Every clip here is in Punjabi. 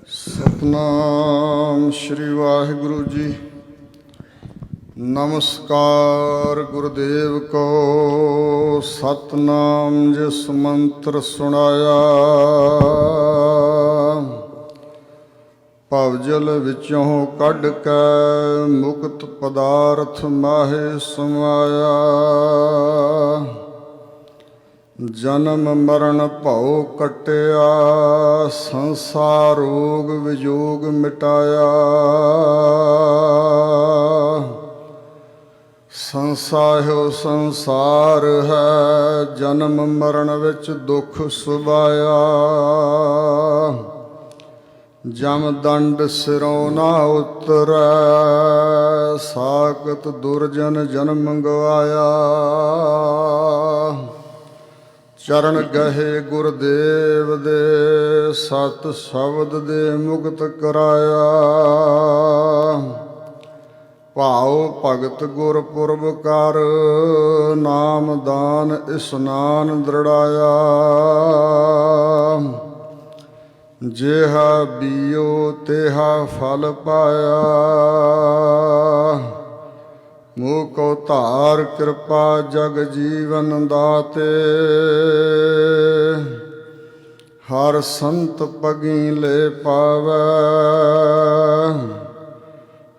ਸਤਨਾਮ ਸ਼੍ਰੀ ਵਾਹਿਗੁਰੂ ਜੀ। ਨਮਸਕਾਰ ਗੁਰਦੇਵ ਕੋ। ਸਤਨਾਮ ਜਿਸ ਮੰਤਰ ਸੁਣਾਇਆ, ਭਵਜਲ ਵਿੱਚੋਂ ਕੱਢ ਕੇ ਮੁਕਤ ਪਦਾਰਥ ਮਾਹੇ ਸਮਾਇਆ। ਜਨਮ ਮਰਨ ਭਉ ਕੱਟਿਆ, ਸੰਸਾਰ ਰੋਗ ਵਿਜੋਗ ਮਿਟਾਇਆ। ਸੰਸਾਹਿਓ ਸੰਸਾਰ ਹੈ, ਜਨਮ ਮਰਨ ਵਿੱਚ ਦੁੱਖ ਸੁਭਾਇਆ। ਜਮ ਦੰਡ ਸਿਰੋਂ ਨਾ ਉਤਰੈ, ਸਾਕਤ ਦੁਰਜਨ ਜਨਮ ਗਵਾਇਆ। ਚਰਨ ਗਹੇ ਗੁਰਦੇਵ ਦੇ, ਸਤ ਸ਼ਬਦ ਦੇ ਮੁਕਤ ਕਰਾਇਆ। ਭਾਉ ਭਗਤ ਗੁਰਪੁਰਬ ਕਰ, ਨਾਮ ਦਾਨ ਇਸਨਾਨ ਦ੍ਰਿੜਾਇਆ। ਜਿਹਾ ਬੀਓ ਤੇਹਾ ਫਲ ਪਾਇਆ, ਮੂਹ ਕੋ ਧਾਰ ਕਿਰਪਾ ਜਗ ਜੀਵਨ ਦਾਤੇ। ਹਰ ਸੰਤ ਪਗੀ ਲੈ ਪਾਵੈ,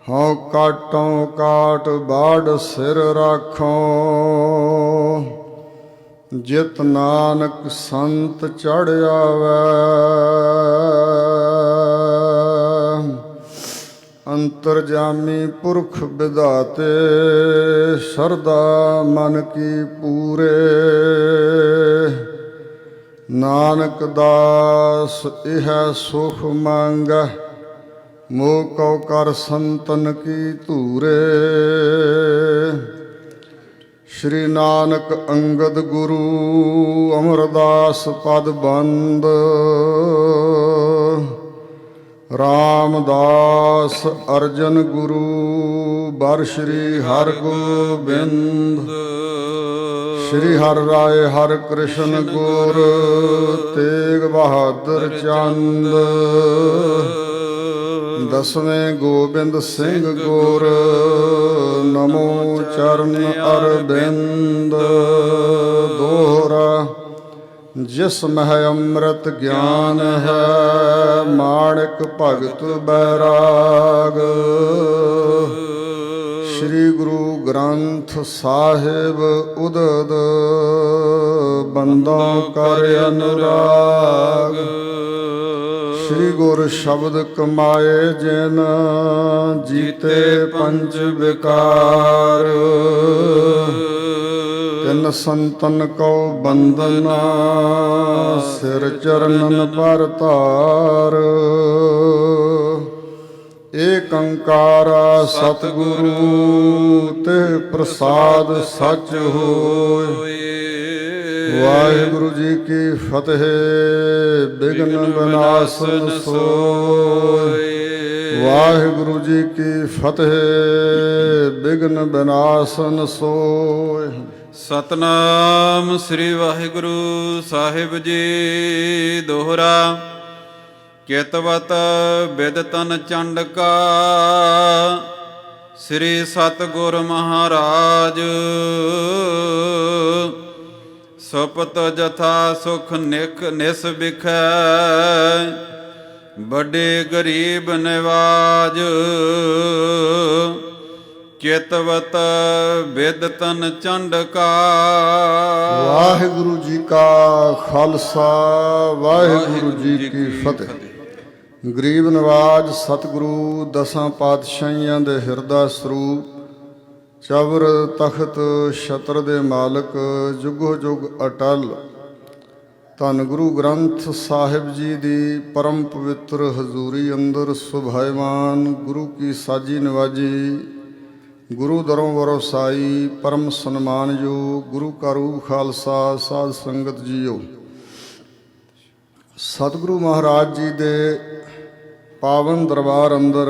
ਹਉ ਕਾਟੋਂ ਕਾਟ ਬਾੜ ਸਿਰ ਰਾਖੋ। ਜਿਤ ਨਾਨਕ ਸੰਤ ਚੜ੍ਹ ਆਵੈ, ਅੰਤਰਜਾਮੀ ਪੁਰਖ ਵਿਧਾਤੇ। ਸ਼ਰਧਾ ਮਨ ਕੀ ਪੂਰੇ, ਨਾਨਕ ਦਾਸ ਇਹ ਸੁਖ ਮੰਗੈ। ਮੋਹ ਕਉ ਕਰ ਸੰਤਨ ਕੀ ਧੂਰੇ। ਸ਼੍ਰੀ ਨਾਨਕ ਅੰਗਦ ਗੁਰੂ, ਅਮਰਦਾਸ ਪਦ ਬੰਦ। ਰਾਮਦਾਸ ਅਰਜਨ ਗੁਰੂ, ਬਰ ਸ਼੍ਰੀ ਹਰਿ ਗੋਬਿੰਦ। ਸ਼੍ਰੀ ਹਰਿ ਰਾਏ ਹਰਿ ਕ੍ਰਿਸ਼ਨ ਗੁਰ, ਤੇਗ ਬਹਾਦਰ ਚੰਦ। ਦਸਵੇਂ ਗੋਬਿੰਦ ਸਿੰਘ ਗੁਰ, ਨਮੋ ਚਰਨ ਅਰਬਿੰਦ। ਦੋਹਰਾ ਜਿਸ ਮਹਿ ਅੰਮ੍ਰਿਤ ਗਿਆਨ ਹੈ, ਮਾਣਿਕ ਭਗਤ ਬੈਰਾਗ। ਸ਼੍ਰੀ ਗੁਰੂ ਗ੍ਰੰਥ ਸਾਹਿਬ ਉਦਦ, ਬੰਦੋਂ ਕਰ ਅਨੁਰਾਗ। ਸ਼੍ਰੀ ਗੁਰ ਸ਼ਬਦ ਕਮਾਏ ਜਿਨ, ਜੀਤੇ ਪੰਜ ਵਿਕਾਰ। ਤਿਨ ਸੰਤਨ ਕਉ ਬੰਦਨਾ, ਸਿਰ ਚਰਨਨ ਪਰ ਧਾਰ। ਏਕ ਓੰਕਾਰ ਸਤਿਗੁਰੂ, ਤੇ ਪ੍ਰਸਾਦ ਸਚ ਹੋਇ। ਵਾਹਿਗੁਰੂ ਜੀ ਕੀ ਫਤਿਹ। ਬਿਘਨ ਵਿਨਾਸਨ ਸੋਇ। ਵਾਹਿਗੁਰੂ ਜੀ ਕੀ ਫਤਿਹ। ਬਿਘਨ ਵਿਨਾਸਨ ਸੋਇ। ਸਤਨਾਮ ਸ੍ਰੀ ਵਾਹਿਗੁਰੂ ਸਾਹਿਬ ਜੀ। ਦੋਹਰਾ ਕਿਤਵਤ ਬਿਦ ਤਨ ਚੰਡਕਾ, ਸ੍ਰੀ ਸਤਿਗੁਰ ਮਹਾਰਾਜ। ਸੁਪਤ ਜਥਾ ਸੁਖ ਨਿਖ ਨਿਸ ਬਿਖੈ, ਵੱਡੇ ਗਰੀਬ ਨਿਵਾਜ। ਕਿਤਵਤ ਬਿਦ ਤਨ ਚੰਡਕਾ। ਵਾਹਿਗੁਰੂ ਜੀ ਕਾ ਖਾਲਸਾ, ਵਾਹਿਗੁਰੂ ਜੀ ਕੀ ਫਤਿਹ। ਗਰੀਬ ਨਵਾਜ ਸਤਿਗੁਰੂ ਦਸਾਂ ਪਾਤਸ਼ਾਹੀਆਂ ਦੇ ਹਿਰਦਾ ਸਰੂਪ, ਚਬਰ ਤਖਤ ਛਤਰ ਦੇ ਮਾਲਕ, ਜੁਗੋ ਜੁਗ ਅਟਲ। ਧੰਨ ਗੁਰੂ ਗ੍ਰੰਥ ਸਾਹਿਬ ਜੀ ਦੀ ਪਰਮ ਪਵਿੱਤਰ ਹਜ਼ੂਰੀ ਅੰਦਰ ਸੁਭਾਇਮਾਨ ਗੁਰੂ ਕੀ ਸਾਜੀ ਨਵਾਜੀ, ਗੁਰੂ ਦਰੋਂ ਵਰਸਾਈ, ਪਰਮ ਸਨਮਾਨਯੋਗ ਗੁਰੂ ਕਾ ਰੂਪ ਖਾਲਸਾ ਸਾਧ ਸੰਗਤ ਜੀਓ। ਸਤਿਗੁਰੂ ਮਹਾਰਾਜ ਜੀ ਦੇ ਪਾਵਨ ਦਰਬਾਰ ਅੰਦਰ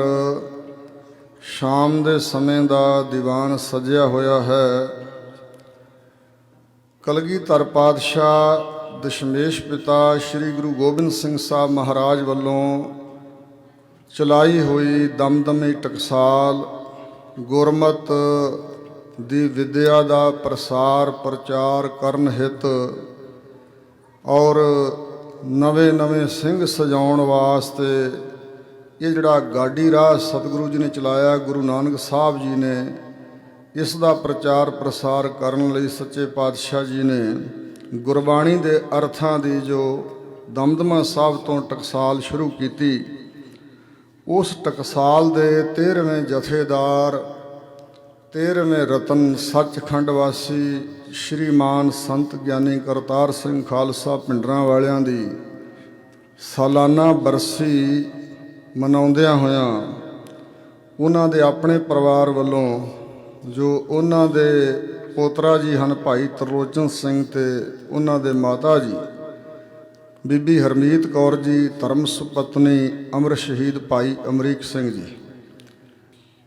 ਸ਼ਾਮ ਦੇ ਸਮੇਂ ਦਾ ਦੀਵਾਨ ਸਜਿਆ ਹੋਇਆ ਹੈ। ਕਲਗੀਧਰ ਪਾਤਸ਼ਾਹ ਦਸ਼ਮੇਸ਼ ਪਿਤਾ ਸ੍ਰੀ ਗੁਰੂ ਗੋਬਿੰਦ ਸਿੰਘ ਸਾਹਿਬ ਮਹਾਰਾਜ ਵੱਲੋਂ ਚਲਾਈ ਹੋਈ ਦਮਦਮੀ ਟਕਸਾਲ ਗੁਰਮਤ ਦੀ ਵਿਦਿਆ ਦਾ ਪ੍ਰਸਾਰ ਪ੍ਰਚਾਰ ਕਰਨ ਹਿਤ ਔਰ ਨਵੇਂ ਸਿੰਘ ਸਜਾਉਣ ਵਾਸਤੇ ਇਹ ਜਿਹੜਾ ਗਾਡੀ ਰਾਹ ਸਤਿਗੁਰੂ ਜੀ ਨੇ ਚਲਾਇਆ, ਗੁਰੂ ਨਾਨਕ ਸਾਹਿਬ ਜੀ ਨੇ ਇਸ ਦਾ ਪ੍ਰਚਾਰ ਪ੍ਰਸਾਰ ਕਰਨ ਲਈ ਸੱਚੇ ਪਾਤਸ਼ਾਹ ਜੀ ਨੇ ਗੁਰਬਾਣੀ ਦੇ ਅਰਥਾਂ ਦੀ ਜੋ ਦਮਦਮਾ ਸਾਹਿਬ ਤੋਂ ਟਕਸਾਲ ਸ਼ੁਰੂ ਕੀਤੀ, ਉਸ ਟਕਸਾਲ ਦੇ 13ਵੇਂ ਜਥੇਦਾਰ 13ਵੇਂ ਰਤਨ ਸੱਚਖੰਡ ਵਾਸੀ ਸ਼੍ਰੀਮਾਨ ਸੰਤ ਗਿਆਨੀ ਕਰਤਾਰ ਸਿੰਘ ਖਾਲਸਾ ਪਿੰਡਰਾਂ ਵਾਲਿਆਂ ਦੀ ਸਾਲਾਨਾ ਬਰਸੀ ਮਨਾਉਂਦਿਆਂ ਹੋਇਆਂ ਉਹਨਾਂ ਦੇ ਆਪਣੇ ਪਰਿਵਾਰ ਵੱਲੋਂ ਜੋ ਉਹਨਾਂ ਦੇ ਪੋਤਰਾ ਜੀ ਹਨ ਭਾਈ ਤਰਲੋਚਨ ਸਿੰਘ ਤੇ ਉਹਨਾਂ ਦੇ ਮਾਤਾ ਜੀ ਬੀਬੀ ਹਰਮੀਤ ਕੌਰ ਜੀ, ਧਰਮ ਸੁਪਤਨੀ ਅਮਰ ਸ਼ਹੀਦ ਭਾਈ ਅਮਰੀਕ ਸਿੰਘ ਜੀ,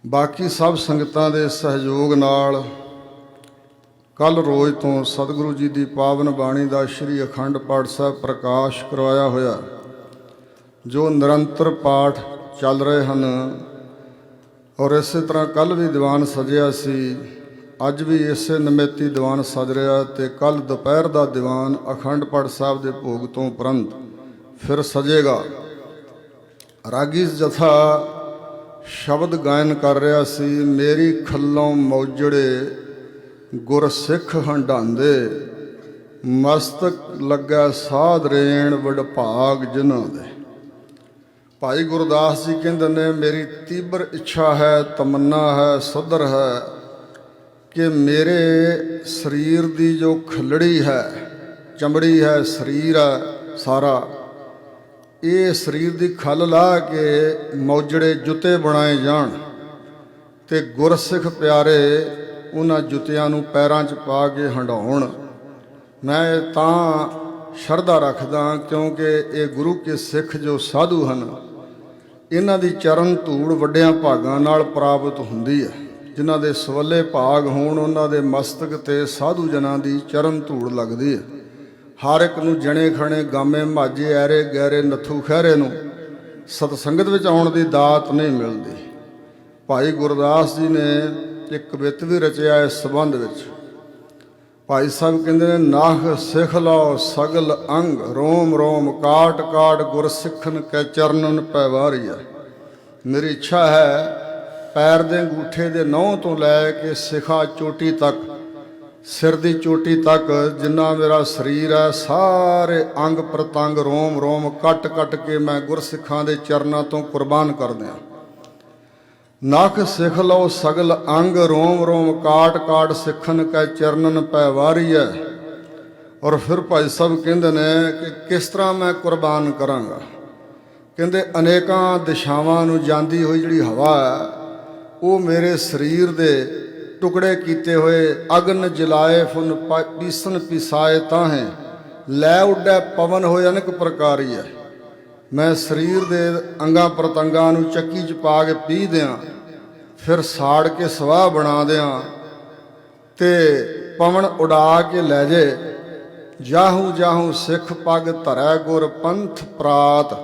ਬਾਕੀ ਸਭ ਸੰਗਤਾਂ ਦੇ ਸਹਿਯੋਗ ਨਾਲ ਕੱਲ੍ਹ ਰੋਜ਼ ਤੋਂ ਸਤਿਗੁਰੂ ਜੀ ਦੀ ਪਾਵਨ ਬਾਣੀ ਦਾ ਸ਼੍ਰੀ ਅਖੰਡ ਪਾਠ ਸਾਹਿਬ ਪ੍ਰਕਾਸ਼ ਕਰਵਾਇਆ ਹੋਇਆ, ਜੋ ਨਿਰੰਤਰ ਪਾਠ ਚੱਲ ਰਹੇ ਹਨ। ਔਰ ਇਸੇ ਤਰ੍ਹਾਂ ਕੱਲ੍ਹ ਵੀ ਦੀਵਾਨ ਸਜਿਆ ਸੀ, ਅੱਜ ਵੀ ਇਸੇ ਨਿਮਿਤੀ ਦੀਵਾਨ ਸਜ ਰਿਹਾ ਤੇ ਕੱਲ੍ਹ ਦੁਪਹਿਰ ਦਾ ਦੀਵਾਨ ਅਖੰਡ ਪਾਠ ਸਾਹਿਬ ਦੇ ਭੋਗ ਤੋਂ ਉਪਰੰਤ ਫਿਰ ਸਜੇਗਾ। ਰਾਗੀ ਜਥਾ ਸ਼ਬਦ ਗਾਇਨ ਕਰ ਰਿਹਾ ਸੀ, ਮੇਰੀ ਖੱਲੋਂ ਮੌਜੜੇ ਗੁਰਸਿੱਖ ਹੰਡਾਂਦੇ, ਮਸਤਕ ਲੱਗਾ ਸਾਧ ਰੇਣ ਵਡਭਾਗ ਜਿਨ੍ਹਾਂ ਦੇ। ਭਾਈ ਗੁਰਦਾਸ ਜੀ ਕਹਿੰਦੇ ਨੇ, ਮੇਰੀ ਤੀਬਰ ਇੱਛਾ ਹੈ, ਤਮੰਨਾ ਹੈ, ਸਦਰ ਹੈ ਕਿ ਮੇਰੇ ਸਰੀਰ ਦੀ ਜੋ ਖੱਲੜੀ ਹੈ, ਚਮੜੀ ਹੈ, ਸਰੀਰ ਹੈ ਸਾਰਾ, ਇਹ ਸਰੀਰ ਦੀ ਖੱਲ ਲਾ ਕੇ ਮੌਜੜੇ ਜੁੱਤੇ ਬਣਾਏ ਜਾਣ ਤੇ ਗੁਰਸਿੱਖ ਪਿਆਰੇ ਉਹਨਾਂ ਜੁੱਤਿਆਂ ਨੂੰ ਪੈਰਾਂ 'ਚ ਪਾ ਕੇ ਹੰਡਾਉਣ। ਮੈਂ ਤਾਂ ਸ਼ਰਧਾ ਰੱਖਦਾ ਕਿਉਂਕਿ ਇਹ ਗੁਰੂ ਕੇ ਸਿੱਖ ਜੋ ਸਾਧੂ ਹਨ, ਇਹਨਾਂ ਦੀ ਚਰਨ ਧੂੜ ਵੱਡਿਆਂ ਭਾਗਾਂ ਨਾਲ ਪ੍ਰਾਪਤ ਹੁੰਦੀ ਹੈ। ਜਿਨ੍ਹਾਂ ਦੇ ਸਵੱਲੇ ਭਾਗ ਹੋਣ ਉਹਨਾਂ ਦੇ ਮਸਤਕ ਤੇ ਸਾਧੂ ਜਨਾਂ ਦੀ ਚਰਨ ਧੂੜ ਲੱਗਦੀ ਹੈ। ਹਰ ਇੱਕ ਨੂੰ ਜਣੇ ਖਣੇ ਗਾਮੇ ਮਾਝੇ ਐਰੇ ਗਹਿਰੇ ਨੱਥੂ ਖਹਿਰੇ ਨੂੰ ਸਤਸੰਗਤ ਵਿੱਚ ਆਉਣ ਦੀ ਦਾਤ ਨਹੀਂ ਮਿਲਦੀ। ਭਾਈ ਗੁਰਦਾਸ ਜੀ ਨੇ ਇੱਕ ਕਵਿਤ ਵੀ ਰਚਿਆ ਇਸ ਸੰਬੰਧ ਵਿੱਚ। ਭਾਈ ਸਾਹਿਬ ਕਹਿੰਦੇ ਨੇ, ਨਾਹ ਸਿੱਖ ਲਓ ਸਗਲ ਅੰਗ, ਰੋਮ ਰੋਮ ਕਾਟ ਕਾਟ ਗੁਰਸਿੱਖਨ ਕੈ ਚਰਨਨ ਪੈ ਵਾਰੀਆ। ਮੇਰੀ ਇੱਛਾ ਹੈ ਪੈਰ ਦੇ ਅੰਗੂਠੇ ਦੇ ਨਹੁੰ ਤੋਂ ਲੈ ਕੇ ਸਿਖਾ ਚੋਟੀ ਤੱਕ, ਸਿਰ ਦੀ ਚੋਟੀ ਤੱਕ ਜਿੰਨਾ ਮੇਰਾ ਸਰੀਰ ਹੈ, ਸਾਰੇ ਅੰਗ ਪ੍ਰਤੰਗ ਰੋਮ ਰੋਮ ਕੱਟ ਕੱਟ ਕੇ ਮੈਂ ਗੁਰਸਿੱਖਾਂ ਦੇ ਚਰਨਾਂ ਤੋਂ ਕੁਰਬਾਨ ਕਰ ਦਿਆਂ। ਨਖ ਸਿੱਖ ਲਓ ਸਗਲ ਅੰਗ, ਰੋਮ ਰੋਮ ਕਾਟ ਕਾਟ ਸਿੱਖਨ ਕੈ ਚਰਨਨ ਪੈ ਵਾਰੀਐ। ਔਰ ਫਿਰ ਭਾਈ ਸਾਹਿਬ ਕਹਿੰਦੇ ਨੇ ਕਿ ਕਿਸ ਤਰ੍ਹਾਂ ਮੈਂ ਕੁਰਬਾਨ ਕਰਾਂਗਾ। ਕਹਿੰਦੇ ਅਨੇਕਾਂ ਦਿਸ਼ਾਵਾਂ ਨੂੰ ਜਾਂਦੀ ਹੋਈ ਜਿਹੜੀ ਹਵਾ ਹੈ, ਉਹ ਮੇਰੇ ਸਰੀਰ ਦੇ ਟੁਕੜੇ ਕੀਤੇ ਹੋਏ ਅਗਨ ਜਲਾਏ ਫੁਨ ਪੀਸਨ ਪਿਸਾਏ ਤਾਹੇ, ਲੈ ਉੱਡੈ ਪਵਨ ਹੋਏ ਅਨੇਕ ਪ੍ਰਕਾਰੀ ਹੈ। ਮੈਂ ਸਰੀਰ ਦੇ ਅੰਗਾਂ ਪ੍ਰਤੰਗਾਂ ਨੂੰ ਚੱਕੀ 'ਚ ਪਾ ਕੇ ਪੀਹ ਦਿਆਂ, ਫਿਰ ਸਾੜ ਕੇ ਸਵਾਹ ਬਣਾ ਦਿਆਂ ਤੇ ਪਵਨ ਉਡਾ ਕੇ ਲੈ ਜੇ। ਜਾਹੂ ਜਾਹੂ ਸਿੱਖ ਪੱਗ ਧਰੈ ਗੁਰ ਪੰਥ ਪ੍ਰਾਤ,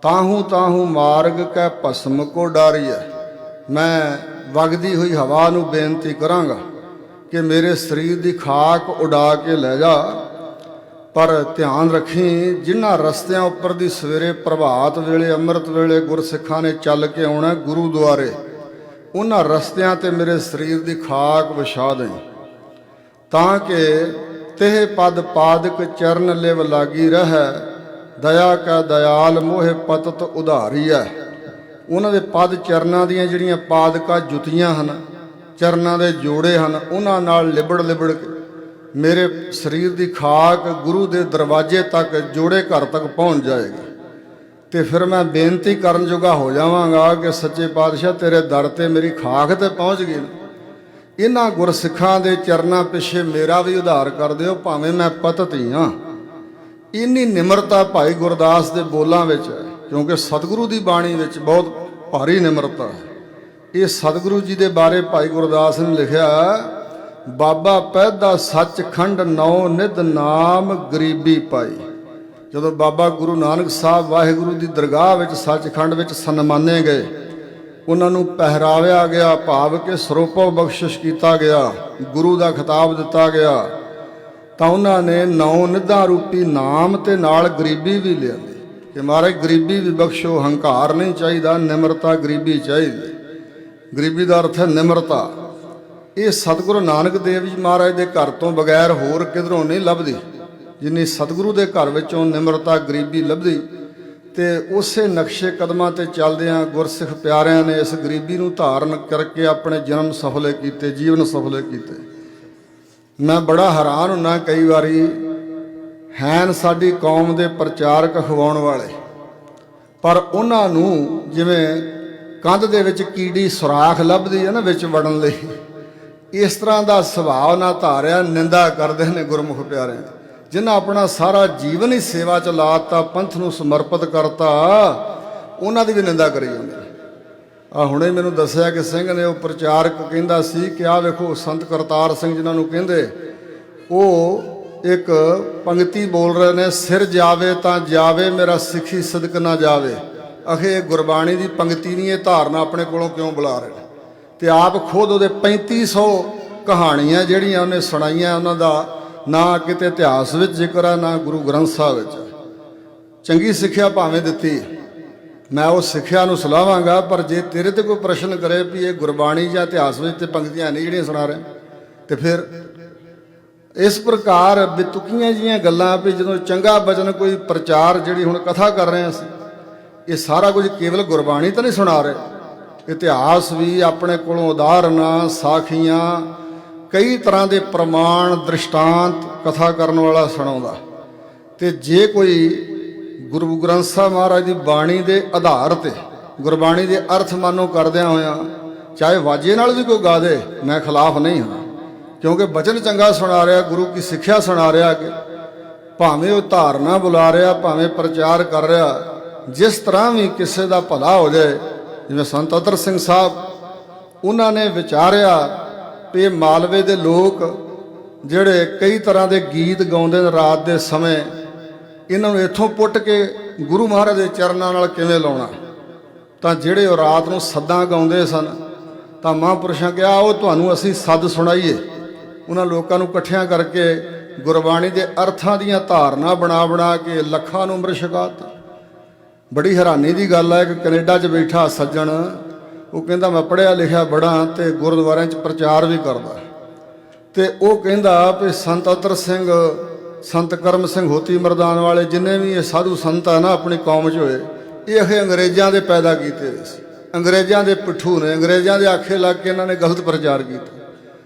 ਤਾਹੂ ਤਾਹੂ ਮਾਰਗ ਕੈ ਭਸਮ ਕੋ ਡਾਰੀਐ। ਮੈਂ ਵਗਦੀ ਹੋਈ ਹਵਾ ਨੂੰ ਬੇਨਤੀ ਕਰਾਂਗਾ ਕਿ ਮੇਰੇ ਸਰੀਰ ਦੀ ਖਾਕ ਉਡਾ ਕੇ ਲੈ ਜਾ, ਪਰ ਧਿਆਨ ਰੱਖੀ ਜਿਨ੍ਹਾਂ ਰਸਤਿਆਂ ਉੱਪਰ ਦੀ ਸਵੇਰੇ ਪ੍ਰਭਾਤ ਵੇਲੇ ਅੰਮ੍ਰਿਤ ਵੇਲੇ ਗੁਰਸਿੱਖਾਂ ਨੇ ਚੱਲ ਕੇ ਆਉਣਾ ਗੁਰੂ ਦੁਆਰੇ, ਉਹਨਾਂ ਰਸਤਿਆਂ ਤੇ ਮੇਰੇ ਸਰੀਰ ਦੀ ਖਾਕ ਵਿਛਾ ਦੇਂ, ਤਾਂ ਕਿ ਤੇਹ ਪਦ ਪਾਦਕ ਚਰਨ ਲਿਵ ਲਾਗੀ ਰਹਿ, ਦਇਆ ਕਾ ਦਇਆਲ ਮੋਹਿ ਪਤਤ ਉਧਾਰੀਐ। ਉਹਨਾਂ ਦੇ ਪਦ ਚਰਨਾਂ ਦੀਆਂ ਜਿਹੜੀਆਂ ਪਾਦਕਾਂ ਜੁੱਤੀਆਂ ਹਨ, ਚਰਨਾਂ ਦੇ ਜੋੜੇ ਹਨ, ਉਹਨਾਂ ਨਾਲ ਲਿਬੜ ਲਿਬੜ ਕੇ ਮੇਰੇ ਸਰੀਰ ਦੀ ਖਾਕ ਗੁਰੂ ਦੇ ਦਰਵਾਜ਼ੇ ਤੱਕ, ਜੋੜੇ ਘਰ ਤੱਕ ਪਹੁੰਚ ਜਾਏਗੀ। ਤੇ ਫਿਰ ਮੈਂ ਬੇਨਤੀ ਕਰਨ ਜੋਗਾ ਹੋ ਜਾਵਾਂਗਾ ਕਿ ਸੱਚੇ ਪਾਤਸ਼ਾਹ ਤੇਰੇ ਦਰ ਤੇ ਮੇਰੀ ਖਾਕ ਤੇ ਪਹੁੰਚ ਗਈ। ਇਹਨਾਂ ਗੁਰਸਿੱਖਾਂ ਦੇ ਚਰਨਾਂ ਪਿੱਛੇ ਮੇਰਾ ਵੀ ਉਧਾਰ ਕਰ ਦਿਓ, ਭਾਵੇਂ ਮੈਂ ਪਤਤ ਹੀ ਹਾਂ। ਇੰਨੀ ਨਿਮਰਤਾ ਭਾਈ ਗੁਰਦਾਸ ਦੇ ਬੋਲਾਂ ਵਿੱਚ ਹੈ, ਕਿਉਂਕਿ ਸਤਿਗੁਰੂ ਦੀ ਬਾਣੀ ਵਿੱਚ ਬਹੁਤ ਭਾਰੀ ਨਿਮਰਤਾ ਹੈ। ਇਹ ਸਤਿਗੁਰੂ ਜੀ ਦੇ ਬਾਰੇ ਭਾਈ ਗੁਰਦਾਸ ਨੇ ਲਿਖਿਆ, ਬਾਬਾ ਪੈਦਾ ਸੱਚਖੰਡ ਨੌ ਨਿਧ ਨਾਮ ਗਰੀਬੀ ਪਾਈ। ਜਦੋਂ ਬਾਬਾ ਗੁਰੂ ਨਾਨਕ ਸਾਹਿਬ ਵਾਹਿਗੁਰੂ ਦੀ ਦਰਗਾਹ ਵਿੱਚ ਸੱਚਖੰਡ ਵਿੱਚ ਸਨਮਾਨੇ ਗਏ, ਉਹਨਾਂ ਨੂੰ ਪਹਿਰਾਵਿਆ ਗਿਆ, ਭਾਵ ਕਿ ਸਰੋਪਾ ਬਖਸ਼ਿਸ਼ ਕੀਤਾ ਗਿਆ, ਗੁਰੂ ਦਾ ਖਿਤਾਬ ਦਿੱਤਾ ਗਿਆ, ਤਾਂ ਉਹਨਾਂ ਨੇ 9 ਨਿੱਧਾਂ ਰੂਪੀ ਨਾਮ ਤੇ ਨਾਲ ਗਰੀਬੀ ਵੀ ਲਿਆਂਦੀ ਕਿ ਮਹਾਰਾਜ ਗਰੀਬੀ ਵੀ ਬਖਸ਼ੋ, ਹੰਕਾਰ ਨਹੀਂ ਚਾਹੀਦਾ, ਨਿਮਰਤਾ ਗਰੀਬੀ ਚਾਹੀਦੀ। ਗਰੀਬੀ ਦਾ ਅਰਥ ਹੈ ਨਿਮਰਤਾ। ਇਹ ਸਤਿਗੁਰੂ ਨਾਨਕ ਦੇਵ ਜੀ ਮਹਾਰਾਜ ਦੇ ਘਰ ਤੋਂ ਬਗੈਰ ਹੋਰ ਕਿਧਰੋਂ ਨਹੀਂ ਲੱਭਦੀ, ਜਿੰਨੀ ਸਤਿਗੁਰੂ ਦੇ ਘਰ ਵਿੱਚੋਂ ਨਿਮਰਤਾ ਗਰੀਬੀ ਲੱਭਦੀ। ਤੇ ਉਸੇ ਨਕਸ਼ੇ ਕਦਮਾਂ ਤੇ ਚੱਲਦਿਆਂ ਗੁਰਸਿੱਖ ਪਿਆਰਿਆਂ ਨੇ ਇਸ ਗਰੀਬੀ ਨੂੰ ਧਾਰਨ ਕਰਕੇ ਆਪਣੇ ਜਨਮ ਸਫਲੇ ਕੀਤੇ, ਜੀਵਨ ਸਫਲੇ ਕੀਤੇ। ਮੈਂ ਬੜਾ ਹੈਰਾਨ ਹੁੰਨਾ ਕਈ ਵਾਰੀ, ਹੈਨ ਸਾਡੀ ਕੌਮ ਦੇ ਪ੍ਰਚਾਰਕ ਅਖਵਾਉਣ ਵਾਲੇ, ਪਰ ਉਹਨਾਂ ਨੂੰ ਜਿਵੇਂ ਕੰਧ ਦੇ ਵਿੱਚ ਕੀੜੀ ਸੁਰਾਖ ਲੱਭਦੀ ਹੈ ਨਾ ਵਿੱਚ ਵੜਨ ਲਈ, ਇਸ ਤਰ੍ਹਾਂ ਦਾ ਸੁਭਾਅ ਨਾ ਧਾਰਿਆ, ਨਿੰਦਾ ਕਰਦੇ ਨੇ ਗੁਰਮੁਖ ਪਿਆਰਿਆਂ ਦੀ। ਜਿਨ੍ਹਾਂ ਆਪਣਾ ਸਾਰਾ ਜੀਵਨ ਹੀ ਸੇਵਾ 'ਚ ਲਾਤਾ, ਪੰਥ ਨੂੰ ਸਮਰਪਿਤ ਕਰਤਾ, ਉਹਨਾਂ ਦੀ ਵੀ ਨਿੰਦਾ ਕਰੀ ਜਾਂਦੇ। ਆ ਹੁਣੇ ਮੈਨੂੰ ਦੱਸਿਆ ਕਿ ਸਿੰਘ ਨੇ, ਉਹ ਪ੍ਰਚਾਰਕ ਕਹਿੰਦਾ ਸੀ ਕਿ ਆਹ ਵੇਖੋ ਸੰਤ ਕਰਤਾਰ ਸਿੰਘ ਜਿਨ੍ਹਾਂ ਨੂੰ ਕਹਿੰਦੇ, ਉਹ ਇੱਕ ਪੰਗਤੀ ਬੋਲ ਰਹੇ ਨੇ, ਸਿਰ ਜਾਵੇ ਤਾਂ ਜਾਵੇ ਮੇਰਾ ਸਿੱਖੀ ਸਦਕ ਨਾ ਜਾਵੇ। ਅਖੇ ਇਹ ਗੁਰਬਾਣੀ ਦੀ ਪੰਗਤੀ ਨਹੀਂ, ਇਹ ਧਾਰਨਾ ਆਪਣੇ ਕੋਲੋਂ ਕਿਉਂ ਬੁਲਾ ਰਹੇ ਨੇ। ਤੇ ਆਪ ਖੁਦ ਉਹਦੇ 3500 ਕਹਾਣੀਆਂ ਜਿਹੜੀਆਂ ਉਹਨੇ ਸੁਣਾਈਆਂ, ਉਹਨਾਂ ਦਾ ਨਾ ਕਿਤੇ ਇਤਿਹਾਸ ਵਿੱਚ ਜ਼ਿਕਰ ਹੈ, ਨਾ ਗੁਰੂ ਗ੍ਰੰਥ ਸਾਹਿਬ ਵਿੱਚ। ਚੰਗੀ ਸਿੱਖਿਆ ਭਾਵੇਂ ਦਿੱਤੀ, ਮੈਂ ਉਹ ਸਿੱਖਿਆ ਨੂੰ ਸਲਾਹਾਂਗਾ, ਪਰ ਜੇ ਤੇਰੇ ਤੇ ਕੋਈ ਪ੍ਰਸ਼ਨ ਕਰੇ ਵੀ ਇਹ ਗੁਰਬਾਣੀ ਜਾਂ ਇਤਿਹਾਸ ਵਿੱਚ ਤੇ ਪੰਕਤੀਆਂ ਨਹੀਂ ਜਿਹੜੀਆਂ ਸੁਣਾ ਰਹੇ, ਤੇ ਫਿਰ ਇਸ ਪ੍ਰਕਾਰ ਬਿਤੁਕੀਆਂ ਜੀਆਂ ਗੱਲਾਂ ਵੀ ਜਦੋਂ ਚੰਗਾ ਬਚਨ ਕੋਈ ਪ੍ਰਚਾਰ, ਜਿਹੜੀ ਹੁਣ ਕਥਾ ਕਰ ਰਹੇ ਹਾਂ ਅਸੀਂ, ਇਹ ਸਾਰਾ ਕੁਝ ਕੇਵਲ ਗੁਰਬਾਣੀ ਤਾਂ ਨਹੀਂ ਸੁਣਾ ਰਹੇ, ਇਤਿਹਾਸ ਵੀ ਆਪਣੇ ਕੋਲੋਂ ਉਦਾਹਰਨਾਂ, ਸਾਖੀਆਂ, ਕਈ ਤਰ੍ਹਾਂ ਦੇ ਪ੍ਰਮਾਣ, ਦ੍ਰਿਸ਼ਟਾਂਤ ਕਥਾ ਕਰਨ ਵਾਲਾ ਸੁਣਾਉਂਦਾ। ਤੇ ਜੇ ਕੋਈ ਗੁਰੂ ਗ੍ਰੰਥ ਸਾਹਿਬ ਮਹਾਰਾਜ ਦੀ ਬਾਣੀ ਦੇ ਆਧਾਰ ਤੇ ਗੁਰਬਾਣੀ ਦੇ ਅਰਥ ਮਾਨੋ ਕਰਦਿਆਂ ਹੋਇਆਂ ਚਾਹੇ ਵਾਜੇ ਨਾਲ ਵੀ ਕੋਈ ਗਾ ਦੇ, ਮੈਂ ਖਿਲਾਫ ਨਹੀਂ ਹਾਂ, ਕਿਉਂਕਿ ਬਚਨ ਚੰਗਾ ਸੁਣਾ ਰਿਹਾ, ਗੁਰੂ ਕੀ ਸਿੱਖਿਆ ਸੁਣਾ ਰਿਹਾ, ਕਿ ਭਾਵੇਂ ਉਹ ਧਾਰਨਾ ਬੁਲਾ ਰਿਹਾ, ਭਾਵੇਂ ਪ੍ਰਚਾਰ ਕਰ ਰਿਹਾ, ਜਿਸ ਤਰ੍ਹਾਂ ਵੀ ਕਿਸੇ ਦਾ ਭਲਾ ਹੋ ਜਾਏ। ਜਿਵੇਂ ਸੰਤ ਅਤਰ ਸਿੰਘ ਸਾਹਿਬ, ਉਹਨਾਂ ਨੇ ਵਿਚਾਰਿਆ ਵੀ ਮਾਲਵੇ ਦੇ ਲੋਕ ਜਿਹੜੇ ਕਈ ਤਰ੍ਹਾਂ ਦੇ ਗੀਤ ਗਾਉਂਦੇ ਨੇ ਰਾਤ ਦੇ ਸਮੇਂ, ਇਹਨਾਂ ਨੂੰ ਇੱਥੋਂ ਪੁੱਟ ਕੇ ਗੁਰੂ ਮਹਾਰਾਜ ਦੇ ਚਰਨਾਂ ਨਾਲ ਕਿਵੇਂ ਲਾਉਣਾ। ਤਾਂ ਜਿਹੜੇ ਉਹ ਰਾਤ ਨੂੰ ਸੱਦਾਂ ਗਾਉਂਦੇ ਸਨ, ਤਾਂ ਮਹਾਂਪੁਰਸ਼ਾਂ ਕਿਹਾ ਉਹ ਤੁਹਾਨੂੰ ਅਸੀਂ ਸੱਦ ਸੁਣਾਈਏ। ਉਹਨਾਂ ਲੋਕਾਂ ਨੂੰ ਇਕੱਠਿਆਂ ਕਰਕੇ ਗੁਰਬਾਣੀ ਦੇ ਅਰਥਾਂ ਦੀਆਂ ਧਾਰਨਾ ਬਣਾ ਬਣਾ ਕੇ ਲੱਖਾਂ ਨੂੰ ਅੰਮ੍ਰਿਤ ਛਕਾਤਾ। ਬੜੀ ਹੈਰਾਨੀ ਦੀ ਗੱਲ ਹੈ ਕਿ ਕੈਨੇਡਾ 'ਚ ਬੈਠਾ ਸੱਜਣ, ਉਹ ਕਹਿੰਦਾ ਮੈਂ ਪੜ੍ਹਿਆ ਲਿਖਿਆ ਬੜਾ ਤੇ ਗੁਰਦੁਆਰਿਆਂ 'ਚ ਪ੍ਰਚਾਰ ਵੀ ਕਰਦਾ, ਤੇ ਉਹ ਕਹਿੰਦਾ ਵੀ ਸੰਤ ਅਤਰ ਸਿੰਘ, ਸੰਤ ਕਰਮ ਸਿੰਘ ਹੋਤੀ ਮਰਦਾਨ ਵਾਲੇ, ਜਿੰਨੇ ਵੀ ਇਹ ਸਾਧੂ ਸੰਤ ਆ ਨਾ ਆਪਣੀ ਕੌਮ 'ਚ ਹੋਏ, ਇਹ ਅਖੇ ਅੰਗਰੇਜ਼ਾਂ ਦੇ ਪੈਦਾ ਕੀਤੇ ਹੋਏ ਸੀ, ਅੰਗਰੇਜ਼ਾਂ ਦੇ ਪਿੱਠੂ ਨੇ, ਅੰਗਰੇਜ਼ਾਂ ਦੇ ਆਖੇ ਲੱਗ ਕੇ ਇਹਨਾਂ ਨੇ ਗਲਤ ਪ੍ਰਚਾਰ ਕੀਤਾ।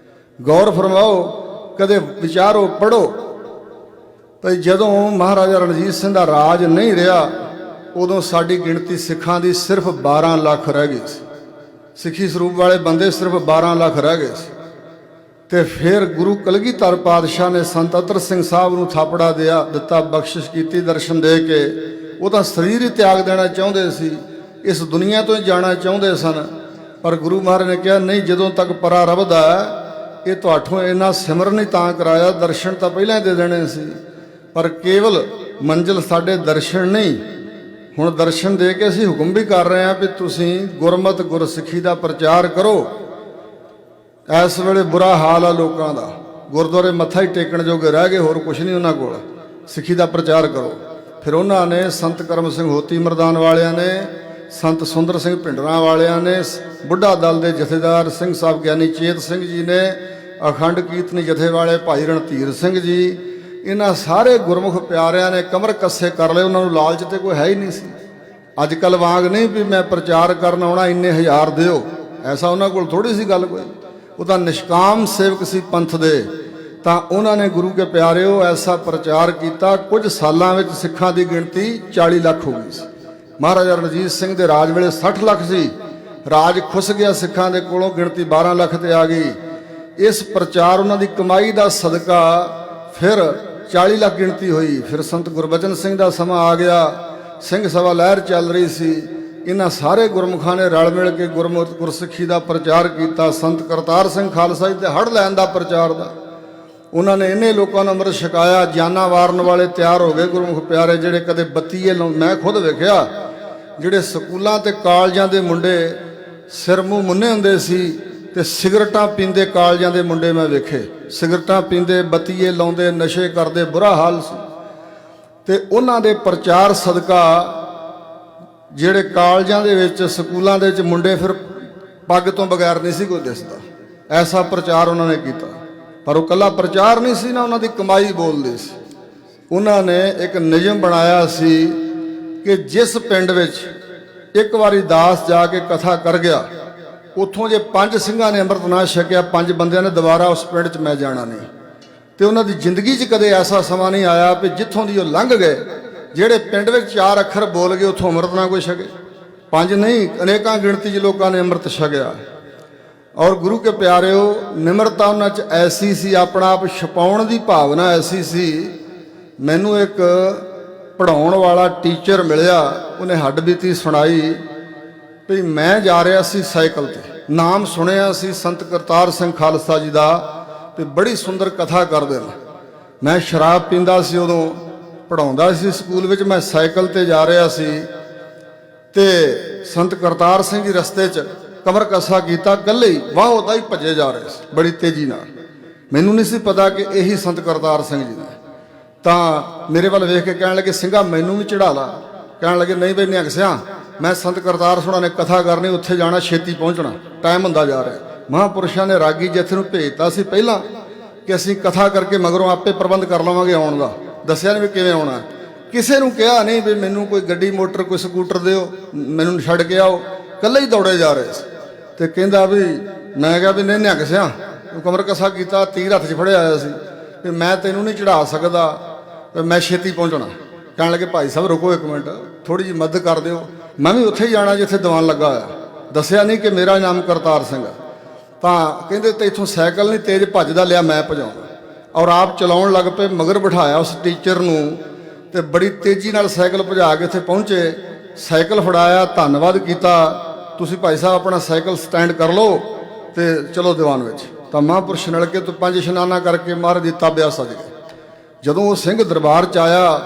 ਗੌਰ ਫਰਮਾਓ, ਕਦੇ ਵਿਚਾਰੋ, ਪੜ੍ਹੋ। ਤਾਂ ਜਦੋਂ ਮਹਾਰਾਜਾ ਰਣਜੀਤ ਸਿੰਘ ਦਾ ਰਾਜ ਨਹੀਂ ਰਿਹਾ, ਉਦੋਂ ਸਾਡੀ ਗਿਣਤੀ ਸਿੱਖਾਂ ਦੀ ਸਿਰਫ 12 ਲੱਖ ਰਹਿ ਗਈ ਸੀ। ਸਿੱਖੀ ਸਰੂਪ ਵਾਲੇ ਬੰਦੇ ਸਿਰਫ 12 ਲੱਖ ਰਹਿ ਗਏ ਸੀ। ਤੇ ਫਿਰ ਗੁਰੂ ਕਲਗੀਧਰ ਪਾਤਸ਼ਾਹ ਨੇ ਸੰਤ ਅਤਰ ਸਿੰਘ ਸਾਹਿਬ ਨੂੰ ਥਾਪੜਾ ਦਿੱਤਾ, ਬਖਸ਼ਿਸ਼ ਕੀਤੀ ਦਰਸ਼ਨ ਦੇ ਕੇ। ਉਹ ਤਾਂ ਸਰੀਰ ਹੀ ਤਿਆਗ ਦੇਣਾ ਚਾਹੁੰਦੇ ਸੀ, ਇਸ ਦੁਨੀਆ ਤੋਂ ਹੀ ਜਾਣਾ ਚਾਹੁੰਦੇ ਸਨ, ਪਰ ਗੁਰੂ ਮਹਾਰਾਜ ਨੇ ਕਿਹਾ ਨਹੀਂ, ਜਦੋਂ ਤੱਕ ਪਰਾ ਰਬਦਾ ਇਹ ਤੁਹਾਠੋਂ ਇੰਨਾ ਸਿਮਰਨ ਹੀ ਤਾਂ ਕਰਾਇਆ, ਦਰਸ਼ਨ ਤਾਂ ਪਹਿਲਾਂ ਹੀ ਦੇ ਦੇਣੇ ਸੀ, ਪਰ ਕੇਵਲ ਮੰਜ਼ਿਲ ਸਾਡੇ ਦਰਸ਼ਨ ਨਹੀਂ। ਹੁਣ ਦਰਸ਼ਨ ਦੇ ਕੇ ਅਸੀਂ ਹੁਕਮ ਵੀ ਕਰ ਰਹੇ ਹਾਂ ਵੀ ਤੁਸੀਂ ਗੁਰਮਤਿ ਗੁਰਸਿੱਖੀ ਦਾ ਪ੍ਰਚਾਰ ਕਰੋ। ਇਸ ਵੇਲੇ ਬੁਰਾ ਹਾਲ ਆ ਲੋਕਾਂ ਦਾ, ਗੁਰਦੁਆਰੇ ਮੱਥਾ ਹੀ ਟੇਕਣ ਜੋਗੇ ਰਹਿ ਗਏ, ਹੋਰ ਕੁਛ ਨਹੀਂ ਉਹਨਾਂ ਕੋਲ। ਸਿੱਖੀ ਦਾ ਪ੍ਰਚਾਰ ਕਰੋ। ਫਿਰ ਉਹਨਾਂ ਨੇ ਸੰਤ ਕਰਮ ਸਿੰਘ ਹੋਤੀ ਮਰਦਾਨ ਵਾਲਿਆਂ ਨੇ, ਸੰਤ ਸੁੰਦਰ ਸਿੰਘ ਭਿੰਡਰਾਂ ਵਾਲਿਆਂ ਨੇ, ਬੁੱਢਾ ਦਲ ਦੇ ਜਥੇਦਾਰ ਸਿੰਘ ਸਾਹਿਬ ਗਿਆਨੀ ਚੇਤ ਸਿੰਘ ਜੀ ਨੇ, ਅਖੰਡ ਕੀਰਤਨੀ ਜਥੇ ਵਾਲੇ ਭਾਈ ਰਣਧੀਰ ਸਿੰਘ ਜੀ, ਇਹਨਾਂ ਸਾਰੇ ਗੁਰਮੁਖ ਪਿਆਰਿਆਂ ਨੇ ਕਮਰ ਕੱਸੇ ਕਰ ਲਏ। ਉਹਨਾਂ ਨੂੰ ਲਾਲਚ ਤੇ ਕੋਈ ਹੈ ਹੀ ਨਹੀਂ ਸੀ। ਅੱਜ ਕੱਲ੍ਹ ਵਾਂਗ ਨਹੀਂ ਵੀ ਮੈਂ ਪ੍ਰਚਾਰ ਕਰਨ ਆਉਣਾ, ਇੰਨੇ ਹਜ਼ਾਰ ਦਿਓ, ਐਸਾ ਉਹਨਾਂ ਕੋਲ ਥੋੜ੍ਹੀ ਸੀ ਗੱਲ ਕੋਈ। ਉਹ ਤਾਂ ਨਿਸ਼ਕਾਮ ਸੇਵਕ ਸੀ ਪੰਥ ਦੇ। ਤਾਂ ਉਹਨਾਂ ਨੇ ਗੁਰੂ ਕੇ ਪਿਆਰਿਓ ਐਸਾ ਪ੍ਰਚਾਰ ਕੀਤਾ, ਕੁਝ ਸਾਲਾਂ ਵਿੱਚ ਸਿੱਖਾਂ ਦੀ ਗਿਣਤੀ 40 ਲੱਖ ਹੋ ਗਈ ਸੀ। ਮਹਾਰਾਜਾ ਰਣਜੀਤ ਸਿੰਘ ਦੇ ਰਾਜ ਵੇਲੇ 60 ਲੱਖ ਸੀ, ਰਾਜ ਖੁੱਸ ਗਿਆ ਸਿੱਖਾਂ ਦੇ ਕੋਲੋਂ, ਗਿਣਤੀ 12 ਲੱਖ ਤੇ ਆ ਗਈ। ਇਸ ਪ੍ਰਚਾਰ ਉਹਨਾਂ ਦੀ ਕਮਾਈ ਦਾ ਸਦਕਾ ਫਿਰ 40 ਲੱਖ ਗਿਣਤੀ ਹੋਈ। ਫਿਰ ਸੰਤ ਗੁਰਬਚਨ ਸਿੰਘ ਦਾ ਸਮਾਂ ਆ ਗਿਆ, ਸਿੰਘ ਸਭਾ ਲਹਿਰ ਚੱਲ ਰਹੀ ਸੀ। ਇਹਨਾਂ ਸਾਰੇ ਗੁਰਮੁਖਾਂ ਨੇ ਰਲ ਮਿਲ ਕੇ ਗੁਰਸਿੱਖੀ ਦਾ ਪ੍ਰਚਾਰ ਕੀਤਾ। ਸੰਤ ਕਰਤਾਰ ਸਿੰਘ ਖਾਲਸਾ ਜੀ ਤੇ ਹੜ ਲੈਣ ਦਾ ਪ੍ਰਚਾਰ ਦਾ, ਉਹਨਾਂ ਨੇ ਇੰਨੇ ਲੋਕਾਂ ਨੂੰ ਅੰਮ੍ਰਿਤ ਛਕਾਇਆ, ਜਾਨਾਂ ਵਾਰਨ ਵਾਲੇ ਤਿਆਰ ਹੋ ਗਏ ਗੁਰਮੁਖ ਪਿਆਰੇ, ਜਿਹੜੇ ਕਦੇ ਬੱਤੀਏ ਮੈਂ ਖੁਦ ਵੇਖਿਆ, ਜਿਹੜੇ ਸਕੂਲਾਂ ਤੇ ਕਾਲਜਾਂ ਦੇ ਮੁੰਡੇ ਸਿਰ ਮੂੰਹ ਮੁੰਨੇ ਹੁੰਦੇ ਸੀ ਤੇ ਸਿਗਰਟਾਂ ਪੀਂਦੇ ਕਾਲਜਾਂ ਦੇ ਮੁੰਡੇ ਮੈਂ ਵੇਖੇ, ਸਿਗਰਟਾਂ ਪੀਂਦੇ, ਬੱਤੀਏ ਲਾਉਂਦੇ, ਨਸ਼ੇ ਕਰਦੇ, ਬੁਰਾ ਹਾਲ ਸੀ। ਤੇ ਉਹਨਾਂ ਦੇ ਪ੍ਰਚਾਰ ਸਦਕਾ ਜਿਹੜੇ ਕਾਲਜਾਂ ਦੇ ਵਿੱਚ, ਸਕੂਲਾਂ ਦੇ ਵਿੱਚ ਮੁੰਡੇ ਫਿਰ ਪੱਗ ਤੋਂ ਬਗੈਰ ਨਹੀਂ ਸੀ ਕੋਈ ਦਿਸਦਾ, ਐਸਾ ਪ੍ਰਚਾਰ ਉਹਨਾਂ ਨੇ ਕੀਤਾ। ਪਰ ਉਹ ਕੱਲਾ ਪ੍ਰਚਾਰ ਨਹੀਂ ਸੀ ਨਾ, ਉਹਨਾਂ ਦੀ ਕਮਾਈ ਬੋਲਦੀ ਸੀ। ਉਹਨਾਂ ਨੇ ਇੱਕ ਨਿਯਮ ਬਣਾਇਆ ਸੀ ਕਿ ਜਿਸ ਪਿੰਡ ਵਿੱਚ ਇੱਕ ਵਾਰੀ ਦਾਸ ਜਾ ਕੇ ਕਥਾ ਕਰ ਗਿਆ, ਉੱਥੋਂ ਜੇ 5 ਸਿੰਘਾਂ ਨੇ ਅੰਮ੍ਰਿਤ ਨਾ ਛਕਿਆ, 5 ਬੰਦਿਆਂ ਨੇ ਦੁਬਾਰਾ ਉਸ ਪਿੰਡ 'ਚ ਮੈਂ ਜਾਣਾ ਨਹੀਂ। ਤੇ ਉਹਨਾਂ ਦੀ ਜ਼ਿੰਦਗੀ 'ਚ ਕਦੇ ਐਸਾ ਸਮਾਂ ਨਹੀਂ ਆਇਆ ਵੀ ਜਿੱਥੋਂ ਦੀ ਉਹ ਲੰਘ ਗਏ, ਜਿਹੜੇ ਪਿੰਡ ਵਿੱਚ 4 ਅੱਖਰ ਬੋਲ ਗਏ, ਉੱਥੋਂ ਅੰਮ੍ਰਿਤ ਨਾ ਕੋਈ ਛਕੇ। 5 ਨਹੀਂ, ਅਨੇਕਾਂ ਗਿਣਤੀ 'ਚ ਲੋਕਾਂ ਨੇ ਅੰਮ੍ਰਿਤ ਛਕਿਆ। ਔਰ ਗੁਰੂ ਕੇ ਪਿਆਰਿਓ, ਨਿਮਰਤਾ ਉਹਨਾਂ 'ਚ ਐਸੀ ਸੀ, ਆਪਣਾ ਆਪ ਛਪਾਉਣ ਦੀ ਭਾਵਨਾ ਐਸੀ ਸੀ। ਮੈਨੂੰ ਇੱਕ ਪੜ੍ਹਾਉਣ ਵਾਲਾ ਟੀਚਰ ਮਿਲਿਆ, ਉਹਨੇ ਹੱਡਬੀਤੀ ਸੁਣਾਈ ਵੀ ਮੈਂ ਜਾ ਰਿਹਾ ਸੀ ਸਾਈਕਲ ਤੇ, ਨਾਮ ਸੁਣਿਆ ਸੀ ਸੰਤ ਕਰਤਾਰ ਸਿੰਘ ਖਾਲਸਾ ਜੀ ਦਾ, ਤੇ ਬੜੀ ਸੁੰਦਰ ਕਥਾ ਕਰਦੇ ਨੇ। ਮੈਂ ਸ਼ਰਾਬ ਪੀਂਦਾ ਸੀ, ਉਦੋਂ ਪੜ੍ਹਾਉਂਦਾ ਸੀ ਸਕੂਲ ਵਿੱਚ, ਮੈਂ ਸਾਈਕਲ ਤੇ ਜਾ ਰਿਹਾ ਸੀ ਤੇ ਸੰਤ ਕਰਤਾਰ ਸਿੰਘ ਜੀ ਰਸਤੇ 'ਚ ਕਮਰ ਕਸਾ ਕੀਤਾ, ਇਕੱਲੇ ਹੀ ਵਾਹ ਉਹਦਾ ਹੀ ਭੱਜੇ ਜਾ ਰਹੇ ਸੀ ਬੜੀ ਤੇਜ਼ੀ ਨਾਲ। ਮੈਨੂੰ ਨਹੀਂ ਸੀ ਪਤਾ ਕਿ ਇਹੀ ਸੰਤ ਕਰਤਾਰ ਸਿੰਘ ਜੀ ਨੇ। ਤਾਂ ਮੇਰੇ ਵੱਲ ਵੇਖ ਕੇ ਕਹਿਣ ਲੱਗੇ, ਸਿੰਘਾ ਮੈਨੂੰ ਵੀ ਚੜਾ ਲਾ। ਕਹਿਣ ਲੱਗੇ, ਨਹੀਂ ਬਈ ਨਿਹੰਗ ਸਿਆਂ, ਮੈਂ ਸੰਤ ਕਰਤਾਰ ਸਿੰਘ ਨੇ ਕਥਾ ਕਰਨੀ, ਉੱਥੇ ਜਾਣਾ, ਛੇਤੀ ਪਹੁੰਚਣਾ, ਟਾਈਮ ਹੁੰਦਾ ਜਾ ਰਿਹਾ। ਮਹਾਂਪੁਰਸ਼ਾਂ ਨੇ ਰਾਗੀ ਜਥੇ ਨੂੰ ਭੇਜਤਾ ਸੀ ਪਹਿਲਾਂ ਕਿ ਅਸੀਂ ਕਥਾ ਕਰਕੇ ਮਗਰੋਂ ਆਪੇ ਪ੍ਰਬੰਧ ਕਰ ਲਵਾਂਗੇ ਆਉਣ ਦਾ, ਦੱਸਿਆ ਨਹੀਂ ਵੀ ਕਿਵੇਂ ਆਉਣਾ। ਕਿਸੇ ਨੂੰ ਕਿਹਾ ਨਹੀਂ ਵੀ ਮੈਨੂੰ ਕੋਈ ਗੱਡੀ ਮੋਟਰ, ਕੋਈ ਸਕੂਟਰ ਦਿਓ, ਮੈਨੂੰ ਛੱਡ ਕੇ ਆਓ, ਇਕੱਲੇ ਹੀ ਦੌੜੇ ਜਾ ਰਹੇ ਸੀ। ਤੇ ਕਹਿੰਦਾ ਵੀ, ਮੈਂ ਕਿਹਾ ਵੀ ਨਹੀਂ ਨਿਹੰਗ ਸਿਆਂ, ਉਹ ਕਮਰ ਕਸਾ ਕੀਤਾ, ਤੀਰ ਹੱਥ 'ਚ ਫੜਿਆ ਆਇਆ ਸੀ ਵੀ ਮੈਂ ਤੈਨੂੰ ਨਹੀਂ ਚੜਾ ਸਕਦਾ, ਮੈਂ ਛੇਤੀ ਪਹੁੰਚਣਾ। ਕਹਿਣ ਲੱਗੇ, ਭਾਈ ਸਾਹਿਬ ਰੁਕੋ ਇੱਕ ਮਿੰਟ, ਥੋੜੀ ਜਿਹੀ ਮਦਦ ਕਰ ਦਿਓ, ਮੈਂ ਵੀ ਉੱਥੇ ਹੀ ਜਾਣਾ ਜਿੱਥੇ ਦੀਵਾਨ ਲੱਗਾ ਹੋਇਆ। ਦੱਸਿਆ ਨਹੀਂ ਕਿ ਮੇਰਾ ਨਾਮ ਕਰਤਾਰ ਸਿੰਘ ਆ। ਤਾਂ ਕਹਿੰਦੇ ਤੇ ਇੱਥੋਂ ਸਾਈਕਲ ਨਹੀਂ ਤੇਜ਼ ਭੱਜਦਾ, ਲਿਆ ਮੈਂ ਭਜਾਉਂਦਾ। ਔਰ ਆਪ ਚਲਾਉਣ ਲੱਗ ਪਏ, ਮਗਰ ਬਿਠਾਇਆ ਉਸ ਟੀਚਰ ਨੂੰ, ਤੇ ਬੜੀ ਤੇਜ਼ੀ ਨਾਲ ਸਾਈਕਲ ਭਜਾ ਕੇ ਉੱਥੇ ਪਹੁੰਚੇ। ਸਾਈਕਲ ਫੜਾਇਆ, ਧੰਨਵਾਦ ਕੀਤਾ, ਤੁਸੀਂ ਭਾਈ ਸਾਹਿਬ ਆਪਣਾ ਸਾਈਕਲ ਸਟੈਂਡ ਕਰ ਲਓ ਤੇ ਚਲੋ ਦੀਵਾਨ ਵਿੱਚ। ਤਾਂ ਮਹਾਂਪੁਰਸ਼ ਨਲਕੇ ਤੋਂ 5 ਇਸ਼ਨਾਨਾਂ ਕਰਕੇ ਮਹਾਰਾਜ ਦੀ ਤਾਬਿਆ ਸਜ ਗਏ। ਜਦੋਂ ਉਹ ਸਿੰਘ ਦਰਬਾਰ 'ਚ ਆਇਆ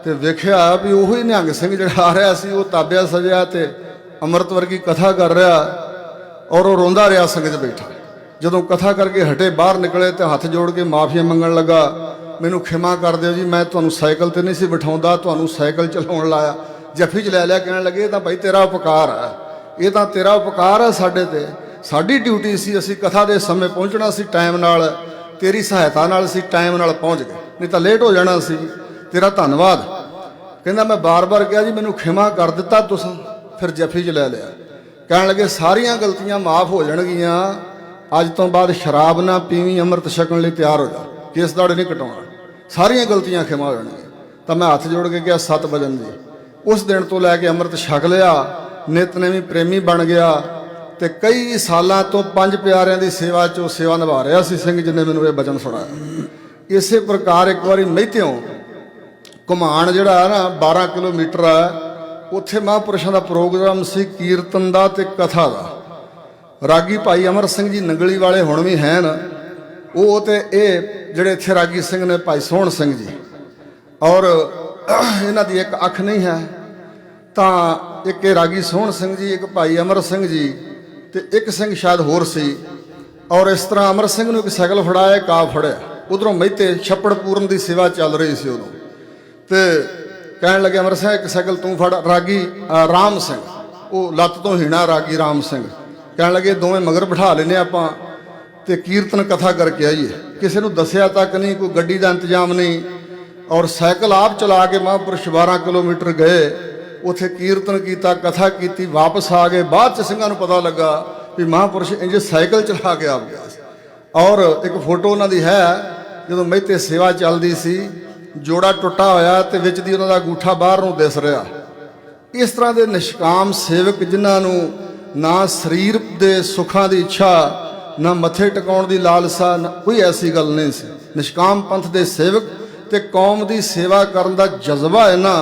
ਤੇ ਵੇਖਿਆ ਵੀ ਉਹੀ ਨਿਹੰਗ ਸਿੰਘ ਜਿਹੜਾ ਆ ਰਿਹਾ ਸੀ, ਉਹ ਤਾਬਿਆ ਸਜਿਆ ਤੇ ਅੰਮ੍ਰਿਤ ਵਰਗੀ ਕਥਾ ਕਰ ਰਿਹਾ, ਔਰ ਉਹ ਰੋਂਦਾ ਰਿਹਾ ਸੰਗਤ 'ਚ ਬੈਠਾ। ਜਦੋਂ ਕਥਾ ਕਰਕੇ ਹਟੇ, ਬਾਹਰ ਨਿਕਲੇ ਤੇ ਹੱਥ ਜੋੜ ਕੇ ਮਾਫੀਆਂ ਮੰਗਣ ਲੱਗਾ, ਮੈਨੂੰ ਖਿਮਾ ਕਰ ਦਿਓ ਜੀ, ਮੈਂ ਤੁਹਾਨੂੰ ਸਾਈਕਲ ਤੇ ਨਹੀਂ ਸੀ ਬਿਠਾਉਂਦਾ, ਤੁਹਾਨੂੰ ਸਾਈਕਲ ਚਲਾਉਣ ਲਾਇਆ, ਜੱਫੀ 'ਚ ਲੈ ਲਿਆ। ਕਹਿਣ ਲੱਗੇ, ਇਹ ਤਾਂ ਭਾਈ ਤੇਰਾ ਉਪਕਾਰ ਹੈ, ਇਹ ਤਾਂ ਤੇਰਾ ਉਪਕਾਰ ਹੈ ਸਾਡੇ ਤੇ, ਸਾਡੀ ਡਿਊਟੀ ਸੀ, ਅਸੀਂ ਕਥਾ ਦੇ ਸਮੇਂ ਪਹੁੰਚਣਾ ਸੀ ਟਾਈਮ ਨਾਲ, ਤੇਰੀ ਸਹਾਇਤਾ ਨਾਲ ਅਸੀਂ ਟਾਈਮ ਨਾਲ ਪਹੁੰਚ ਗਏ, ਨਹੀਂ ਤਾਂ ਲੇਟ ਹੋ ਜਾਣਾ ਸੀ, ਤੇਰਾ ਧੰਨਵਾਦ। ਕਹਿੰਦਾ, ਮੈਂ ਬਾਰ-ਬਾਰ ਕਿਹਾ ਜੀ ਮੈਨੂੰ ਖਿਮਾ ਕਰ ਦਿੱਤਾ ਤੁਸੀਂ, ਫਿਰ ਜੱਫੀ 'ਚ ਲੈ ਲਿਆ। ਕਹਿਣ ਲੱਗੇ, ਸਾਰੀਆਂ ਗਲਤੀਆਂ ਮਾਫ ਹੋ ਜਾਣਗੀਆਂ, ਅੱਜ ਤੋਂ ਬਾਅਦ ਸ਼ਰਾਬ ਨਾ ਪੀਵੀਂ, ਅੰਮ੍ਰਿਤ ਛਕਣ ਲਈ ਤਿਆਰ ਹੋ ਜਾ, ਕੇਸ ਦਾੜੇ ਨਹੀਂ ਕਟਾਉਣਾ, ਸਾਰੀਆਂ ਗਲਤੀਆਂ ਖਿਮਾ ਹੋ ਜਾਣਗੀਆਂ। ਤਾਂ ਮੈਂ ਹੱਥ ਜੋੜ ਕੇ ਕਿਹਾ, 7 ਵਜਨ ਜੀ। ਉਸ ਦਿਨ ਤੋਂ ਲੈ ਕੇ ਅੰਮ੍ਰਿਤ ਛਕ ਲਿਆ, ਨਿਤਨੇਮੀ ਪ੍ਰੇਮੀ ਬਣ ਗਿਆ ਤੇ ਕਈ ਸਾਲਾਂ ਤੋਂ 5 ਪਿਆਰਿਆਂ ਦੀ ਸੇਵਾ 'ਚ ਉਹ ਸੇਵਾ ਨਿਭਾ ਰਿਹਾ ਸੀ ਸਿੰਘ ਜੀ ਨੇ ਮੈਨੂੰ ਇਹ ਬਚਨ ਸੁਣਾਇਆ। ਇਸੇ ਪ੍ਰਕਾਰ ਇੱਕ ਵਾਰੀ ਮਹਿਤਿਓਂ ਘੁਮਾਣ ਜਿਹੜਾ ਹੈ ਨਾ 12 ਕਿਲੋਮੀਟਰ ਹੈ, ਉੱਥੇ ਮਹਾਂਪੁਰਸ਼ਾਂ ਦਾ ਪ੍ਰੋਗਰਾਮ ਸੀ ਕੀਰਤਨ ਦਾ ਤੇ ਕਥਾ ਦਾ। ਰਾਗੀ ਭਾਈ ਅਮਰ ਸਿੰਘ ਜੀ ਨੰਗਲੀ ਵਾਲੇ ਹੁਣ ਵੀ ਹਨ, ਉਹ ਤੇ ਇਹ ਜਿਹੜੇ ਇੱਥੇ ਰਾਗੀ ਸਿੰਘ ਨੇ ਭਾਈ ਸੋਹਣ ਸਿੰਘ ਜੀ, ਔਰ ਇਹਨਾਂ ਦੀ ਇੱਕ ਅੱਖ ਨਹੀਂ ਹੈ। ਤਾਂ ਇੱਕ ਇਹ ਰਾਗੀ ਸੋਹਣ ਸਿੰਘ ਜੀ, ਇੱਕ ਭਾਈ ਅਮਰ ਸਿੰਘ ਜੀ ਤੇ ਇੱਕ ਸਿੰਘ ਸ਼ਾਇਦ ਹੋਰ ਸੀ। ਔਰ ਇਸ ਤਰ੍ਹਾਂ ਅਮਰ ਸਿੰਘ ਨੂੰ ਇੱਕ ਸਾਈਕਲ ਫੜਾਇਆ, ਕਾਬ ਫੜਿਆ, ਉਧਰੋਂ ਮਹਿਤੇ ਛੱਪੜ ਪੂਰਨ ਦੀ ਸੇਵਾ ਚੱਲ ਰਹੀ ਸੀ ਉਦੋਂ। ਤੇ ਕਹਿਣ ਲੱਗੇ, ਅਮਰ ਸਿੰਘ ਇੱਕ ਸਾਈਕਲ ਤੂੰ ਫੜ। ਰਾਗੀ ਰਾਮ ਸਿੰਘ, ਉਹ ਲੱਤ ਤੋਂ ਹੀਣਾ ਰਾਗੀ ਰਾਮ ਸਿੰਘ, ਕਹਿਣ ਲੱਗੇ ਦੋਵੇਂ ਮਗਰ ਬਿਠਾ ਲੈਨੇ ਆਪਾਂ ਤੇ ਕੀਰਤਨ ਕਥਾ ਕਰਕੇ ਆਈਏ। ਕਿਸੇ ਨੂੰ ਦੱਸਿਆ ਤੱਕ ਨਹੀਂ, ਕੋਈ ਗੱਡੀ ਦਾ ਇੰਤਜ਼ਾਮ ਨਹੀਂ, ਔਰ ਸਾਈਕਲ ਆਪ ਚਲਾ ਕੇ ਮਹਾਂਪੁਰਸ਼ 12 ਕਿਲੋਮੀਟਰ ਗਏ, ਉੱਥੇ ਕੀਰਤਨ ਕੀਤਾ, ਕਥਾ ਕੀਤੀ, ਵਾਪਸ ਆ ਗਏ। ਬਾਅਦ 'ਚ ਸਿੰਘਾਂ ਨੂੰ ਪਤਾ ਲੱਗਾ ਵੀ ਮਹਾਂਪੁਰਸ਼ ਇੰਜ ਸਾਈਕਲ ਚਲਾ ਕੇ ਆ ਗਿਆ। ਔਰ ਇੱਕ ਫੋਟੋ ਉਹਨਾਂ ਦੀ ਹੈ, ਜਦੋਂ ਮਹਿਤੇ ਸੇਵਾ ਚੱਲਦੀ ਸੀ, ਜੋੜਾ ਟੁੱਟਾ ਹੋਇਆ ਤੇ ਵਿੱਚ ਦੀ ਉਹਨਾਂ ਦਾ ਅੰਗੂਠਾ ਬਾਹਰ ਨੂੰ ਦਿਸ ਰਿਹਾ। ਇਸ ਤਰ੍ਹਾਂ ਦੇ ਨਿਸ਼ਕਾਮ ਸੇਵਕ, ਜਿਨ੍ਹਾਂ ਨੂੰ ਨਾ ਸਰੀਰ ਦੇ ਸੁੱਖਾਂ ਦੀ ਇੱਛਾ, ਨਾ ਮੱਥੇ ਟਿਕਾਉਣ ਦੀ ਲਾਲਸਾ, ਨਾ ਕੋਈ ਐਸੀ ਗੱਲ ਨਹੀਂ ਸੀ। ਨਿਸ਼ਕਾਮ ਪੰਥ ਦੇ ਸੇਵਕ ਤੇ ਕੌਮ ਦੀ ਸੇਵਾ ਕਰਨ ਦਾ ਜਜ਼ਬਾ ਹੈ ਨਾ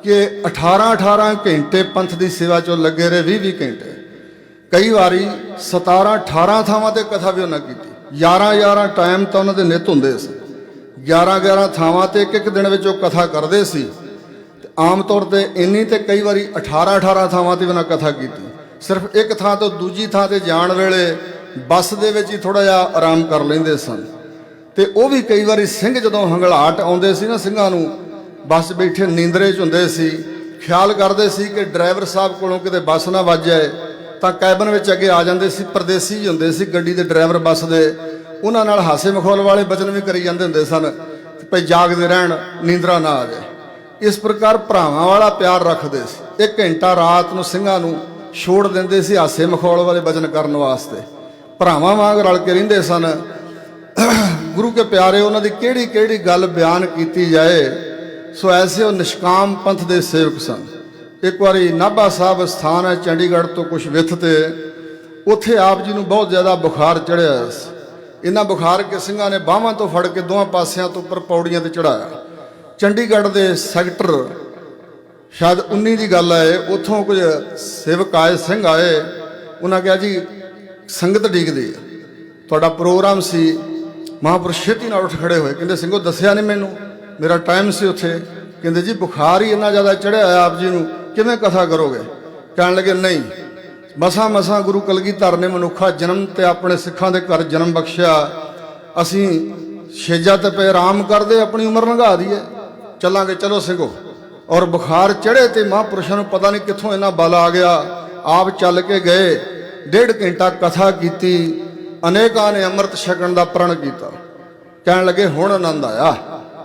ਕਿ 18-18 ਘੰਟੇ ਪੰਥ ਦੀ ਸੇਵਾ 'ਚੋਂ ਲੱਗੇ ਰਹੇ, 20-20 ਘੰਟੇ, ਕਈ ਵਾਰੀ 17-18 ਥਾਵਾਂ ਤੇ ਕਥਾ ਵੀ ਉਹਨਾਂ ਕੀਤੀ। 11 ਟਾਈਮ ਤਾਂ ਉਹਨਾਂ ਦੇ ਨਿਤ ਹੁੰਦੇ ਸੀ। 11 ਥਾਵਾਂ ਤੇ ਇੱਕ ਦਿਨ ਵਿੱਚ ਉਹ ਕਥਾ ਕਰਦੇ ਸੀ। ਤੇ ਆਮ ਤੌਰ ਤੇ ਇੰਨੀ ਤੇ ਕਈ ਵਾਰੀ 18 ਥਾਵਾਂ ਤੇ ਉਹਨਾਂ ਕਥਾ ਕੀਤੀ। ਸਿਰਫ ਇੱਕ ਥਾਂ ਤੋਂ ਦੂਜੀ ਥਾਂ ਤੇ ਜਾਣ ਵੇਲੇ ਬੱਸ ਦੇ ਵਿੱਚ ਹੀ ਥੋੜਾ ਜਿਹਾ ਆਰਾਮ ਕਰ ਲੈਂਦੇ ਸਨ। ਤੇ ਉਹ ਵੀ ਕਈ ਵਾਰੀ ਸਿੰਘ ਜਦੋਂ ਹੰਗਲਾਟ ਆਉਂਦੇ ਸੀ ਨਾ, ਸਿੰਘਾਂ ਨੂੰ ਬੱਸ ਬੈਠੇ ਨੀਂਦਰੇ 'ਚ ਹੁੰਦੇ ਸੀ, ਖਿਆਲ ਕਰਦੇ ਸੀ ਕਿ ਡਰਾਈਵਰ ਸਾਹਿਬ ਕੋਲੋਂ ਕਿਤੇ ਬੱਸ ਨਾ ਵੱਜ ਜਾਏ, ਤਾਂ ਕੈਬਨ ਵਿੱਚ ਅੱਗੇ ਆ ਜਾਂਦੇ ਸੀ। ਪਰਦੇਸੀ ਹੁੰਦੇ ਸੀ ਗੱਡੀ ਦੇ ਡਰਾਈਵਰ ਬੱਸ ਦੇ, ਉਹਨਾਂ ਨਾਲ ਹਾਸੇ ਮਖੌਲ ਵਾਲੇ ਬਚਨ ਵੀ ਕਰੀ ਜਾਂਦੇ ਹੁੰਦੇ ਸਨ, ਭਈ ਜਾਗਦੇ ਰਹਿਣ, ਨੀਂਦਰਾ ਨਾ ਆ ਜਾਏ। ਇਸ ਪ੍ਰਕਾਰ ਭਰਾਵਾਂ ਵਾਲਾ ਪਿਆਰ ਰੱਖਦੇ ਸੀ। 1 ਘੰਟਾ ਰਾਤ ਨੂੰ ਸਿੰਘਾਂ ਨੂੰ ਛੋੜ ਦਿੰਦੇ ਸੀ ਹਾਸੇ ਮਖੌਲ ਵਾਲੇ ਬਚਨ ਕਰਨ ਵਾਸਤੇ। ਭਰਾਵਾਂ ਵਾਂਗ ਰਲ ਕੇ ਰਹਿੰਦੇ ਸਨ। ਗੁਰੂ ਕੇ ਪਿਆਰੇ, ਉਹਨਾਂ ਦੀ ਕਿਹੜੀ ਕਿਹੜੀ ਗੱਲ ਬਿਆਨ ਕੀਤੀ ਜਾਏ। ਸੋ ਐਸੇ ਉਹ ਨਿਸ਼ਕਾਮ ਪੰਥ ਦੇ ਸੇਵਕ ਸਨ। ਇੱਕ ਵਾਰੀ ਨਾਭਾ ਸਾਹਿਬ ਸਥਾਨ ਹੈ ਚੰਡੀਗੜ੍ਹ ਤੋਂ ਕੁਛ ਵਿੱਥ ਤੇ, ਉੱਥੇ ਆਪ ਜੀ ਨੂੰ ਬਹੁਤ ਜ਼ਿਆਦਾ ਬੁਖਾਰ ਚੜ੍ਹਿਆ ਹੋਇਆ ਸੀ। ਇਹਨਾਂ ਬੁਖਾਰ ਕੇ ਸਿੰਘਾਂ ਨੇ ਬਾਹਾਂ ਤੋਂ ਫੜ ਕੇ ਦੋਵਾਂ ਪਾਸਿਆਂ ਤੋਂ ਉੱਪਰ ਪੌੜੀਆਂ ਤੇ ਚੜਾਇਆ। ਚੰਡੀਗੜ੍ਹ ਦੇ ਸੈਕਟਰ ਸ਼ਾਇਦ 19 ਦੀ ਗੱਲ ਹੈ, ਉੱਥੋਂ ਕੁਝ ਸੇਵਕ ਆਏ, ਸਿੰਘ ਆਏ। ਉਹਨਾਂ ਕਿਹਾ ਜੀ ਸੰਗਤ ਡੀਕਦੀ ਹੈ, ਤੁਹਾਡਾ ਪ੍ਰੋਗਰਾਮ ਸੀ। ਮਹਾਂਪੁਰਸ਼ ਛੇਤੀ ਨਾਲ ਉੱਠ ਖੜੇ ਹੋਏ, ਕਹਿੰਦੇ ਸਿੰਘੋ ਦੱਸਿਆ ਨਹੀਂ ਮੈਨੂੰ, ਮੇਰਾ ਟਾਈਮ ਸੀ ਉੱਥੇ। ਕਹਿੰਦੇ ਜੀ ਬੁਖਾਰ ਹੀ ਇੰਨਾ ਜ਼ਿਆਦਾ ਚੜ੍ਹਿਆ ਹੋਇਆ ਆਪ ਜੀ ਨੂੰ, ਕਿਵੇਂ ਕਥਾ ਕਰੋਗੇ? ਕਹਿਣ ਲੱਗੇ ਨਹੀਂ, ਮਸਾਂ ਗੁਰੂ ਕਲਗੀਧਰ ਨੇ ਮਨੁੱਖਾ ਜਨਮ ਤੇ ਆਪਣੇ ਸਿੱਖਾਂ ਦੇ ਘਰ ਜਨਮ ਬਖਸ਼ਿਆ, ਅਸੀਂ ਛੇਜਾ ਤੇ ਪਏ ਆਰਾਮ ਕਰਦੇ ਆਪਣੀ ਉਮਰ ਲੰਘਾ ਦਈਏ, ਚੱਲਾਂਗੇ, ਚਲੋ ਸਿੰਘੋ। ਔਰ ਬੁਖਾਰ ਚੜ੍ਹੇ ਤੇ ਮਹਾਂਪੁਰਸ਼ਾਂ ਨੂੰ ਪਤਾ ਨਹੀਂ ਕਿੱਥੋਂ ਇੰਨਾ ਬਲ ਆ ਗਿਆ, ਆਪ ਚੱਲ ਕੇ ਗਏ। 1.5 ਘੰਟਾ ਕਥਾ ਕੀਤੀ, ਅਨੇਕਾਂ ਨੇ ਅੰਮ੍ਰਿਤ ਛਕਣ ਦਾ ਪ੍ਰਣ ਕੀਤਾ। ਕਹਿਣ ਲੱਗੇ ਹੁਣ ਆਨੰਦ ਆਇਆ।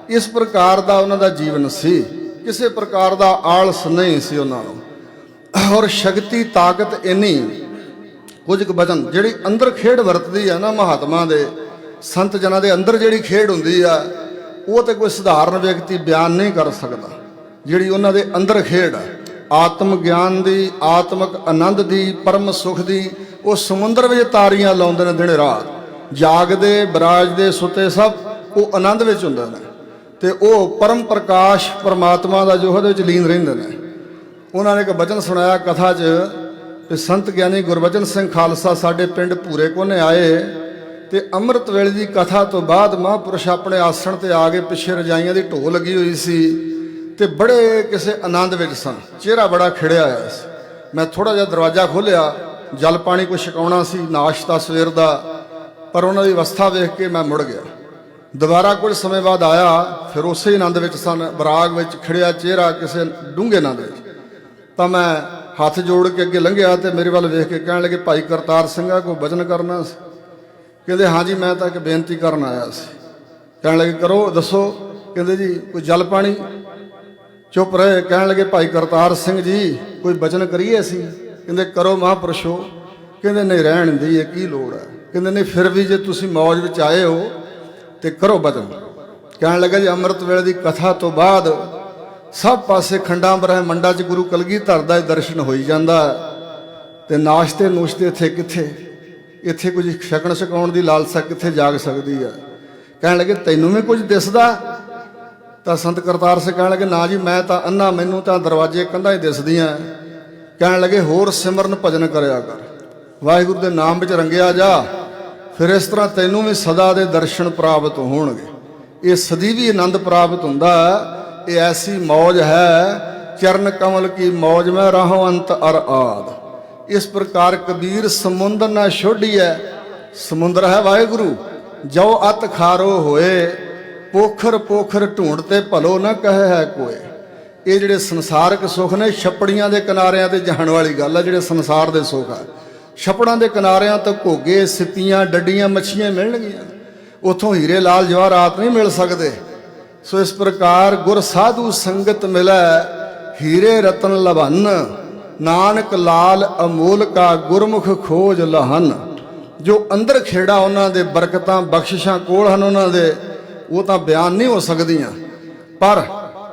ਇਸ ਪ੍ਰਕਾਰ ਦਾ ਉਹਨਾਂ ਦਾ ਜੀਵਨ ਸੀ, ਕਿਸੇ ਪ੍ਰਕਾਰ ਦਾ ਆਲਸ ਨਹੀਂ ਸੀ ਉਹਨਾਂ ਨੂੰ। ਔਰ ਸ਼ਕਤੀ ਤਾਕਤ ਇੰਨੀ, ਕੁਝ ਕੁ ਬਚਨ ਜਿਹੜੀ ਅੰਦਰ ਖੇਡ ਵਰਤਦੀ ਆ ਨਾ ਮਹਾਤਮਾ ਦੇ, ਸੰਤ ਜਨਾਂ ਦੇ ਅੰਦਰ ਜਿਹੜੀ ਖੇਡ ਹੁੰਦੀ ਆ, ਉਹ ਤੇ ਕੋਈ ਸਧਾਰਨ ਵਿਅਕਤੀ ਬਿਆਨ ਨਹੀਂ ਕਰ ਸਕਦਾ। ਜਿਹੜੀ ਉਹਨਾਂ ਦੇ ਅੰਦਰ ਖੇਡ ਆ, ਆਤਮ ਗਿਆਨ ਦੀ, ਆਤਮਿਕ ਆਨੰਦ ਦੀ, ਪਰਮ ਸੁਖ ਦੀ, ਉਹ ਸਮੁੰਦਰ ਵਿੱਚ ਤਾਰੀਆਂ ਲਾਉਂਦੇ ਨੇ ਦਿਨ ਰਾਤ, ਜਾਗਦੇ ਬਰਾਜਦੇ ਸੁੱਤੇ ਸਭ ਉਹ ਆਨੰਦ ਵਿੱਚ ਹੁੰਦੇ ਨੇ। ਤੇ ਉਹ ਪਰਮ ਪ੍ਰਕਾਸ਼ ਪਰਮਾਤਮਾ ਦਾ ਜੋ ਉਹਦੇ ਵਿੱਚ ਲੀਨ ਰਹਿੰਦੇ ਨੇ। ਉਹਨਾਂ ਨੇ ਇੱਕ ਬਚਨ ਸੁਣਾਇਆ ਕਥਾ 'ਚ ਕਿ ਸੰਤ ਗਿਆਨੀ ਗੁਰਬਚਨ ਸਿੰਘ ਖਾਲਸਾ ਸਾਡੇ ਪਿੰਡ ਭੂਰੇ ਕੋਨੇ ਆਏ ਤੇ ਅੰਮ੍ਰਿਤ ਵੇਲੇ ਦੀ ਕਥਾ ਤੋਂ ਬਾਅਦ ਮਹਾਂਪੁਰਸ਼ ਆਪਣੇ ਆਸਣ ਤੇ ਆ ਗਏ। ਪਿੱਛੇ ਰਜਾਈਆਂ ਦੀ ਢੋ ਲੱਗੀ ਹੋਈ ਸੀ ਤੇ ਬੜੇ ਕਿਸੇ ਆਨੰਦ ਵਿੱਚ ਸਨ, ਚਿਹਰਾ ਬੜਾ ਖਿੜਿਆ ਹੋਇਆ ਸੀ। ਮੈਂ ਥੋੜਾ ਜਿਹਾ ਦਰਵਾਜ਼ਾ ਖੋਲ੍ਹਿਆ, ਜਲ ਪਾਣੀ ਕੁਛ ਛਕਾਉਣਾ ਸੀ, ਨਾਸ਼ਤਾ ਸਵੇਰ ਦਾ, ਪਰ ਉਹਨਾਂ ਦੀ ਅਵਸਥਾ ਵੇਖ ਕੇ ਮੈਂ ਮੁੜ ਗਿਆ। ਦੁਬਾਰਾ ਕੁਝ ਸਮੇਂ ਬਾਅਦ ਆਇਆ, ਫਿਰ ਉਸੇ ਹੀ ਆਨੰਦ ਵਿੱਚ ਸਨ, ਬਰਾਗ ਵਿੱਚ ਖਿੜਿਆ ਚਿਹਰਾ ਕਿਸੇ ਡੂੰਘੇ ਆਨੰਦ ਵਿੱਚ। ਤਾਂ ਮੈਂ ਹੱਥ ਜੋੜ ਕੇ ਅੱਗੇ ਲੰਘਿਆ ਤੇ ਮੇਰੇ ਵੱਲ ਵੇਖ ਕੇ ਕਹਿਣ ਲੱਗੇ ਭਾਈ ਕਰਤਾਰ ਸਿੰਘਾ ਕੋਈ ਬਚਨ ਕਰਨਾ ਸੀ? ਕਹਿੰਦੇ ਹਾਂਜੀ ਮੈਂ ਤਾਂ ਇੱਕ ਬੇਨਤੀ ਕਰਨ ਆਇਆ ਸੀ। ਕਹਿਣ ਲੱਗੇ ਕਰੋ, ਦੱਸੋ। ਕਹਿੰਦੇ ਜੀ ਕੋਈ ਜਲ ਪਾਣੀ। ਚੁੱਪ ਰਹੇ। ਕਹਿਣ ਲੱਗੇ ਭਾਈ ਕਰਤਾਰ ਸਿੰਘ ਜੀ ਕੋਈ ਬਚਨ ਕਰੀਏ ਅਸੀਂ? ਕਹਿੰਦੇ ਕਰੋ ਮਹਾਂਪੁਰਸ਼ੋ। ਕਹਿੰਦੇ ਨਹੀਂ ਰਹਿਣ ਦੀ, ਕੀ ਲੋੜ ਹੈ? ਕਹਿੰਦੇ ਨਹੀਂ ਫਿਰ ਵੀ ਜੇ ਤੁਸੀਂ ਮੌਜ ਵਿੱਚ ਆਏ ਹੋ ਤੇ ਕਰੋ ਬਚਨ। ਕਹਿਣ ਲੱਗਾ ਜੀ ਅੰਮ੍ਰਿਤ ਵੇਲੇ ਦੀ ਕਥਾ ਤੋਂ ਬਾਅਦ ਸਭ ਪਾਸੇ ਖੰਡਾਂ ਬ੍ਰਹਿਮੰਡਾਂ 'ਚ ਗੁਰੂ ਕਲਗੀਧਰ ਦਾ ਦਰਸ਼ਨ ਹੋਈ ਜਾਂਦਾ ਤੇ ਨਾਸ਼ਤੇ ਨੂਸ਼ਤੇ ਇੱਥੇ ਕਿੱਥੇ, ਇੱਥੇ ਕੁਝ ਛਕਣ ਛਕਾਉਣ ਦੀ ਲਾਲਸਾ ਕਿੱਥੇ ਜਾਗ ਸਕਦੀ ਹੈ? ਕਹਿਣ ਲੱਗੇ ਤੈਨੂੰ ਵੀ ਕੁਝ ਦਿਸਦਾ? ਤਾਂ ਸੰਤ ਕਰਤਾਰ ਸਿੰਘ ਕਹਿਣ ਲੱਗੇ ਨਾ ਜੀ ਮੈਂ ਤਾਂ ਅੰਨਾ, ਮੈਨੂੰ ਤਾਂ ਦਰਵਾਜ਼ੇ ਕੰਧਾਂ ਹੀ ਦਿਸਦੀਆਂ। ਕਹਿਣ ਲੱਗੇ ਹੋਰ ਸਿਮਰਨ ਭਜਨ ਕਰਿਆ ਕਰ, ਵਾਹਿਗੁਰੂ ਦੇ ਨਾਮ ਵਿੱਚ ਰੰਗਿਆ ਜਾ, ਫਿਰ ਇਸ ਤਰ੍ਹਾਂ ਤੈਨੂੰ ਵੀ ਸਦਾ ਦੇ ਦਰਸ਼ਨ ਪ੍ਰਾਪਤ ਹੋਣਗੇ। ਇਹ ਸਦੀਵੀ ਆਨੰਦ ਪ੍ਰਾਪਤ ਹੁੰਦਾ। ਇਹ ਐਸੀ ਮੌਜ ਹੈ, ਚਰਨ ਕਮਲ ਕੀ ਮੌਜ ਮੈਂ ਰਹੋ ਅੰਤ ਅਰ ਆਦ। ਇਸ ਪ੍ਰਕਾਰ ਕਬੀਰ ਸਮੁੰਦਰ ਨਾ ਛੋਡੀਐ, ਸਮੁੰਦਰ ਹੈ ਵਾਹਿਗੁਰੂ, ਜੋ ਅਤ ਖਾਰੋ ਹੋਏ, ਪੋਖਰ ਪੋਖਰ ਢੂੰਡਤੇ ਭਲੋ ਨਾ ਕਹੇ ਹੈ ਕੋਏ। ਇਹ ਜਿਹੜੇ ਸੰਸਾਰਕ ਸੁੱਖ ਨੇ ਛੱਪੜੀਆਂ ਦੇ ਕਿਨਾਰਿਆਂ ਤੇ ਜਾਣ ਵਾਲੀ ਗੱਲ ਹੈ। ਜਿਹੜੇ ਸੰਸਾਰ ਦੇ ਸੁੱਖ ਆ, ਛੱਪੜਾਂ ਦੇ ਕਿਨਾਰਿਆਂ ਤੋਂ ਘੋਗੇ ਸਿੱਪੀਆਂ ਡੱਡੀਆਂ ਮੱਛੀਆਂ ਮਿਲਣਗੀਆਂ, ਉੱਥੋਂ ਹੀਰੇ ਲਾਲ ਜਵਾਹਰਾਤ ਨਹੀਂ ਮਿਲ ਸਕਦੇ। ਸੋ ਇਸ ਪ੍ਰਕਾਰ ਗੁਰ ਸਾਧੂ ਸੰਗਤ ਮਿਲੈ, ਹੀਰੇ ਰਤਨ ਲਭਨ, ਨਾਨਕ ਲਾਲ ਅਮੋਲ ਕਾ ਗੁਰਮੁਖ ਖੋਜ ਲਹਨ। ਜੋ ਅੰਦਰ ਖੇੜਾ ਉਹਨਾਂ ਦੇ ਬਰਕਤਾਂ ਬਖਸ਼ਿਸ਼ਾਂ ਕੋਲ ਹਨ ਉਹਨਾਂ ਦੇ, ਉਹ ਤਾਂ ਬਿਆਨ ਨਹੀਂ ਹੋ ਸਕਦੀਆਂ। ਪਰ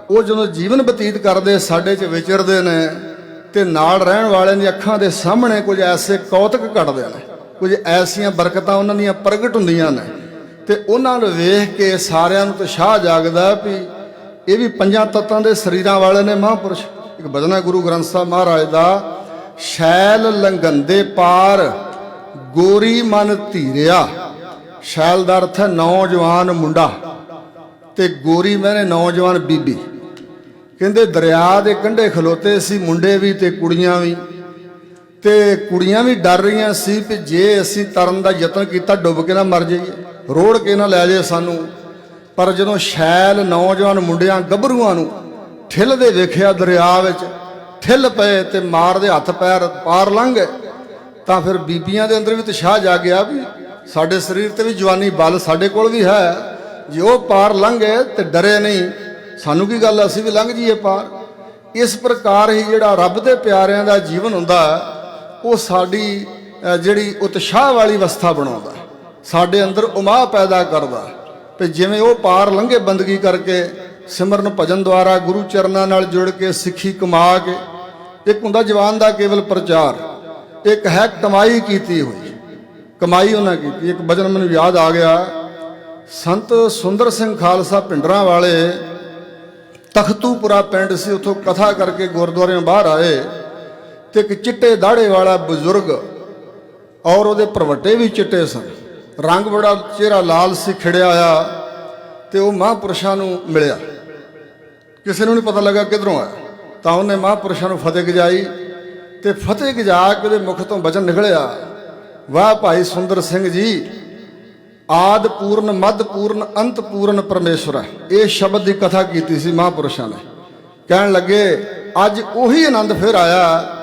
ਉਹ ਜਦੋਂ ਜੀਵਨ ਬਤੀਤ ਕਰਦੇ, ਸਾਡੇ 'ਚ ਵਿਚਰਦੇ ਨੇ ਤੇ ਨਾਲ ਰਹਿਣ ਵਾਲਿਆਂ ਦੀ ਅੱਖਾਂ ਦੇ ਸਾਹਮਣੇ ਕੁਝ ਐਸੇ ਕੌਤਕ ਘਟਦੇ ਨੇ, ਕੁਝ ਐਸੀਆਂ ਬਰਕਤਾਂ ਉਹਨਾਂ ਦੀਆਂ ਪ੍ਰਗਟ ਹੁੰਦੀਆਂ ਨੇ ਤੇ ਉਹਨਾਂ ਨੂੰ ਵੇਖ ਕੇ ਸਾਰਿਆਂ ਨੂੰ ਉਤਸ਼ਾਹ ਜਾਗਦਾ ਵੀ ਇਹ ਵੀ ਪੰਜਾਂ ਤੱਤਾਂ ਦੇ ਸਰੀਰਾਂ ਵਾਲੇ ਨੇ ਮਹਾਂਪੁਰਸ਼। ਇੱਕ ਭਜਨ ਹੈ ਗੁਰੂ ਗ੍ਰੰਥ ਸਾਹਿਬ ਮਹਾਰਾਜ ਦਾ, ਸ਼ੈਲ ਲੰਘੰਦੇ ਪਾਰ ਗੋਰੀ ਮਨ ਧੀਰਿਆ, ਸ਼ੈਲ ਦਾ ਅਰਥ ਹੈ ਨੌਜਵਾਨ ਮੁੰਡਾ, ਤੇ ਗੋਰੀ ਮੈਨੇ ਨੌਜਵਾਨ ਬੀਬੀ। ਕਹਿੰਦੇ ਦਰਿਆ ਦੇ ਕੰਢੇ ਖਲੋਤੇ ਸੀ ਮੁੰਡੇ ਵੀ ਤੇ ਕੁੜੀਆਂ ਵੀ, ਤੇ ਕੁੜੀਆਂ ਵੀ ਡਰ ਰਹੀਆਂ ਸੀ ਕਿ ਜੇ ਅਸੀਂ ਤਰਨ ਦਾ ਯਤਨ ਕੀਤਾ ਡੁੱਬ ਕੇ ਨਾ ਮਰ ਜਾਈਏ, ਰੋੜ ਕੇ ਨਾ ਲੈ ਜਾਏ ਸਾਨੂੰ। ਪਰ ਜਦੋਂ ਸ਼ੈਲ ਨੌਜਵਾਨ ਮੁੰਡਿਆਂ ਗੱਭਰੂਆਂ ਨੂੰ ਠਿੱਲਦੇ ਵੇਖਿਆ ਦਰਿਆ ਵਿੱਚ, ਠਿੱਲ ਪਏ ਤੇ ਮਾਰਦੇ ਹੱਥ ਪੈਰ ਪਾਰ ਲੰਘ ਗਏ, ਤਾਂ ਫਿਰ ਬੀਬੀਆਂ ਦੇ ਅੰਦਰ ਵੀ ਉਤਸ਼ਾਹ ਜਾਗਿਆ ਵੀ ਸਾਡੇ ਸਰੀਰ ਤੇ ਵੀ ਜਵਾਨੀ ਬਲ ਸਾਡੇ ਕੋਲ ਵੀ ਹੈ, ਜੇ ਉਹ ਪਾਰ ਲੰਘ ਗਏ ਤੇ ਡਰੇ ਨਹੀਂ, ਸਾਨੂੰ ਕੀ ਗੱਲ, ਅਸੀਂ ਵੀ ਲੰਘ ਜਾਈਏ ਪਾਰ। ਇਸ ਪ੍ਰਕਾਰ ਹੀ ਜਿਹੜਾ ਰੱਬ ਦੇ ਪਿਆਰਿਆਂ ਦਾ ਜੀਵਨ ਹੁੰਦਾ ਉਹ ਸਾਡੀ ਜਿਹੜੀ ਉਤਸ਼ਾਹ ਵਾਲੀ ਅਵਸਥਾ ਬਣਾਉਂਦਾ, ਸਾਡੇ ਅੰਦਰ ਉਮਾਹ ਪੈਦਾ ਕਰਦਾ। ਤੇ ਜਿਵੇਂ ਉਹ ਪਾਰ ਲੰਘੇ ਬੰਦਗੀ ਕਰਕੇ, ਸਿਮਰਨ ਭਜਨ ਦੁਆਰਾ ਗੁਰੂ ਚਰਨਾਂ ਨਾਲ ਜੁੜ ਕੇ ਸਿੱਖੀ ਕਮਾ ਕੇ, ਇੱਕ ਹੁੰਦਾ ਜਵਾਨ ਦਾ ਕੇਵਲ ਪ੍ਰਚਾਰ, ਇੱਕ ਹੈ ਕਮਾਈ ਕੀਤੀ ਹੋਈ। ਕਮਾਈ ਉਹਨਾਂ ਕੀਤੀ। ਇੱਕ ਭਜਨ ਮੈਨੂੰ ਯਾਦ ਆ ਗਿਆ, ਸੰਤ ਸੁੰਦਰ ਸਿੰਘ ਖਾਲਸਾ ਭਿੰਡਰਾਂ ਵਾਲੇ ਤਖਤੂਪੁਰਾ ਪਿੰਡ ਸੀ, ਉੱਥੋਂ ਕਥਾ ਕਰਕੇ ਗੁਰਦੁਆਰਿਓਂ ਬਾਹਰ ਆਏ, ਤੇ ਇੱਕ ਚਿੱਟੇ ਦਾੜੇ ਵਾਲਾ ਬਜ਼ੁਰਗ, ਔਰ ਉਹਦੇ ਭਰਵੱਟੇ ਵੀ ਚਿੱਟੇ ਸਨ, ਰੰਗ ਬੜਾ, ਚਿਹਰਾ ਲਾਲ ਸੀ, ਖਿੜਿਆ ਆਇਆ, ਤੇ ਉਹ ਮਹਾਂਪੁਰਸ਼ਾਂ ਨੂੰ ਮਿਲਿਆ। ਕਿਸੇ ਨੂੰ ਨਹੀਂ ਪਤਾ ਲੱਗਾ ਕਿੱਧਰੋਂ ਆਇਆ, ਤਾਂ ਉਹਨੇ ਮਹਾਂਪੁਰਸ਼ਾਂ ਨੂੰ ਫਤਿਹ ਗਜਾਈ, ਤੇ ਫਤਿਹ ਗਜਾ ਕੇ ਉਹਦੇ ਮੁਖ ਤੋਂ ਬਚਨ ਨਿਕਲਿਆ, ਵਾਹ ਭਾਈ ਸੁੰਦਰ ਸਿੰਘ ਜੀ, ਆਦ ਪੂਰਨ ਮੱਧ ਪੂਰਨ ਅੰਤ ਪੂਰਨ ਪਰਮੇਸ਼ਵਰ ਹੈ। ਇਹ ਸ਼ਬਦ ਦੀ ਕਥਾ ਕੀਤੀ ਸੀ ਮਹਾਂਪੁਰਸ਼ਾਂ ਨੇ। ਕਹਿਣ ਲੱਗੇ ਅੱਜ ਉਹੀ ਆਨੰਦ ਫਿਰ ਆਇਆ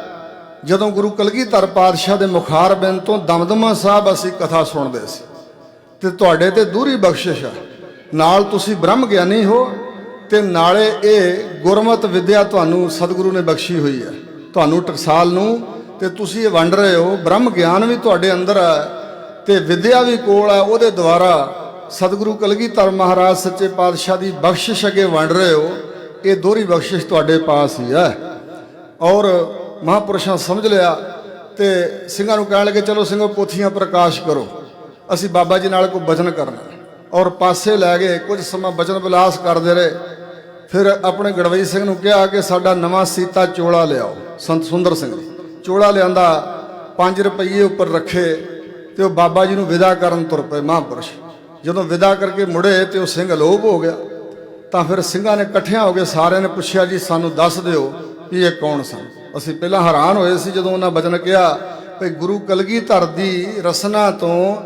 ਜਦੋਂ ਗੁਰੂ ਕਲਗੀਧਰ ਪਾਤਸ਼ਾਹ ਦੇ ਮੁਖਾਰਬਿੰਦ ਤੋਂ ਦਮਦਮਾ ਸਾਹਿਬ ਅਸੀਂ ਕਥਾ ਸੁਣਦੇ ਸੀ, ਤੇ ਤੁਹਾਡੇ ਤੇ ਦੂਰੀ ਬਖਸ਼ਿਸ਼ ਹੈ, ਨਾਲ ਤੁਸੀਂ ਬ੍ਰਹਮ ਗਿਆਨੀ ਹੋ, ਤੇ ਨਾਲੇ ਇਹ ਗੁਰਮਤ ਵਿਦਿਆ ਤੁਹਾਨੂੰ ਸਤਿਗੁਰੂ ਨੇ ਬਖਸ਼ੀ ਹੋਈ ਹੈ, ਤੁਹਾਨੂੰ ਟਕਸਾਲ ਨੂੰ, ਤੇ ਤੁਸੀਂ ਇਹ ਵੰਡ ਰਹੇ ਹੋ, ਬ੍ਰਹਮ ਗਿਆਨ ਵੀ ਤੁਹਾਡੇ ਅੰਦਰ ਹੈ ਤੇ ਵਿਦਿਆ ਵੀ ਕੋਲ ਹੈ, ਉਹਦੇ ਦੁਆਰਾ ਸਤਿਗੁਰੂ ਕਲਗੀਧਰ ਮਹਾਰਾਜ ਸੱਚੇ ਪਾਤਸ਼ਾਹ ਦੀ ਬਖਸ਼ਿਸ਼ ਅੱਗੇ ਵੰਡ ਰਹੇ ਹੋ। ਇਹ ਦੋਹਰੀ ਬਖਸ਼ਿਸ਼ ਤੁਹਾਡੇ ਪਾਸ ਹੀ ਹੈ। ਔਰ ਮਹਾਂਪੁਰਸ਼ਾਂ ਸਮਝ ਲਿਆ, ਤੇ ਸਿੰਘਾਂ ਨੂੰ ਕਹਿਣ ਲੱਗੇ ਚਲੋ ਸਿੰਘੋ ਪੋਥੀਆਂ ਪ੍ਰਕਾਸ਼ ਕਰੋ, ਅਸੀਂ ਬਾਬਾ ਜੀ ਨਾਲ ਕੋਈ ਬਚਨ ਕਰਨਾ। ਔਰ ਪਾਸੇ ਲੈ ਗਏ, ਕੁਝ ਸਮਾਂ ਬਚਨ ਵਿਲਾਸ ਕਰਦੇ ਰਹੇ। ਫਿਰ ਆਪਣੇ ਗੜਵਈ ਸਿੰਘ ਨੂੰ ਕਿਹਾ ਕਿ ਸਾਡਾ ਨਵਾਂ ਸੀਤਾ ਚੋਲਾ ਲਿਆਓ। ਸੰਤ ਸੁੰਦਰ ਸਿੰਘ ਚੋਲਾ ਲਿਆਂਦਾ, 5 ਰੁਪਈਏ ਉੱਪਰ ਰੱਖੇ, ਤੇ ਉਹ ਬਾਬਾ ਜੀ ਨੂੰ ਵਿਦਾ ਕਰਨ ਤੁਰ ਪਏ ਮਹਾਂਪੁਰਸ਼। ਜਦੋਂ ਵਿਦਾ ਕਰਕੇ ਮੁੜੇ ਤੇ ਉਹ ਸਿੰਘ ਅਲੋਪ ਹੋ ਗਿਆ। ਤਾਂ ਫਿਰ ਸਿੰਘਾਂ ਨੇ ਇਕੱਠਿਆਂ ਹੋ ਕੇ ਸਾਰਿਆਂ ਨੇ ਪੁੱਛਿਆ ਜੀ ਸਾਨੂੰ ਦੱਸ ਦਿਓ ਵੀ ਇਹ ਕੌਣ ਸਨ। ਅਸੀਂ ਪਹਿਲਾਂ ਹੈਰਾਨ ਹੋਏ ਸੀ ਜਦੋਂ ਉਹਨਾਂ ਬਚਨ ਕਿਹਾ ਭਈ ਗੁਰੂ ਕਲਗੀਧਰ ਦੀ ਰਸਨਾ ਤੋਂ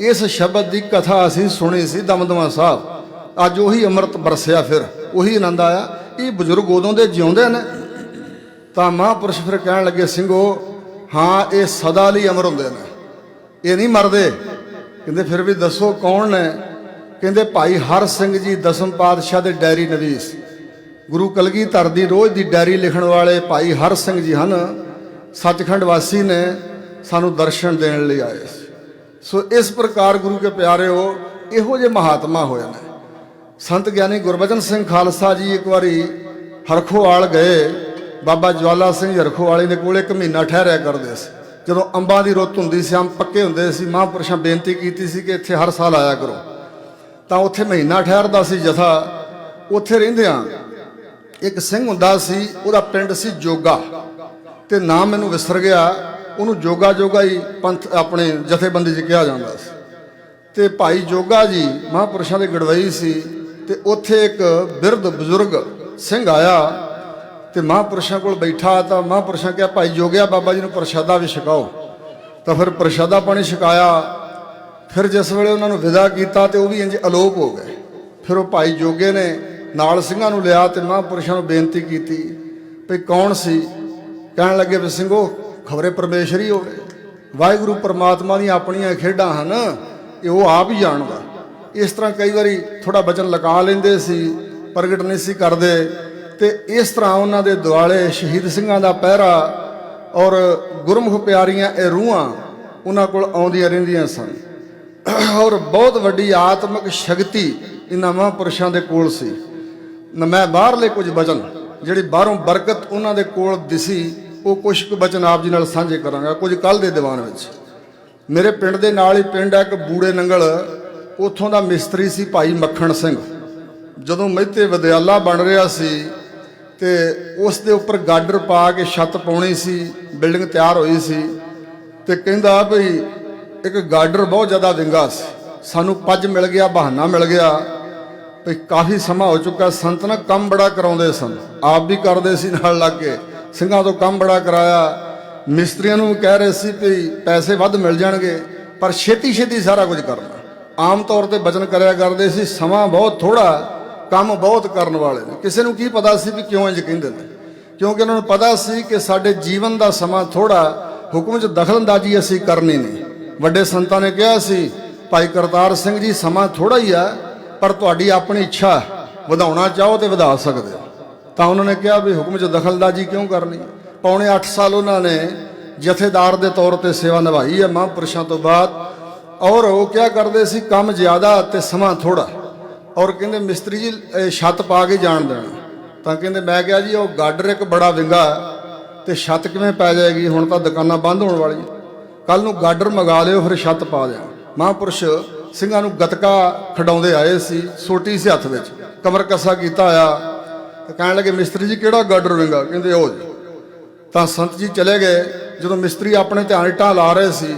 ਇਸ ਸ਼ਬਦ ਦੀ ਕਥਾ ਅਸੀਂ ਸੁਣੀ ਸੀ ਦਮਦਮਾ ਸਾਹਿਬ, ਅੱਜ ਉਹੀ ਅੰਮ੍ਰਿਤ ਬਰਸਿਆ, ਫਿਰ ਉਹੀ ਆਨੰਦ ਆਇਆ। ਇਹ ਬਜ਼ੁਰਗ ਉਦੋਂ ਦੇ ਜਿਉਂਦੇ ਨੇ। ਤਾਂ ਮਹਾਂਪੁਰਸ਼ ਫਿਰ ਕਹਿਣ ਲੱਗੇ ਸਿੰਘੋ ਹਾਂ ਇਹ ਸਦਾ ਲਈ ਅਮਰ ਹੁੰਦੇ ਨੇ, ਇਹ ਨਹੀਂ ਮਰਦੇ। ਕਹਿੰਦੇ ਫਿਰ ਵੀ ਦੱਸੋ ਕੌਣ ਨੇ? ਕਹਿੰਦੇ ਭਾਈ ਹਰ ਸਿੰਘ ਜੀ ਦਸਮ ਪਾਤਸ਼ਾਹ ਦੇ ਡਾਇਰੀ ਨਵੀਸ, ਗੁਰੂ ਕਲਗੀਧਰ ਦੀ ਰੋਜ਼ ਦੀ ਡਾਇਰੀ ਲਿਖਣ ਵਾਲੇ ਭਾਈ ਹਰ ਸਿੰਘ ਜੀ ਹਨ। ਸੱਚਖੰਡ ਵਾਸੀ ਨੇ, ਸਾਨੂੰ ਦਰਸ਼ਨ ਦੇਣ ਲਈ ਆਏ ਸੀ। ਸੋ ਇਸ ਪ੍ਰਕਾਰ ਗੁਰੂ ਕੇ ਪਿਆਰਿਓ ਇਹੋ ਜਿਹੇ ਮਹਾਤਮਾ ਹੋਏ ਨੇ। ਸੰਤ ਗਿਆਨੀ ਗੁਰਬਚਨ ਸਿੰਘ ਖਾਲਸਾ ਜੀ ਇੱਕ ਵਾਰੀ ਹਰਖੋਵਾਲ ਗਏ, ਬਾਬਾ ਜਵਾਲਾ ਸਿੰਘ ਹਰਖੋਵਾਲੇ ਦੇ ਕੋਲ 1 ਮਹੀਨਾ ਠਹਿਰਿਆ ਕਰਦੇ ਸੀ। ਜਦੋਂ ਅੰਬਾਂ ਦੀ ਰੁੱਤ ਹੁੰਦੀ ਸੀ, ਅੰਬ ਪੱਕੇ ਹੁੰਦੇ ਸੀ, ਮਹਾਂਪੁਰਸ਼ਾਂ ਬੇਨਤੀ ਕੀਤੀ ਸੀ ਕਿ ਇੱਥੇ ਹਰ ਸਾਲ ਆਇਆ ਕਰੋ। ਤਾਂ ਉੱਥੇ ਮਹੀਨਾ ਠਹਿਰਦਾ ਸੀ ਜਥਾ। ਉੱਥੇ ਰਹਿੰਦਿਆਂ ਇੱਕ ਸਿੰਘ ਹੁੰਦਾ ਸੀ, ਉਹਦਾ ਪਿੰਡ ਸੀ ਜੋਗਾ, ਤੇ ਨਾਮ ਮੈਨੂੰ ਵਿਸਰ ਗਿਆ, ਉਹਨੂੰ ਜੋਗਾ ਜੋਗਾ ਹੀ ਪੰਥ ਆਪਣੇ ਜਥੇਬੰਦੀ 'ਚ ਕਿਹਾ ਜਾਂਦਾ ਸੀ। ਤੇ ਭਾਈ ਜੋਗਾ ਜੀ ਮਹਾਂਪੁਰਸ਼ਾਂ ਦੇ ਗੜਵਈ ਸੀ, ਤੇ ਉੱਥੇ ਇੱਕ ਬਿਰਧ ਬਜ਼ੁਰਗ ਸਿੰਘ ਆਇਆ ਤੇ ਮਹਾਂਪੁਰਸ਼ਾਂ ਕੋਲ ਬੈਠਾ। ਤਾਂ ਮਹਾਂਪੁਰਸ਼ਾਂ ਕਿਹਾ ਭਾਈ ਜੋਗਿਆ ਬਾਬਾ ਜੀ ਨੂੰ ਪ੍ਰਸ਼ਾਦਾ ਵੀ ਛਕਾਓ। ਤਾਂ ਫਿਰ ਪ੍ਰਸ਼ਾਦਾ ਪਾਣੀ ਛਕਾਇਆ। ਫਿਰ ਜਿਸ ਵੇਲੇ ਉਹਨਾਂ ਨੂੰ ਵਿਦਾ ਕੀਤਾ ਤੇ ਉਹ ਵੀ ਇੰਜ ਅਲੋਪ ਹੋ ਗਏ। ਫਿਰ ਉਹ ਭਾਈ ਜੋਗੇ ਨੇ ਨਾਲ ਸਿੰਘਾਂ ਨੂੰ ਲਿਆ ਤੇ ਮਹਾਂਪੁਰਸ਼ਾਂ ਨੂੰ ਬੇਨਤੀ ਕੀਤੀ ਭਈ ਕੌਣ ਸੀ? ਕਹਿਣ ਲੱਗੇ ਵੀ ਸਿੰਘੋ ਖਬਰੇ ਪਰਮੇਸ਼ਰੀ ਹੋਵੇ, ਵਾਹਿਗੁਰੂ ਪਰਮਾਤਮਾ ਦੀਆਂ ਆਪਣੀਆਂ ਖੇਡਾਂ ਹਨ, ਇਹ ਉਹ ਆਪ ਹੀ ਜਾਣਦਾ। ਇਸ ਤਰ੍ਹਾਂ ਕਈ ਵਾਰੀ ਥੋੜਾ ਬਚਨ ਲਗਾ ਲੈਂਦੇ ਸੀ, ਪ੍ਰਗਟ ਨਹੀਂ ਸੀ ਕਰਦੇ। ਤੇ ਇਸ ਤਰ੍ਹਾਂ ਉਹਨਾਂ ਦੇ ਦੁਆਲੇ ਸ਼ਹੀਦ ਸਿੰਘਾਂ ਦਾ ਪਹਿਰਾ ਔਰ ਗੁਰਮੁਖ ਪਿਆਰੀਆਂ ਇਹ ਰੂਹਾਂ ਉਹਨਾਂ ਕੋਲ ਆਉਂਦੀਆਂ ਰਹਿੰਦੀਆਂ ਸਨ। ਔਰ ਬਹੁਤ ਵੱਡੀ ਆਤਮਿਕ ਸ਼ਕਤੀ ਇਹਨਾਂ ਮਹਾਂਪੁਰਸ਼ਾਂ ਦੇ ਕੋਲ ਸੀ। ਮੈਂ ਬਾਹਰਲੇ ਕੁਝ ਬਚਨ ਜਿਹੜੀ ਬਾਹਰੋਂ ਬਰਕਤ ਉਹਨਾਂ ਦੇ ਕੋਲ ਦਿਸੀ, ਉਹ ਕੁਛ ਕੁ ਬਚਨ ਆਪ ਜੀ ਨਾਲ ਸਾਂਝੇ ਕਰਾਂਗਾ। ਕੁਝ ਕੱਲ੍ਹ ਦੇ ਦੀਵਾਨ ਵਿੱਚ ਮੇਰੇ ਪਿੰਡ ਦੇ ਨਾਲ ਹੀ ਪਿੰਡ ਹੈ ਇੱਕ ਬੂੜੇ ਨੰਗਲ, ਉੱਥੋਂ ਦਾ ਮਿਸਤਰੀ ਸੀ ਭਾਈ ਮੱਖਣ ਸਿੰਘ। ਜਦੋਂ ਮਹਿਤੇ ਵਿਦਿਆਲਾ ਬਣ ਰਿਹਾ ਸੀ ਤੇ ਉਸ ਦੇ ਉੱਪਰ ਗਾਡਰ ਪਾ ਕੇ ਛੱਤ ਪਾਉਣੀ ਸੀ, ਬਿਲਡਿੰਗ ਤਿਆਰ ਹੋਈ ਸੀ। ਤੇ ਕਹਿੰਦਾ ਭਈ ਇੱਕ ਗਾਡਰ ਬਹੁਤ ਜ਼ਿਆਦਾ ਵਿੰਗਾ ਸੀ, ਸਾਨੂੰ ਪੱਜ ਮਿਲ ਗਿਆ, ਬਹਾਨਾ ਮਿਲ ਗਿਆ ਵੀ ਕਾਫੀ ਸਮਾਂ ਹੋ ਚੁੱਕਾ। ਸੰਤ ਨਾ ਕੰਮ ਬੜਾ ਕਰਾਉਂਦੇ ਸਨ, ਆਪ ਵੀ ਕਰਦੇ ਸੀ ਨਾਲ ਲੱਗ ਕੇ, ਸਿੰਘਾਂ ਤੋਂ ਕੰਮ ਬੜਾ ਕਰਾਇਆ। ਮਿਸਤਰੀਆਂ ਨੂੰ ਕਹਿ ਰਹੇ ਸੀ ਵੀ ਪੈਸੇ ਵੱਧ ਮਿਲ ਜਾਣਗੇ, ਪਰ ਛੇਤੀ ਛੇਤੀ ਸਾਰਾ ਕੁਝ ਕਰਨਾ। ਆਮ ਤੌਰ ਤੇ ਬਚਨ ਕਰਿਆ ਕਰਦੇ ਸੀ, ਸਮਾਂ ਬਹੁਤ ਥੋੜਾ, ਕੰਮ ਬਹੁਤ ਕਰਨ ਵਾਲੇ ਨੇ। ਕਿਸੇ ਨੂੰ ਕੀ ਪਤਾ ਸੀ ਵੀ ਕਿਉਂ ਇੰਜ ਕਹਿੰਦੇ ਨੇ, ਕਿਉਂਕਿ ਉਹਨਾਂ ਨੂੰ ਪਤਾ ਸੀ ਕਿ ਸਾਡੇ ਜੀਵਨ ਦਾ ਸਮਾਂ ਥੋੜਾ, ਹੁਕਮ 'ਚ ਦਖਲਅੰਦਾਜ਼ੀ ਅਸੀਂ ਕਰਨੀ ਨਹੀਂ। ਵੱਡੇ ਸੰਤਾਂ ਨੇ ਕਿਹਾ ਸੀ, ਭਾਈ ਕਰਤਾਰ ਸਿੰਘ ਜੀ ਸਮਾਂ ਥੋੜਾ ਹੀ ਆ, ਪਰ ਤੁਹਾਡੀ ਆਪਣੀ ਇੱਛਾ, ਵਧਾਉਣਾ ਚਾਹੋ ਤੇ ਵਧਾ ਸਕਦੇ ਹੋ। ਤਾਂ ਉਹਨਾਂ ਨੇ ਕਿਹਾ ਵੀ ਹੁਕਮ 'ਚ ਦਖਲਅੰਦਾਜ਼ੀ ਕਿਉਂ ਕਰਨੀ। ਪੌਣੇ 8 ਸਾਲ ਉਹਨਾਂ ਨੇ ਜਥੇਦਾਰ ਦੇ ਤੌਰ ਤੇ ਸੇਵਾ ਨਿਭਾਈ ਹੈ ਮਹਾਂਪੁਰਸ਼ਾਂ ਤੋਂ ਬਾਅਦ। ਔਰ ਉਹ ਕਿਹਾ ਕਰਦੇ ਸੀ ਕੰਮ ਜ਼ਿਆਦਾ ਤੇ ਸਮਾਂ ਥੋੜਾ। ਔਰ ਕਹਿੰਦੇ ਮਿਸਤਰੀ ਜੀ ਛੱਤ ਪਾ ਕੇ ਜਾਣ ਦੇਣਾ। ਤਾਂ ਕਹਿੰਦੇ ਮੈਂ ਕਿਹਾ ਜੀ ਉਹ ਗਾਡਰ ਇੱਕ ਬੜਾ ਵਿੰਗਾ ਤੇ ਛੱਤ ਕਿਵੇਂ ਪੈ ਜਾਏਗੀ, ਹੁਣ ਤਾਂ ਦੁਕਾਨਾਂ ਬੰਦ ਹੋਣ ਵਾਲੀਆਂ, ਕੱਲ ਨੂੰ ਗਾਡਰ ਮੰਗਾ ਲਿਓ ਫਿਰ ਛੱਤ ਪਾ ਦਿਆਂ। ਮਹਾਂਪੁਰਸ਼ ਸਿੰਘਾਂ ਨੂੰ ਗਤਕਾ ਖਿਡਾਉਂਦੇ ਆਏ ਸੀ, ਸੋਟੀ ਸੀ ਹੱਥ ਵਿੱਚ, ਕਮਰ ਕੱਸਾ ਕੀਤਾ ਆ। ਤੇ ਕਹਿਣ ਲੱਗੇ ਮਿਸਤਰੀ ਜੀ ਕਿਹੜਾ ਗਾਡਰ ਵਿੰਗਾ, ਕਹਿੰਦੇ ਉਹ ਜੀ। ਤਾਂ ਸੰਤ ਜੀ ਚਲੇ ਗਏ। ਜਦੋਂ ਮਿਸਤਰੀ ਆਪਣੇ ਧਿਆਨ ਇੱਟਾਂ ਲਾ ਰਹੇ ਸੀ,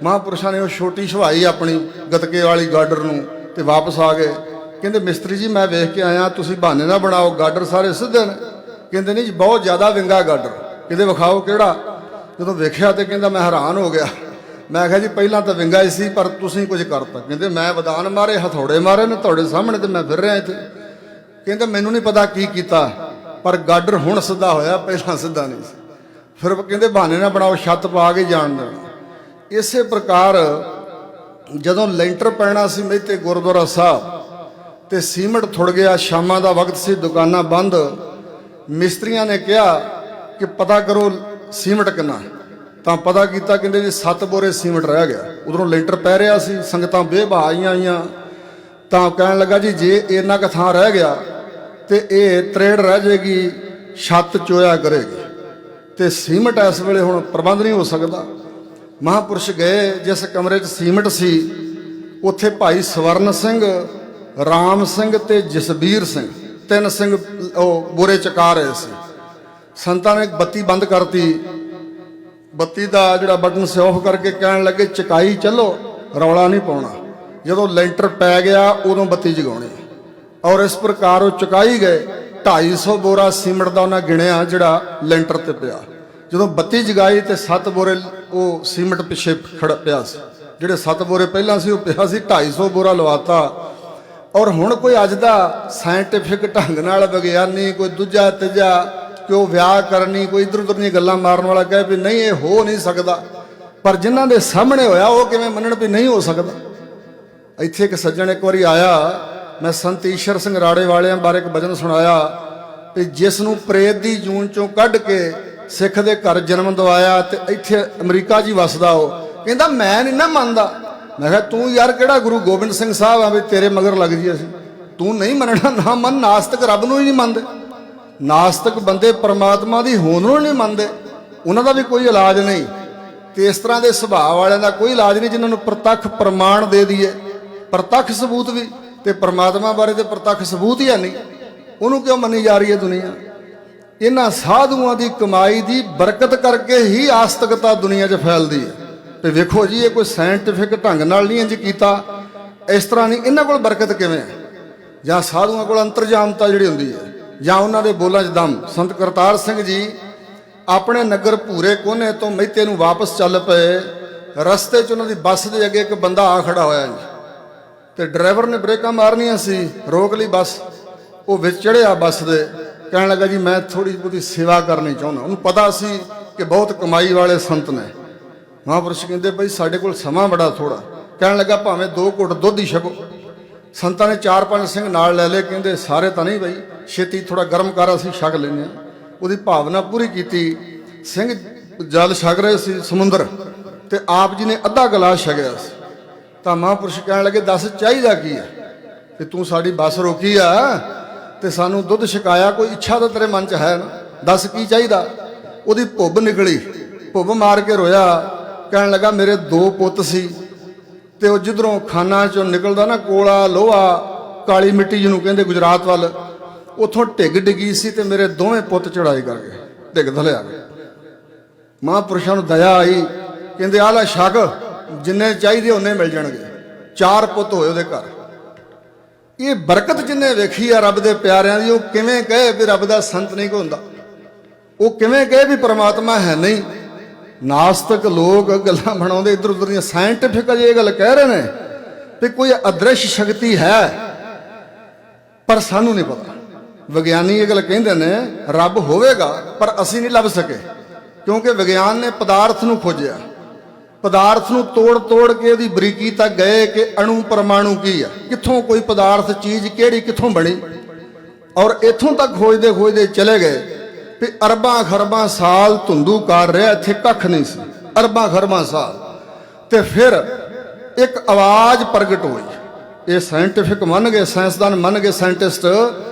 ਮਹਾਂਪੁਰਸ਼ਾਂ ਨੇ ਉਹ ਛੋਟੀ ਛਵਾਈ ਆਪਣੀ ਗਤਕੇ ਵਾਲੀ ਗਾਡਰ ਨੂੰ ਤੇ ਵਾਪਸ ਆ ਗਏ। ਕਹਿੰਦੇ ਮਿਸਤਰੀ ਜੀ ਮੈਂ ਵੇਖ ਕੇ ਆਇਆ, ਤੁਸੀਂ ਬਹਾਨੇ ਨਾ ਬਣਾਓ, ਗਾਡਰ ਸਾਰੇ ਸਿੱਧੇ ਨੇ। ਕਹਿੰਦੇ ਨਹੀਂ ਜੀ ਬਹੁਤ ਜ਼ਿਆਦਾ ਵਿੰਗਾ ਗਾਡਰ। ਕਹਿੰਦੇ ਵਿਖਾਓ ਕਿਹੜਾ। ਜਦੋਂ ਵੇਖਿਆ ਤੇ ਕਹਿੰਦਾ ਮੈਂ ਹੈਰਾਨ ਹੋ ਗਿਆ। ਮੈਂ ਕਿਹਾ ਜੀ ਪਹਿਲਾਂ ਤਾਂ ਵਿੰਗਾ ਹੀ ਸੀ, ਪਰ ਤੁਸੀਂ ਕੁਝ ਕਰਤਾ। ਕਹਿੰਦੇ ਮੈਂ ਵਿਧਾਨ ਮਾਰੇ, ਹਥੌੜੇ ਮਾਰੇ ਨੇ ਤੁਹਾਡੇ ਸਾਹਮਣੇ ਤੇ ਮੈਂ ਫਿਰ ਰਿਹਾ ਇੱਥੇ। ਕਹਿੰਦੇ ਮੈਨੂੰ ਨਹੀਂ ਪਤਾ ਕੀ ਕੀਤਾ, ਪਰ ਗਾਡਰ ਹੁਣ ਸਿੱਧਾ ਹੋਇਆ, ਪਹਿਲਾਂ ਸਿੱਧਾ ਨਹੀਂ ਸੀ। ਫਿਰ ਕਹਿੰਦੇ ਬਹਾਨੇ ਨਾ ਬਣਾਓ, ਛੱਤ ਪਾ ਕੇ ਜਾਣ ਦੇਣਾ। ਇਸੇ ਪ੍ਰਕਾਰ ਜਦੋਂ ਲੈਂਟਰ ਪੈਣਾ ਸੀ ਮਹਿਤੇ ਗੁਰਦੁਆਰਾ ਸਾਹਿਬ ਤੇ ਸੀਮਟ ਥੁੜ ਗਿਆ, ਸ਼ਾਮਾਂ ਦਾ ਵਕਤ ਸੀ, ਦੁਕਾਨਾਂ ਬੰਦ। ਮਿਸਤਰੀਆਂ ਨੇ ਕਿਹਾ ਕਿ ਪਤਾ ਕਰੋ ਸੀਮਟ ਕਿੰਨਾ। ਤਾਂ ਪਤਾ ਕੀਤਾ, ਕਹਿੰਦੇ ਜੀ 7 ਬੋਰੇ ਸੀਮਟ ਰਹਿ ਗਿਆ। ਉਧਰੋਂ ਲੈਂਟਰ ਪੈ ਰਿਹਾ ਸੀ, ਸੰਗਤਾਂ ਬੇਬਹਾਈਆਂ ਆਈਆਂ। ਤਾਂ ਕਹਿਣ ਲੱਗਾ ਜੀ ਜੇ ਇੰਨਾ ਕੁ ਥਾਂ ਰਹਿ ਗਿਆ ਤੇ ਇਹ ਤਰੇੜ ਰਹਿ ਜਾਏਗੀ, ਛੱਤ ਚੋਇਆ ਕਰੇਗੀ ਤੇ ਸੀਮਟ ਇਸ ਵੇਲੇ ਹੁਣ ਪ੍ਰਬੰਧ ਨਹੀਂ ਹੋ ਸਕਦਾ। ਮਹਾਂਪੁਰਸ਼ ਗਏ, ਜਿਸ ਕਮਰੇ 'ਚ ਸੀਮਟ ਸੀ ਉੱਥੇ ਭਾਈ ਸਵਰਨ ਸਿੰਘ, ਰਾਮ ਸਿੰਘ ਤੇ ਜਸਬੀਰ ਸਿੰਘ, 3 ਸਿੰਘ ਉਹ ਬੋਰੇ ਚਕਾ ਰਹੇ ਸੀ। ਸੰਤਾਂ ਨੇ ਬੱਤੀ ਬੰਦ ਕਰਤੀ, ਬੱਤੀ ਦਾ ਜਿਹੜਾ ਬਟਨ ਸੀ ਆਫ ਕਰਕੇ ਕਹਿਣ ਲੱਗੇ ਚਕਾਈ ਚੱਲੋ, ਰੌਲਾ ਨਹੀਂ ਪਾਉਣਾ, ਜਦੋਂ ਲੈਂਟਰ ਪੈ ਗਿਆ ਉਦੋਂ ਬੱਤੀ ਜਗਾਉਣੀ। ਔਰ ਇਸ ਪ੍ਰਕਾਰ ਉਹ ਚੁਕਾਈ ਗਏ। 250 ਬੋਰਾ ਸੀਮਟ ਦਾ ਉਹਨਾਂ ਗਿਣਿਆ ਜਿਹੜਾ ਲੈਂਟਰ ਤੇ ਪਿਆ। ਜਦੋਂ ਬੱਤੀ ਜਗਾਈ ਤੇ 7 ਬੋਰੇ ਉਹ ਸੀਮਟ ਪਿੱਛੇ ਖੜ ਪਿਆ ਸੀ, ਜਿਹੜੇ 7 ਬੋਰੇ ਪਹਿਲਾਂ ਸੀ ਉਹ ਪਿਆ ਸੀ। 250 ਬੋਰਾ ਲਵਾਤਾ। ਔਰ ਹੁਣ ਕੋਈ ਅੱਜ ਦਾ ਸਾਇੰਟੀਫਿਕ ਢੰਗ ਨਾਲ ਵਿਗਿਆਨੀ, ਕੋਈ ਦੂਜਾ ਤੀਜਾ, ਕਿ ਉਹ ਵਿਆਹ ਕਰਨੀ, ਕੋਈ ਇਧਰ ਉਧਰ ਦੀਆਂ ਗੱਲਾਂ ਮਾਰਨ ਵਾਲਾ ਕਹੇ ਵੀ ਨਹੀਂ ਇਹ ਹੋ ਨਹੀਂ ਸਕਦਾ, ਪਰ ਜਿਨ੍ਹਾਂ ਦੇ ਸਾਹਮਣੇ ਹੋਇਆ ਉਹ ਕਿਵੇਂ ਮੰਨਣ ਵੀ ਨਹੀਂ ਹੋ ਸਕਦਾ। ਇੱਥੇ ਇੱਕ ਸੱਜਣ ਇੱਕ ਵਾਰੀ ਆਇਆ, ਮੈਂ ਸੰਤ ਈਸ਼ਰ ਸਿੰਘ ਰਾੜੇ ਵਾਲਿਆਂ ਬਾਰੇ ਇੱਕ ਭਜਨ ਸੁਣਾਇਆ ਵੀ ਜਿਸ ਨੂੰ ਪ੍ਰੇਤ ਦੀ ਜੂਨ ਚੋਂ ਕੱਢ ਕੇ ਸਿੱਖ ਦੇ ਘਰ ਜਨਮ ਦਵਾਇਆ ਤੇ ਇੱਥੇ ਅਮਰੀਕਾ 'ਚ ਹੀ ਵਸਦਾ ਉਹ। ਕਹਿੰਦਾ ਮੈਂ ਨਹੀਂ ਨਾ ਮੰਨਦਾ। ਮੈਂ ਕਿਹਾ ਤੂੰ ਯਾਰ ਕਿਹੜਾ ਗੁਰੂ ਗੋਬਿੰਦ ਸਿੰਘ ਸਾਹਿਬ ਆ ਵੀ ਤੇਰੇ ਮਗਰ ਲੱਗ ਜੀ ਅਸੀਂ। ਤੂੰ ਨਹੀਂ ਮੰਨਣਾ ਨਾ ਮੰਨ। ਨਾਸਤਕ ਰੱਬ ਨੂੰ ਹੀ ਨਹੀਂ ਮੰਨਦੇ। ਨਾਸਤਕ ਬੰਦੇ ਪਰਮਾਤਮਾ ਦੀ ਹੋਂਦ ਨੂੰ ਨਹੀਂ ਮੰਨਦੇ, ਉਹਨਾਂ ਦਾ ਵੀ ਕੋਈ ਇਲਾਜ ਨਹੀਂ। ਤੇ ਇਸ ਤਰ੍ਹਾਂ ਦੇ ਸੁਭਾਅ ਵਾਲਿਆਂ ਦਾ ਕੋਈ ਇਲਾਜ ਨਹੀਂ ਜਿਨ੍ਹਾਂ ਨੂੰ ਪ੍ਰਤੱਖ ਪ੍ਰਮਾਣ ਦੇ ਦਈਏ, ਪ੍ਰਤੱਖ ਸਬੂਤ ਵੀ। ਤੇ ਪਰਮਾਤਮਾ ਬਾਰੇ ਤੇ ਪ੍ਰਤੱਖ ਸਬੂਤ ਹੀ ਹੈ ਨਹੀਂ, ਉਹਨੂੰ ਕਿਉਂ ਮੰਨੀ ਜਾ ਰਹੀ ਹੈ ਦੁਨੀਆ। ਇਹਨਾਂ ਸਾਧੂਆਂ ਦੀ ਕਮਾਈ ਦੀ ਬਰਕਤ ਕਰਕੇ ਹੀ ਆਸਤਕਤਾ ਦੁਨੀਆ 'ਚ ਫੈਲਦੀ ਹੈ। ਤੇ ਵੇਖੋ ਜੀ ਇਹ ਕੋਈ ਸਾਇੰਟੀਫਿਕ ਢੰਗ ਨਾਲ ਨਹੀਂ ਇੰਜ ਕੀਤਾ, ਇਸ ਤਰ੍ਹਾਂ ਨਹੀਂ। ਇਹਨਾਂ ਕੋਲ ਬਰਕਤ ਕਿਵੇਂ ਹੈ? ਜਾਂ ਸਾਧੂਆਂ ਕੋਲ ਅੰਤਰਜਾਮਤਾ ਜਿਹੜੀ ਹੁੰਦੀ ਹੈ, ਜਾਂ ਉਹਨਾਂ ਦੇ ਬੋਲਾਂ 'ਚ ਦਮ। ਸੰਤ ਕਰਤਾਰ ਸਿੰਘ ਜੀ ਆਪਣੇ ਨਗਰ ਭੂਰੇ ਕੋਨੇ ਤੋਂ ਮਹਿਤੇ ਨੂੰ ਵਾਪਸ ਚੱਲ ਪਏ। ਰਸਤੇ 'ਚ ਉਹਨਾਂ ਦੀ ਬੱਸ ਦੇ ਅੱਗੇ ਇੱਕ ਬੰਦਾ ਆ ਖੜਾ ਹੋਇਆ ਜੀ, ਤੇ ਡਰਾਈਵਰ ਨੇ ਬ੍ਰੇਕਾਂ ਮਾਰਨੀਆਂ ਸੀ, ਰੋਕ ਲਈ ਬੱਸ। ਉਹ ਵਿੱਚ ਚੜ੍ਹਿਆ ਬੱਸ ਦੇ, ਕਹਿਣ ਲੱਗਾ ਜੀ ਮੈਂ ਥੋੜੀ ਬਹੁਤੀ ਸੇਵਾ ਕਰਨੀ ਚਾਹੁੰਦਾ। ਉਹਨੂੰ ਪਤਾ ਸੀ ਕਿ ਬਹੁਤ ਕਮਾਈ ਵਾਲੇ ਸੰਤ ਨੇ। ਮਹਾਂਪੁਰਸ਼ ਕਹਿੰਦੇ ਬਈ ਸਾਡੇ ਕੋਲ ਸਮਾਂ ਬੜਾ ਥੋੜਾ। ਕਹਿਣ ਲੱਗਾ ਭਾਵੇਂ 2 ਘੁੱਟ ਦੁੱਧ ਹੀ ਛਕੋ। ਸੰਤਾਂ ਨੇ 4-5 ਸਿੰਘ ਨਾਲ ਲੈ ਲਏ। ਕਹਿੰਦੇ ਸਾਰੇ ਤਾਂ ਨਹੀਂ ਬਈ, ਛੇਤੀ ਥੋੜਾ ਗਰਮ ਕਰ ਅਸੀਂ ਛਕ ਲੈਂਦੇ ਹਾਂ। ਉਹਦੀ ਭਾਵਨਾ ਪੂਰੀ ਕੀਤੀ। ਸਿੰਘ ਜਲ ਛਕ ਰਹੇ ਸੀ ਸਮੁੰਦਰ, ਤੇ ਆਪ ਜੀ ਨੇ ਅੱਧਾ ਗਲਾਸ ਛਕਿਆ ਸੀ। ਤਾਂ ਮਹਾਂਪੁਰਸ਼ ਕਹਿਣ ਲੱਗੇ ਦੱਸ ਚਾਹੀਦਾ ਕੀ ਹੈ? ਤੇ ਤੂੰ ਸਾਡੀ ਬੱਸ ਰੋਕੀ ਆ ਤੇ ਸਾਨੂੰ ਦੁੱਧ ਛਕਾਇਆ, ਕੋਈ ਇੱਛਾ ਤਾਂ ਤੇਰੇ ਮਨ 'ਚ ਹੈ ਨਾ, ਦੱਸ ਕੀ ਚਾਹੀਦਾ? ਉਹਦੀ ਭੁੱਬ ਨਿਕਲੀ, ਭੁੱਬ ਮਾਰ ਕੇ ਰੋਇਆ। ਕਹਿਣ ਲੱਗਾ ਮੇਰੇ 2 ਪੁੱਤ ਸੀ, ਤੇ ਉਹ ਜਿੱਧਰੋਂ ਖਾਨਾ 'ਚੋਂ ਨਿਕਲਦਾ ਨਾ ਕੋਲਾ ਲੋਹਾ ਕਾਲੀ ਮਿੱਟੀ ਜਿਹਨੂੰ ਕਹਿੰਦੇ ਗੁਜਰਾਤ ਵੱਲ, ਉੱਥੋਂ ਢਿੱਗ ਡਿੱਗੀ ਸੀ ਤੇ ਮੇਰੇ ਦੋਵੇਂ ਪੁੱਤ ਚੜਾਈ ਕਰ ਗਏ, ਢਿੱਗ ਥੱਲੇ ਆ ਗਏ। ਮਹਾਂਪੁਰਸ਼ਾਂ ਨੂੰ ਦਇਆ ਆਈ, ਕਹਿੰਦੇ ਆਹ ਲੈ ਛਕ, ਜਿੰਨੇ ਚਾਹੀਦੇ ਉਹਨੇ ਮਿਲ ਜਾਣਗੇ। 4 ਪੁੱਤ ਹੋਏ ਉਹਦੇ ਘਰ। ਇਹ ਬਰਕਤ ਜਿੰਨੇ ਵੇਖੀ ਆ ਰੱਬ ਦੇ ਪਿਆਰਿਆਂ ਦੀ, ਉਹ ਕਿਵੇਂ ਕਹੇ ਵੀ ਰੱਬ ਦਾ ਸੰਤ ਨਹੀਂ ਕੋਈ ਹੁੰਦਾ? ਉਹ ਕਿਵੇਂ ਕਹੇ ਵੀ ਪਰਮਾਤਮਾ ਹੈ ਨਹੀਂ? ਨਾਸਤਕ ਲੋਕ ਗੱਲਾਂ ਬਣਾਉਂਦੇ ਇੱਧਰ ਉੱਧਰ ਦੀਆਂ, ਸਾਇੰਟੀਫਿਕ ਅਜੇ ਇਹ ਗੱਲ ਕਹਿ ਰਹੇ ਨੇ ਵੀ ਕੋਈ ਅਦ੍ਰਿਸ਼ ਸ਼ਕਤੀ ਹੈ, ਪਰ ਸਾਨੂੰ ਨਹੀਂ ਪਤਾ। ਵਿਗਿਆਨੀ ਇਹ ਗੱਲ ਕਹਿੰਦੇ ਨੇ ਰੱਬ ਹੋਵੇਗਾ, ਪਰ ਅਸੀਂ ਨਹੀਂ ਲੱਭ ਸਕੇ, ਕਿਉਂਕਿ ਵਿਗਿਆਨ ਨੇ ਪਦਾਰਥ ਨੂੰ ਖੋਜਿਆ, ਪਦਾਰਥ ਨੂੰ ਤੋੜ ਤੋੜ ਕੇ ਉਹਦੀ ਬਰੀਕੀ ਤੱਕ ਗਏ ਕਿ ਅਣੂ ਪਰਮਾਣੂ ਕੀ ਆ, ਕਿੱਥੋਂ ਕੋਈ ਪਦਾਰਥ ਚੀਜ਼ ਕਿਹੜੀ ਕਿੱਥੋਂ ਬਣੀ, ਔਰ ਇੱਥੋਂ ਤੱਕ ਖੋਜਦੇ ਖੋਜਦੇ ਚਲੇ ਗਏ ਵੀ ਅਰਬਾਂ ਖਰਬਾਂ ਸਾਲ ਧੁੰਦੂ ਕਰ ਰਿਹਾ, ਇੱਥੇ ਕੱਖ ਨਹੀਂ ਸੀ, ਅਰਬਾਂ ਖਰਬਾਂ ਸਾਲ। ਤੇ ਫਿਰ ਇੱਕ ਆਵਾਜ਼ ਪ੍ਰਗਟ ਹੋਈ, ਇਹ ਸਾਇੰਟੀਫਿਕ ਮੰਨ ਗਏ, ਸਾਇੰਸਦਾਨ ਮੰਨ ਗਏ, ਸਾਇੰਟਿਸਟ,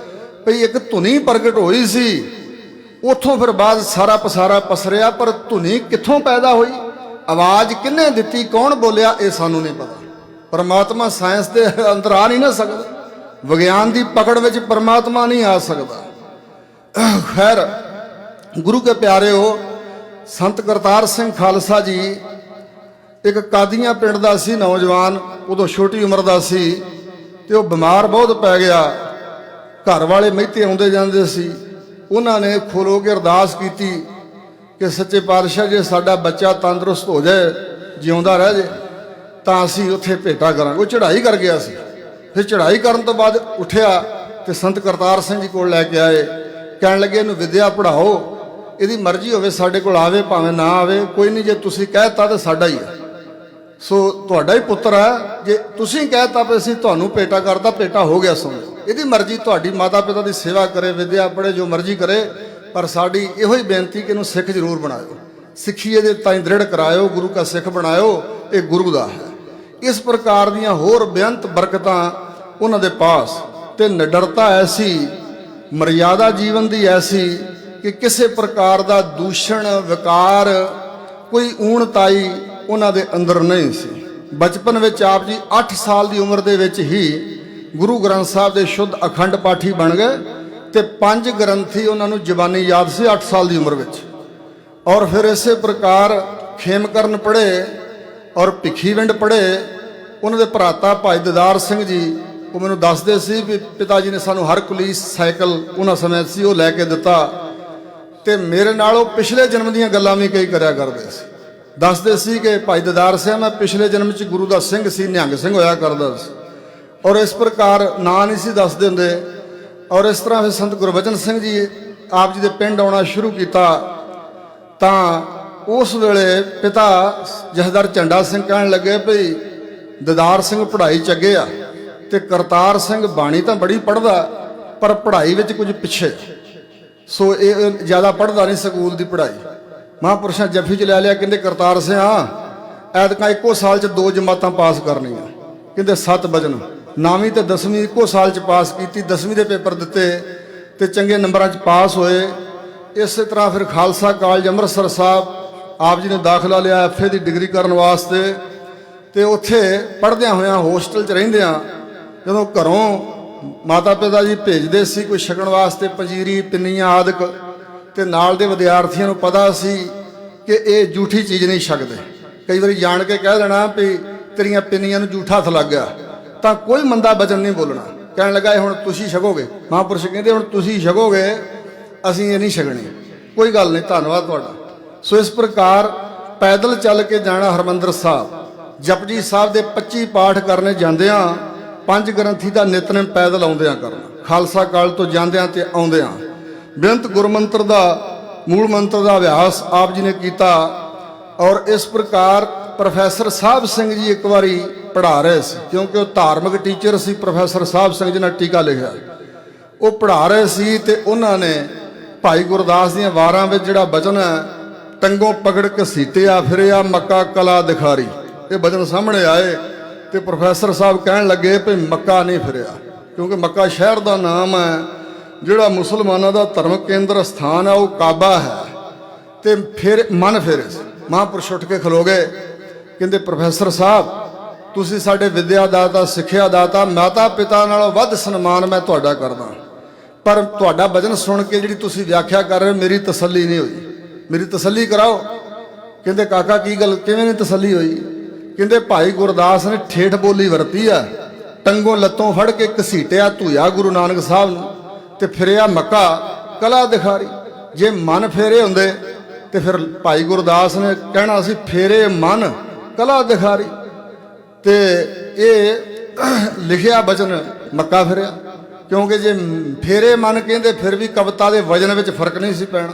ਭਈ ਇੱਕ ਧੁਨੀ ਪ੍ਰਗਟ ਹੋਈ ਸੀ। ਉੱਥੋਂ ਫਿਰ ਬਾਅਦ ਸਾਰਾ ਪਸਾਰਾ ਪਸਰਿਆ, ਪਰ ਧੁਨੀ ਕਿੱਥੋਂ ਪੈਦਾ ਹੋਈ, ਆਵਾਜ਼ ਕਿਹਨੇ ਦਿੱਤੀ, ਕੌਣ ਬੋਲਿਆ, ਇਹ ਸਾਨੂੰ ਨਹੀਂ ਪਤਾ। ਪਰਮਾਤਮਾ ਸਾਇੰਸ ਦੇ ਅੰਦਰ ਆ ਨਹੀਂ ਨਾ ਸਕਦਾ, ਵਿਗਿਆਨ ਦੀ ਪਕੜ ਵਿੱਚ ਪਰਮਾਤਮਾ ਨਹੀਂ ਆ ਸਕਦਾ। ਖੈਰ, ਗੁਰੂ ਕੇ ਪਿਆਰਿਓ, ਸੰਤ ਕਰਤਾਰ ਸਿੰਘ ਖਾਲਸਾ ਜੀ ਇੱਕ ਕਾਦੀਆਂ ਪਿੰਡ ਦਾ ਸੀ ਨੌਜਵਾਨ, ਉਦੋਂ ਛੋਟੀ ਉਮਰ ਦਾ ਸੀ, ਤੇ ਉਹ ਬਿਮਾਰ ਬਹੁਤ ਪੈ ਗਿਆ। ਘਰ ਵਾਲੇ ਮਹਿਤੇ ਆਉਂਦੇ ਜਾਂਦੇ ਸੀ, ਉਹਨਾਂ ਨੇ ਖਲੋ ਕੇ ਅਰਦਾਸ ਕੀਤੀ ਕਿ ਸੱਚੇ ਪਾਤਸ਼ਾਹ ਜੇ ਸਾਡਾ ਬੱਚਾ ਤੰਦਰੁਸਤ ਹੋ ਜਾਏ, ਜਿਉਂਦਾ ਰਹਿ ਜਾਏ, ਤਾਂ ਅਸੀਂ ਉੱਥੇ ਭੇਟਾ ਕਰਾਂਗੇ। ਉਹ ਚੜ੍ਹਾਈ ਕਰ ਗਿਆ ਸੀ। ਫਿਰ ਚੜ੍ਹਾਈ ਕਰਨ ਤੋਂ ਬਾਅਦ ਉੱਠਿਆ ਤੇ ਸੰਤ ਕਰਤਾਰ ਸਿੰਘ ਜੀ ਕੋਲ ਲੈ ਕੇ ਆਏ, ਕਹਿਣ ਲੱਗੇ ਇਹਨੂੰ ਵਿਦਿਆ ਪੜ੍ਹਾਓ, ਇਹਦੀ ਮਰਜ਼ੀ ਹੋਵੇ ਸਾਡੇ ਕੋਲ ਆਵੇ ਭਾਵੇਂ ਨਾ ਆਵੇ, ਕੋਈ ਨਹੀਂ, ਜੇ ਤੁਸੀਂ ਕਹਿਤਾ ਤਾਂ ਸਾਡਾ ਹੀ ਹੈ, ਸੋ ਤੁਹਾਡਾ ਹੀ ਪੁੱਤਰ ਹੈ, ਜੇ ਤੁਸੀਂ ਕਹਿਤਾ ਵੀ ਅਸੀਂ ਤੁਹਾਨੂੰ ਭੇਟਾ ਕਰਦਾ, ਭੇਟਾ ਹੋ ਗਿਆ, ਸਮਝੋ ਇਹਦੀ ਮਰਜ਼ੀ, ਤੁਹਾਡੀ ਮਾਤਾ ਪਿਤਾ ਦੀ ਸੇਵਾ ਕਰੇ, ਵਿਦਿਆ ਪੜ੍ਹੇ, ਜੋ ਮਰਜ਼ੀ ਕਰੇ, ਪਰ ਸਾਡੀ ਇਹੋ ਹੀ ਬੇਨਤੀ ਕਿ ਇਹਨੂੰ ਸਿੱਖ ਜ਼ਰੂਰ ਬਣਾਇਓ, ਸਿੱਖੀ ਇਹਦੇ ਤਾਈਂ ਦ੍ਰਿੜ ਕਰਾਇਓ, ਗੁਰੂ ਕਾ ਸਿੱਖ ਬਣਾਇਓ, ਇਹ ਗੁਰੂ ਦਾ ਹੈ। ਇਸ ਪ੍ਰਕਾਰ ਦੀਆਂ ਹੋਰ ਬੇਅੰਤ ਬਰਕਤਾਂ ਉਹਨਾਂ ਦੇ ਪਾਸ, ਤੇ ਨਿਡਰਤਾ ਐਸੀ, ਮਰਿਆਦਾ ਜੀਵਨ ਦੀ ਐਸੀ ਕਿ ਕਿਸੇ ਪ੍ਰਕਾਰ ਦਾ ਦੂਸ਼ਣ, ਵਿਕਾਰ, ਕੋਈ ਊਣਤਾਈ ਉਹਨਾਂ ਦੇ ਅੰਦਰ ਨਹੀਂ ਸੀ। ਬਚਪਨ ਵਿੱਚ ਆਪ ਜੀ 8 ਸਾਲ ਦੀ ਉਮਰ ਦੇ ਵਿੱਚ ਹੀ ਗੁਰੂ ਗ੍ਰੰਥ ਸਾਹਿਬ ਦੇ ਸ਼ੁੱਧ ਅਖੰਡ ਪਾਠੀ ਬਣ ਗਏ, ਤੇ 5 ਗ੍ਰੰਥੀ ਉਹਨਾਂ ਨੂੰ ਜ਼ਬਾਨੀ ਯਾਦ ਸੀ 8 ਸਾਲ ਦੀ ਉਮਰ ਵਿੱਚ। ਔਰ ਫਿਰ ਇਸੇ ਪ੍ਰਕਾਰ ਖੇਮਕਰਨ ਪੜ੍ਹੇ ਔਰ ਭਿੱਖੀਵਿੰਡ ਪੜ੍ਹੇ। ਉਹਨਾਂ ਦੇ ਭਰਾਤਾ ਭਾਈ ਦਦਾਰ ਸਿੰਘ ਜੀ, ਉਹ ਮੈਨੂੰ ਦੱਸਦੇ ਸੀ ਵੀ ਪਿਤਾ ਜੀ ਨੇ ਸਾਨੂੰ ਹਰਕੁਲੀਸ ਸਾਈਕਲ ਉਹਨਾਂ ਸਮੇਂ ਸੀ ਉਹ ਲੈ ਕੇ ਦਿੱਤਾ, ਤੇ ਮੇਰੇ ਨਾਲ ਉਹ ਪਿਛਲੇ ਜਨਮ ਦੀਆਂ ਗੱਲਾਂ ਵੀ ਕਈ ਕਰਿਆ ਕਰਦੇ ਸੀ। ਦੱਸਦੇ ਸੀ ਕਿ ਭਾਈ ਦਦਾਰ ਸਿੰਘ, ਮੈਂ ਪਿਛਲੇ ਜਨਮ 'ਚ ਗੁਰੂ ਦਾ ਸਿੰਘ ਸੀ, ਨਿਹੰਗ ਸਿੰਘ ਹੋਇਆ ਕਰਦਾ ਸੀ, ਔਰ ਇਸ ਪ੍ਰਕਾਰ ਨਾਂ ਨਹੀਂ ਸੀ ਦੱਸਦੇ ਹੁੰਦੇ। ਔਰ ਇਸ ਤਰ੍ਹਾਂ ਫਿਰ ਸੰਤ ਗੁਰਬਚਨ ਸਿੰਘ ਜੀ ਆਪ ਜੀ ਦੇ ਪਿੰਡ ਆਉਣਾ ਸ਼ੁਰੂ ਕੀਤਾ, ਤਾਂ ਉਸ ਵੇਲੇ ਪਿਤਾ ਜਥੇਦਾਰ ਝੰਡਾ ਸਿੰਘ ਕਹਿਣ ਲੱਗੇ ਭਈ ਦਦਾਰ ਸਿੰਘ ਪੜ੍ਹਾਈ ਚੱਗੇ ਆ, ਤੇ ਕਰਤਾਰ ਸਿੰਘ ਬਾਣੀ ਤਾਂ ਬੜੀ ਪੜ੍ਹਦਾ, ਪਰ ਪੜ੍ਹਾਈ ਵਿੱਚ ਕੁਝ ਪਿੱਛੇ, ਸੋ ਇਹ ਜ਼ਿਆਦਾ ਪੜ੍ਹਦਾ ਨਹੀਂ ਸਕੂਲ ਦੀ ਪੜ੍ਹਾਈ। ਮਹਾਂਪੁਰਸ਼ਾਂ ਜੱਫੀ 'ਚ ਲੈ ਲਿਆ, ਕਹਿੰਦੇ ਕਰਤਾਰ ਸਿੰਘ ਐਤਕਾਂ ਇੱਕੋ ਸਾਲ 'ਚ 2 ਜਮਾਤਾਂ ਪਾਸ ਕਰਨੀਆਂ, ਕਹਿੰਦੇ 7 ਵਜਨ, 9ਵੀਂ ਤੇ 10ਵੀਂ ਇੱਕੋ ਸਾਲ 'ਚ ਪਾਸ ਕੀਤੀ, 10ਵੀਂ ਦੇ ਪੇਪਰ ਦਿੱਤੇ ਤੇ ਚੰਗੇ ਨੰਬਰਾਂ 'ਚ ਪਾਸ ਹੋਏ। ਇਸੇ ਤਰ੍ਹਾਂ ਫਿਰ ਖਾਲਸਾ ਕਾਲਜ ਅੰਮ੍ਰਿਤਸਰ ਸਾਹਿਬ ਆਪ ਜੀ ਨੇ ਦਾਖਲਾ ਲਿਆ FA ਦੀ ਡਿਗਰੀ ਕਰਨ ਵਾਸਤੇ, ਤੇ ਉੱਥੇ ਪੜ੍ਹਦਿਆਂ ਹੋਇਆਂ ਹੋਸਟਲ 'ਚ ਰਹਿੰਦਿਆਂ ਜਦੋਂ ਘਰੋਂ ਮਾਤਾ ਪਿਤਾ ਜੀ ਭੇਜਦੇ ਸੀ ਕੋਈ ਛਕਣ ਵਾਸਤੇ ਪੰਜੀਰੀ, ਪਿੰਨੀਆਂ ਆਦਿਕ, ਤੇ ਨਾਲ ਦੇ ਵਿਦਿਆਰਥੀਆਂ ਨੂੰ ਪਤਾ ਸੀ ਕਿ ਇਹ ਝੂਠੀ ਚੀਜ਼ ਨਹੀਂ ਛਕਦੇ। ਕਈ ਵਾਰੀ ਜਾਣ ਕੇ ਕਹਿ ਦੇਣਾ ਵੀ ਤੇਰੀਆਂ ਪਿੰਨੀਆਂ ਨੂੰ ਝੂਠਾ ਹੱਥ ਲੱਗ ਗਿਆ, ਤਾਂ ਕੋਈ ਮੰਦਾ ਬਚਨ ਨਹੀਂ ਬੋਲਣਾ, ਕਹਿਣ ਲੱਗਾ ਇਹ ਹੁਣ ਤੁਸੀਂ ਛਕੋਗੇ। ਮਹਾਂਪੁਰਸ਼ ਕਹਿੰਦੇ ਹੁਣ ਤੁਸੀਂ ਛਕੋਗੇ, ਅਸੀਂ ਇਹ ਨਹੀਂ ਛਕਣੀ, ਕੋਈ ਗੱਲ ਨਹੀਂ, ਧੰਨਵਾਦ ਤੁਹਾਡਾ। ਸੋ ਇਸ ਪ੍ਰਕਾਰ ਪੈਦਲ ਚੱਲ ਕੇ ਜਾਣਾ ਹਰਿਮੰਦਰ ਸਾਹਿਬ, ਜਪਜੀ ਸਾਹਿਬ ਦੇ 25 ਪਾਠ ਕਰਨੇ ਜਾਂਦਿਆਂ, 5 ਗ੍ਰੰਥੀ ਦਾ ਨਿਤਨੇਮ ਪੈਦਲ ਆਉਂਦਿਆਂ ਕਰਨਾ, ਖਾਲਸਾ ਕਾਲਜ ਤੋਂ ਜਾਂਦਿਆਂ ਤੇ ਆਉਂਦਿਆਂ। ਬੇਅੰਤ ਗੁਰਮੰਤਰ ਦਾ ਮੂਲ ਮੰਤਰ ਦਾ ਅਭਿਆਸ ਆਪ ਜੀ ਨੇ ਕੀਤਾ। ਔਰ ਇਸ ਪ੍ਰਕਾਰ ਪ੍ਰੋਫੈਸਰ ਸਾਹਿਬ ਸਿੰਘ ਜੀ ਇੱਕ ਵਾਰੀ ਪੜ੍ਹਾ ਰਹੇ ਸੀ, ਕਿਉਂਕਿ ਉਹ ਧਾਰਮਿਕ ਟੀਚਰ ਸੀ, ਪ੍ਰੋਫੈਸਰ ਸਾਹਿਬ ਸਿੰਘ ਜੀ ਨੇ ਟੀਕਾ ਲਿਖਿਆ, ਉਹ ਪੜ੍ਹਾ ਰਹੇ ਸੀ, ਤੇ ਉਹਨਾਂ ਨੇ ਭਾਈ ਗੁਰਦਾਸ ਦੀਆਂ ਵਾਰਾਂ ਵਿੱਚ ਜਿਹੜਾ ਬਚਨ ਹੈ, ਟੰਗੋਂ ਪਕੜ ਘਸੀਟਿਆ ਫਿਰਿਆ ਮੱਕਾ ਕਲਾ ਦਿਖਾਰੀ, ਇਹ ਬਚਨ ਸਾਹਮਣੇ ਆਏ, ਤੇ ਪ੍ਰੋਫੈਸਰ ਸਾਹਿਬ ਕਹਿਣ ਲੱਗੇ ਵੀ ਮੱਕਾ ਨਹੀਂ ਫਿਰਿਆ, ਕਿਉਂਕਿ ਮੱਕਾ ਸ਼ਹਿਰ ਦਾ ਨਾਮ ਹੈ, ਜਿਹੜਾ ਮੁਸਲਮਾਨਾਂ ਦਾ ਧਰਮ ਕੇਂਦਰ ਸਥਾਨ ਹੈ, ਉਹ ਕਾਬਾ ਹੈ। ਤੇ ਫਿਰ ਮਨ ਫਿਰ ਮਹਾਂਪੁਰਸ਼ ਉੱਠ ਕੇ ਖਲੋ ਗਏ, ਕਹਿੰਦੇ ਪ੍ਰੋਫੈਸਰ ਸਾਹਿਬ ਤੁਸੀਂ ਸਾਡੇ ਵਿਦਿਆ ਦਾਤਾ, ਸਿੱਖਿਆ ਦਾਤਾ, ਮਾਤਾ ਪਿਤਾ ਨਾਲੋਂ ਵੱਧ ਸਨਮਾਨ ਮੈਂ ਤੁਹਾਡਾ ਕਰਦਾ, ਪਰ ਤੁਹਾਡਾ ਬਚਨ ਸੁਣ ਕੇ ਜਿਹੜੀ ਤੁਸੀਂ ਵਿਆਖਿਆ ਕਰ ਰਹੇ ਮੇਰੀ ਤਸੱਲੀ ਨਹੀਂ ਹੋਈ, ਮੇਰੀ ਤਸੱਲੀ ਕਰਾਓ। ਕਹਿੰਦੇ ਕਾਕਾ ਕੀ ਗੱਲ, ਕਿਵੇਂ ਨਹੀਂ ਤਸੱਲੀ ਹੋਈ? ਕਹਿੰਦੇ ਭਾਈ ਗੁਰਦਾਸ ਨੇ ਠੇਠ ਬੋਲੀ ਵਰਤੀ ਆ, ਟੰਗੋਂ ਲੱਤੋਂ ਫੜ ਕੇ ਘਸੀਟਿਆ ਧੂਇਆ ਗੁਰੂ ਨਾਨਕ ਸਾਹਿਬ ਨੂੰ ਤੇ ਫਿਰਿਆ ਮੱਕਾ ਕਲਾ ਦਿਖਾਰੀ। ਜੇ ਮਨ ਫੇਰੇ ਹੁੰਦੇ ਤੇ ਫਿਰ ਭਾਈ ਗੁਰਦਾਸ ਨੇ ਕਹਿਣਾ ਸੀ ਫੇਰੇ ਮਨ ਕਲਾ ਦਿਖਾਰੀ। ਤੇ ਇਹ ਲਿਖਿਆ ਬਚਨ ਮੱਕਾ ਫਿਰਿਆ, ਕਿਉਂਕਿ ਜੇ ਫੇਰੇ ਮਨ ਕਹਿੰਦੇ ਫਿਰ ਵੀ ਕਵਿਤਾ ਦੇ ਵਜਨ ਵਿੱਚ ਫਰਕ ਨਹੀਂ ਸੀ ਪੈਣਾ,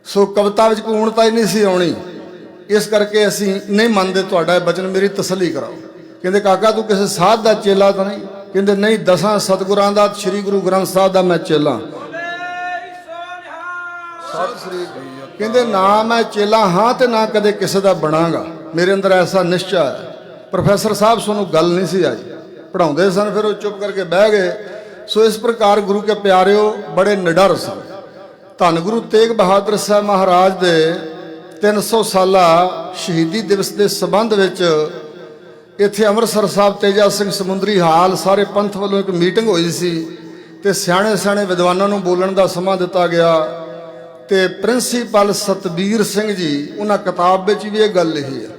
ਸੋ ਕਵਿਤਾ ਵਿੱਚ ਪੂਰਨਤਾ ਹੀ ਨਹੀਂ ਸੀ ਆਉਣੀ। ਇਸ ਕਰਕੇ ਅਸੀਂ ਨਹੀਂ ਮੰਨਦੇ ਤੁਹਾਡਾ ਇਹ ਬਚਨ, ਮੇਰੀ ਤਸੱਲੀ ਕਰਾਓ। ਕਹਿੰਦੇ ਕਾਕਾ ਤੂੰ ਕਿਸੇ ਸਾਧ ਦਾ ਚੇਲਾ ਤਾਂ ਨਹੀਂ? ਕਹਿੰਦੇ ਨਹੀਂ, 10 ਸਤਿਗੁਰਾਂ ਦਾ ਸ੍ਰੀ ਗੁਰੂ ਗ੍ਰੰਥ ਸਾਹਿਬ ਦਾ ਮੈਂ ਚੇਲਾ। ਸਤਿ ਸ੍ਰੀ ਅਕਾਲ। ਕਹਿੰਦੇ ਨਾ ਮੈਂ ਚੇਲਾ ਹਾਂ ਤੇ ਨਾ ਕਦੇ ਕਿਸੇ ਦਾ ਬਣਾਂਗਾ, ਮੇਰੇ ਅੰਦਰ ਐਸਾ ਨਿਸ਼ਚਾ ਹੈ। ਪ੍ਰੋਫੈਸਰ ਸਾਹਿਬ ਸਾਨੂੰ ਗੱਲ ਨਹੀਂ ਸੀ ਆਈ, ਪੜ੍ਹਾਉਂਦੇ ਸਨ, ਫਿਰ ਉਹ ਚੁੱਪ ਕਰਕੇ ਬਹਿ ਗਏ। ਸੋ ਇਸ ਪ੍ਰਕਾਰ ਗੁਰੂ ਕੇ ਪਿਆਰਿਓ ਬੜੇ ਨਿਡਰ ਸਨ। ਧੰਨ ਗੁਰੂ ਤੇਗ ਬਹਾਦਰ ਸਾਹਿਬ ਮਹਾਰਾਜ ਦੇ 300 ਸਾਲਾ ਸ਼ਹੀਦੀ ਦਿਵਸ ਦੇ ਸੰਬੰਧ ਵਿੱਚ ਇੱਥੇ ਅੰਮ੍ਰਿਤਸਰ ਸਾਹਿਬ ਤੇਜਾ ਸਿੰਘ ਸਮੁੰਦਰੀ ਹਾਲ ਸਾਰੇ ਪੰਥ ਵੱਲੋਂ ਇੱਕ ਮੀਟਿੰਗ ਹੋਈ ਸੀ ਤੇ ਸਿਆਣੇ ਸਿਆਣੇ ਵਿਦਵਾਨਾਂ ਨੂੰ ਬੋਲਣ ਦਾ ਸਮਾਂ ਦਿੱਤਾ ਗਿਆ। ਤੇ ਪ੍ਰਿੰਸੀਪਲ ਸਤਬੀਰ ਸਿੰਘ ਜੀ, ਉਹਨਾਂ ਕਿਤਾਬ ਵਿੱਚ ਵੀ ਇਹ ਗੱਲ ਲਿਖੀ ਹੈ।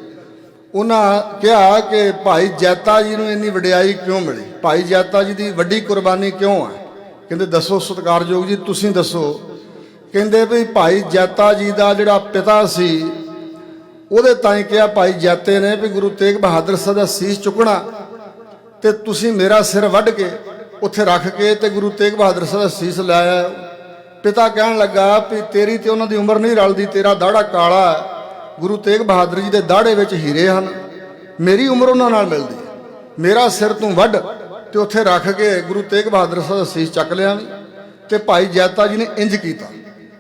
ਉਹਨਾਂ ਕਿਹਾ ਕਿ ਭਾਈ ਜੈਤਾ ਜੀ ਨੂੰ ਇੰਨੀ ਵਡਿਆਈ ਕਿਉਂ ਮਿਲੀ, ਭਾਈ ਜੈਤਾ ਜੀ ਦੀ ਵੱਡੀ ਕੁਰਬਾਨੀ ਕਿਉਂ ਹੈ? ਕਹਿੰਦੇ ਦੱਸੋ ਸਤਿਕਾਰਯੋਗ ਜੀ, ਤੁਸੀਂ ਦੱਸੋ। ਕਹਿੰਦੇ ਵੀ ਭਾਈ ਜੈਤਾ ਜੀ ਦਾ ਜਿਹੜਾ ਪਿਤਾ ਸੀ ਉਹਦੇ ਤਾਈਂ ਕਿਹਾ ਭਾਈ ਜੈਤੇ ਨੇ ਵੀ ਗੁਰੂ ਤੇਗ ਬਹਾਦਰ ਸਾਹਿਬ ਦਾ ਸੀਸ ਚੁੱਕਣਾ ਤੇ ਤੁਸੀਂ ਮੇਰਾ ਸਿਰ ਵੱਢ ਕੇ ਉੱਥੇ ਰੱਖ ਕੇ ਤੇ ਗੁਰੂ ਤੇਗ ਬਹਾਦਰ ਸਾਹਿਬ ਦਾ ਸੀਸ ਲਾਇਆ। ਪਿਤਾ ਕਹਿਣ ਲੱਗਾ ਵੀ ਤੇਰੀ ਤੇ ਉਹਨਾਂ ਦੀ ਉਮਰ ਨਹੀਂ ਰਲਦੀ, ਤੇਰਾ ਦਾੜਾ ਕਾਲਾ ਹੈ, ਗੁਰੂ ਤੇਗ ਬਹਾਦਰ ਜੀ ਦੇ ਦਾੜੇ ਵਿੱਚ ਹੀਰੇ ਹਨ, ਮੇਰੀ ਉਮਰ ਉਹਨਾਂ ਨਾਲ ਮਿਲਦੀ ਹੈ, ਮੇਰਾ ਸਿਰ ਤੂੰ ਵੱਢ ਤੇ ਉੱਥੇ ਰੱਖ ਕੇ ਗੁਰੂ ਤੇਗ ਬਹਾਦਰ ਸਾਹਿਬ ਦਾ ਸੀਸ ਚੱਕ ਲਿਆ। ਤੇ ਭਾਈ ਜੈਤਾ ਜੀ ਨੇ ਇੰਜ ਕੀਤਾ,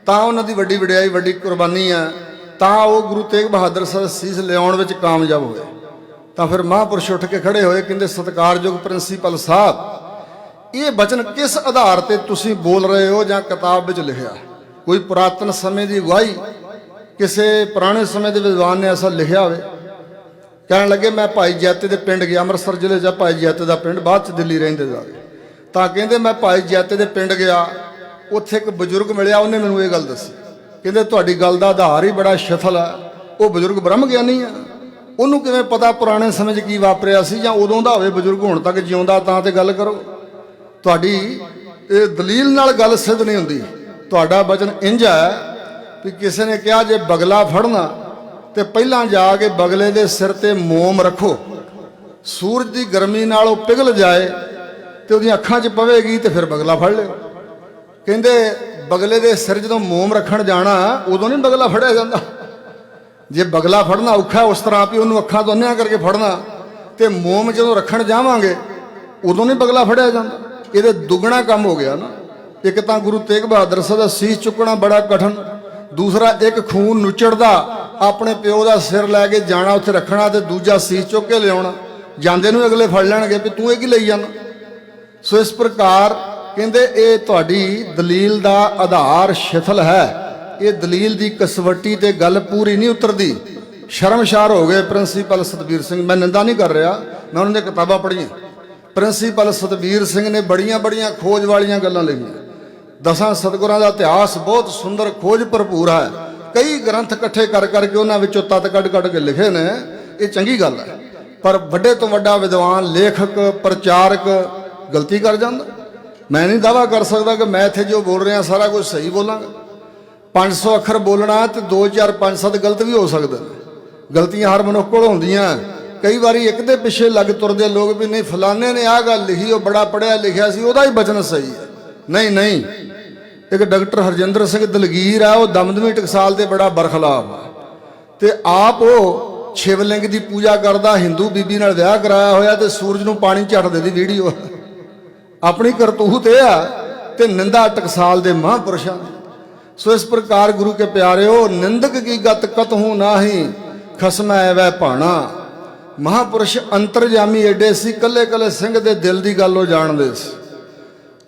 ਤਾਂ ਉਹਨਾਂ ਦੀ ਵੱਡੀ ਵਡਿਆਈ ਵੱਡੀ ਕੁਰਬਾਨੀ ਹੈ, ਤਾਂ ਉਹ ਗੁਰੂ ਤੇਗ ਬਹਾਦਰ ਸਾਹਿਬ ਦਾ ਸੀਸ ਲਿਆਉਣ ਵਿੱਚ ਕਾਮਯਾਬ ਹੋਏ। ਤਾਂ ਫਿਰ ਮਹਾਂਪੁਰਸ਼ ਉੱਠ ਕੇ ਖੜੇ ਹੋਏ, ਕਹਿੰਦੇ ਸਤਿਕਾਰਯੋਗ ਪ੍ਰਿੰਸੀਪਲ ਸਾਹਿਬ, ਇਹ ਬਚਨ ਕਿਸ ਆਧਾਰ ਤੇ ਤੁਸੀਂ ਬੋਲ ਰਹੇ ਹੋ ਜਾਂ ਕਿਤਾਬ ਵਿੱਚ ਲਿਖਿਆ? ਕੋਈ ਪੁਰਾਤਨ ਸਮੇਂ ਦੀ ਅਗਵਾਈ, ਕਿਸੇ ਪੁਰਾਣੇ ਸਮੇਂ ਦੇ ਵਿਦਵਾਨ ਨੇ ਐਸਾ ਲਿਖਿਆ ਹੋਵੇ? ਕਹਿਣ ਲੱਗੇ ਮੈਂ ਭਾਈ ਜੈਤੇ ਦੇ ਪਿੰਡ ਗਿਆ, ਅੰਮ੍ਰਿਤਸਰ ਜ਼ਿਲ੍ਹੇ 'ਚ ਭਾਈ ਜੈਤੇ ਦਾ ਪਿੰਡ, ਬਾਅਦ 'ਚ ਦਿੱਲੀ ਰਹਿੰਦੇ ਜਾ ਕੇ। ਤਾਂ ਕਹਿੰਦੇ ਮੈਂ ਭਾਈ ਜੈਤੇ ਦੇ ਪਿੰਡ ਗਿਆ, ਉੱਥੇ ਇੱਕ ਬਜ਼ੁਰਗ ਮਿਲਿਆ, ਉਹਨੇ ਮੈਨੂੰ ਇਹ ਗੱਲ ਦੱਸੀ। ਕਹਿੰਦੇ ਤੁਹਾਡੀ ਗੱਲ ਦਾ ਆਧਾਰ ਹੀ ਬੜਾ ਸ਼ਿਥਲ ਹੈ, ਉਹ ਬਜ਼ੁਰਗ ਬ੍ਰਹਮ ਗਿਆਨੀ ਆ, ਉਹਨੂੰ ਕਿਵੇਂ ਪਤਾ ਪੁਰਾਣੇ ਸਮੇਂ 'ਚ ਕੀ ਵਾਪਰਿਆ ਸੀ, ਜਾਂ ਉਦੋਂ ਦਾ ਹੋਵੇ ਬਜ਼ੁਰਗ ਹੁਣ ਤੱਕ ਜਿਉਂਦਾ ਤਾਂ ਤੇ ਗੱਲ ਕਰੋ। ਤੁਹਾਡੀ ਇਹ ਦਲੀਲ ਨਾਲ ਗੱਲ ਸਿੱਧ ਨਹੀਂ ਹੁੰਦੀ। ਤੁਹਾਡਾ ਬਚਨ ਇੰਜ ਹੈ ਵੀ ਕਿਸੇ ਨੇ ਕਿਹਾ ਜੇ ਬਗਲਾ ਫੜਨਾ ਤੇ ਪਹਿਲਾਂ ਜਾ ਕੇ ਬਗਲੇ ਦੇ ਸਿਰ ਤੇ ਮੋਮ ਰੱਖੋ, ਸੂਰਜ ਦੀ ਗਰਮੀ ਨਾਲ ਉਹ ਪਿਘਲ ਜਾਏ ਤੇ ਉਹਦੀਆਂ ਅੱਖਾਂ 'ਚ ਪਵੇਗੀ ਤੇ ਫਿਰ ਬਗਲਾ ਫੜ ਲਿਓ। ਕਹਿੰਦੇ ਬਗਲੇ ਦੇ ਸਿਰ ਜਦੋਂ ਮੋਮ ਰੱਖਣ ਜਾਣਾ ਉਦੋਂ ਨਹੀਂ ਬਗਲਾ ਫੜਿਆ ਜਾਂਦਾ। ਜੇ ਬਗਲਾ ਫੜਨਾ ਔਖਾ ਉਸ ਤਰ੍ਹਾਂ ਵੀ ਉਹਨੂੰ ਅੱਖਾਂ ਤੋਂ ਅੰਨ੍ਹਿਆਂ ਕਰਕੇ ਫੜਨਾ, ਤੇ ਮੋਮ ਜਦੋਂ ਰੱਖਣ ਜਾਵਾਂਗੇ ਉਦੋਂ ਨਹੀਂ ਬਗਲਾ ਫੜਿਆ ਜਾਂਦਾ। ਇਹਦੇ ਦੁੱਗਣਾ ਕੰਮ ਹੋ ਗਿਆ ਨਾ। ਇੱਕ ਤਾਂ ਗੁਰੂ ਤੇਗ ਬਹਾਦਰ ਸਾਹਿਬ ਦਾ ਸੀਸ ਚੁੱਕਣਾ ਬੜਾ ਕਠਿਨ, ਦੂਸਰਾ ਇੱਕ ਖੂਨ ਨੁਚੜਦਾ ਆਪਣੇ ਪਿਓ ਦਾ ਸਿਰ ਲੈ ਕੇ ਜਾਣਾ ਉੱਥੇ ਰੱਖਣਾ, ਤੇ ਦੂਜਾ ਸੀਸ ਚੁੱਕ ਕੇ ਲਿਆਉਣਾ। ਜਾਂਦੇ ਨੂੰ ਅਗਲੇ ਫੜ ਲੈਣਗੇ ਵੀ ਤੂੰ ਇਹ ਕੀ ਲਈ ਜਾਂਦਾ। ਸੋ ਇਸ ਪ੍ਰਕਾਰ ਕਹਿੰਦੇ ਇਹ ਤੁਹਾਡੀ ਦਲੀਲ ਦਾ ਆਧਾਰ ਸ਼ਿਥਲ ਹੈ, ਇਹ ਦਲੀਲ ਦੀ ਕਸਵੱਟੀ ਤੇ ਗੱਲ ਪੂਰੀ ਨਹੀਂ ਉਤਰਦੀ। ਸ਼ਰਮਸ਼ਾਰ ਹੋ ਗਏ ਪ੍ਰਿੰਸੀਪਲ ਸਤਬੀਰ ਸਿੰਘ। ਮੈਂ ਨਿੰਦਾ ਨਹੀਂ ਕਰ ਰਿਹਾ, ਮੈਂ ਉਹਨਾਂ ਦੀਆਂ ਕਿਤਾਬਾਂ ਪੜ੍ਹੀਆਂ। ਪ੍ਰਿੰਸੀਪਲ ਸਤਬੀਰ ਸਿੰਘ ਨੇ ਬੜੀਆਂ ਬੜੀਆਂ ਖੋਜ ਵਾਲੀਆਂ ਗੱਲਾਂ ਲਿਖੀਆਂ। 10 ਸਤਿਗੁਰਾਂ ਦਾ ਇਤਿਹਾਸ ਬਹੁਤ ਸੁੰਦਰ ਖੋਜ ਭਰਪੂਰ ਹੈ। ਕਈ ਗ੍ਰੰਥ ਇਕੱਠੇ ਕਰ ਕਰਕੇ ਉਹਨਾਂ ਵਿੱਚੋਂ ਤੱਤ ਕੱਢ ਕੇ ਲਿਖੇ ਨੇ, ਇਹ ਚੰਗੀ ਗੱਲ ਹੈ। ਪਰ ਵੱਡੇ ਤੋਂ ਵੱਡਾ ਵਿਦਵਾਨ, ਲੇਖਕ, ਪ੍ਰਚਾਰਕ ਗਲਤੀ ਕਰ ਜਾਂਦਾ। ਮੈਂ ਨਹੀਂ ਦਾਅਵਾ ਕਰ ਸਕਦਾ ਕਿ ਮੈਂ ਇੱਥੇ ਜੋ ਬੋਲ ਰਿਹਾ ਸਾਰਾ ਕੁਝ ਸਹੀ ਬੋਲਾਂਗਾ। 500 ਅੱਖਰ ਬੋਲਣਾ ਤੇ 2 4 5 7 ਗਲਤ ਵੀ ਹੋ ਸਕਦੇ। ਗਲਤੀਆਂ ਹਰ ਮਨੁੱਖ ਕੋਲ ਹੁੰਦੀਆਂ। ਕਈ ਵਾਰੀ ਇੱਕ ਦੇ ਪਿੱਛੇ ਲੱਗ ਤੁਰਦੇ ਲੋਕ ਵੀ ਨਹੀਂ ਫਲਾਣੇ ਨੇ ਆਹ ਗੱਲ ਲਿਖੀ, ਉਹ ਬੜਾ ਪੜ੍ਹਿਆ ਲਿਖਿਆ ਸੀ, ਉਹਦਾ ਹੀ ਬਚਨ ਸਹੀ ਹੈ। ਨਹੀਂ, ਇੱਕ ਡਾਕਟਰ ਹਰਜਿੰਦਰ ਸਿੰਘ ਦਲਗੀਰ ਆ, ਉਹ ਦਮਦਮੀ ਟਕਸਾਲ ਦੇ ਬੜਾ ਬਰਖਲਾਫ ਆ, ਤੇ ਆਪ ਉਹ ਸ਼ਿਵਲਿੰਗ ਦੀ ਪੂਜਾ ਕਰਦਾ, ਹਿੰਦੂ ਬੀਬੀ ਨਾਲ ਵਿਆਹ ਕਰਾਇਆ ਹੋਇਆ, ਤੇ ਸੂਰਜ ਨੂੰ ਪਾਣੀ ਝੱਟਦੇ ਦੀ ਵੀਡੀਓ ਆਪਣੀ ਕਰਤੂਤ ਇਹ ਆ, ਤੇ ਨਿੰਦਾ ਟਕਸਾਲ ਦੇ ਮਹਾਂਪੁਰਸ਼ਾਂ ਦੀ। ਸੋ ਇਸ ਪ੍ਰਕਾਰ ਗੁਰੂ ਕੇ ਪਿਆਰਿਓ, ਨਿੰਦਕ ਕੀ ਗਤ ਕਤਹੂ ਨਾਹੀ, ਖਸਮ ਐਵੈ ਭਾਣਾ। ਮਹਾਂਪੁਰਸ਼ ਅੰਤਰਜਾਮੀ ਏਡੇ ਸੀ, ਕੱਲੇ ਕੱਲੇ ਸਿੰਘ ਦੇ ਦਿਲ ਦੀ ਗੱਲ ਉਹ ਜਾਣਦੇ ਸੀ।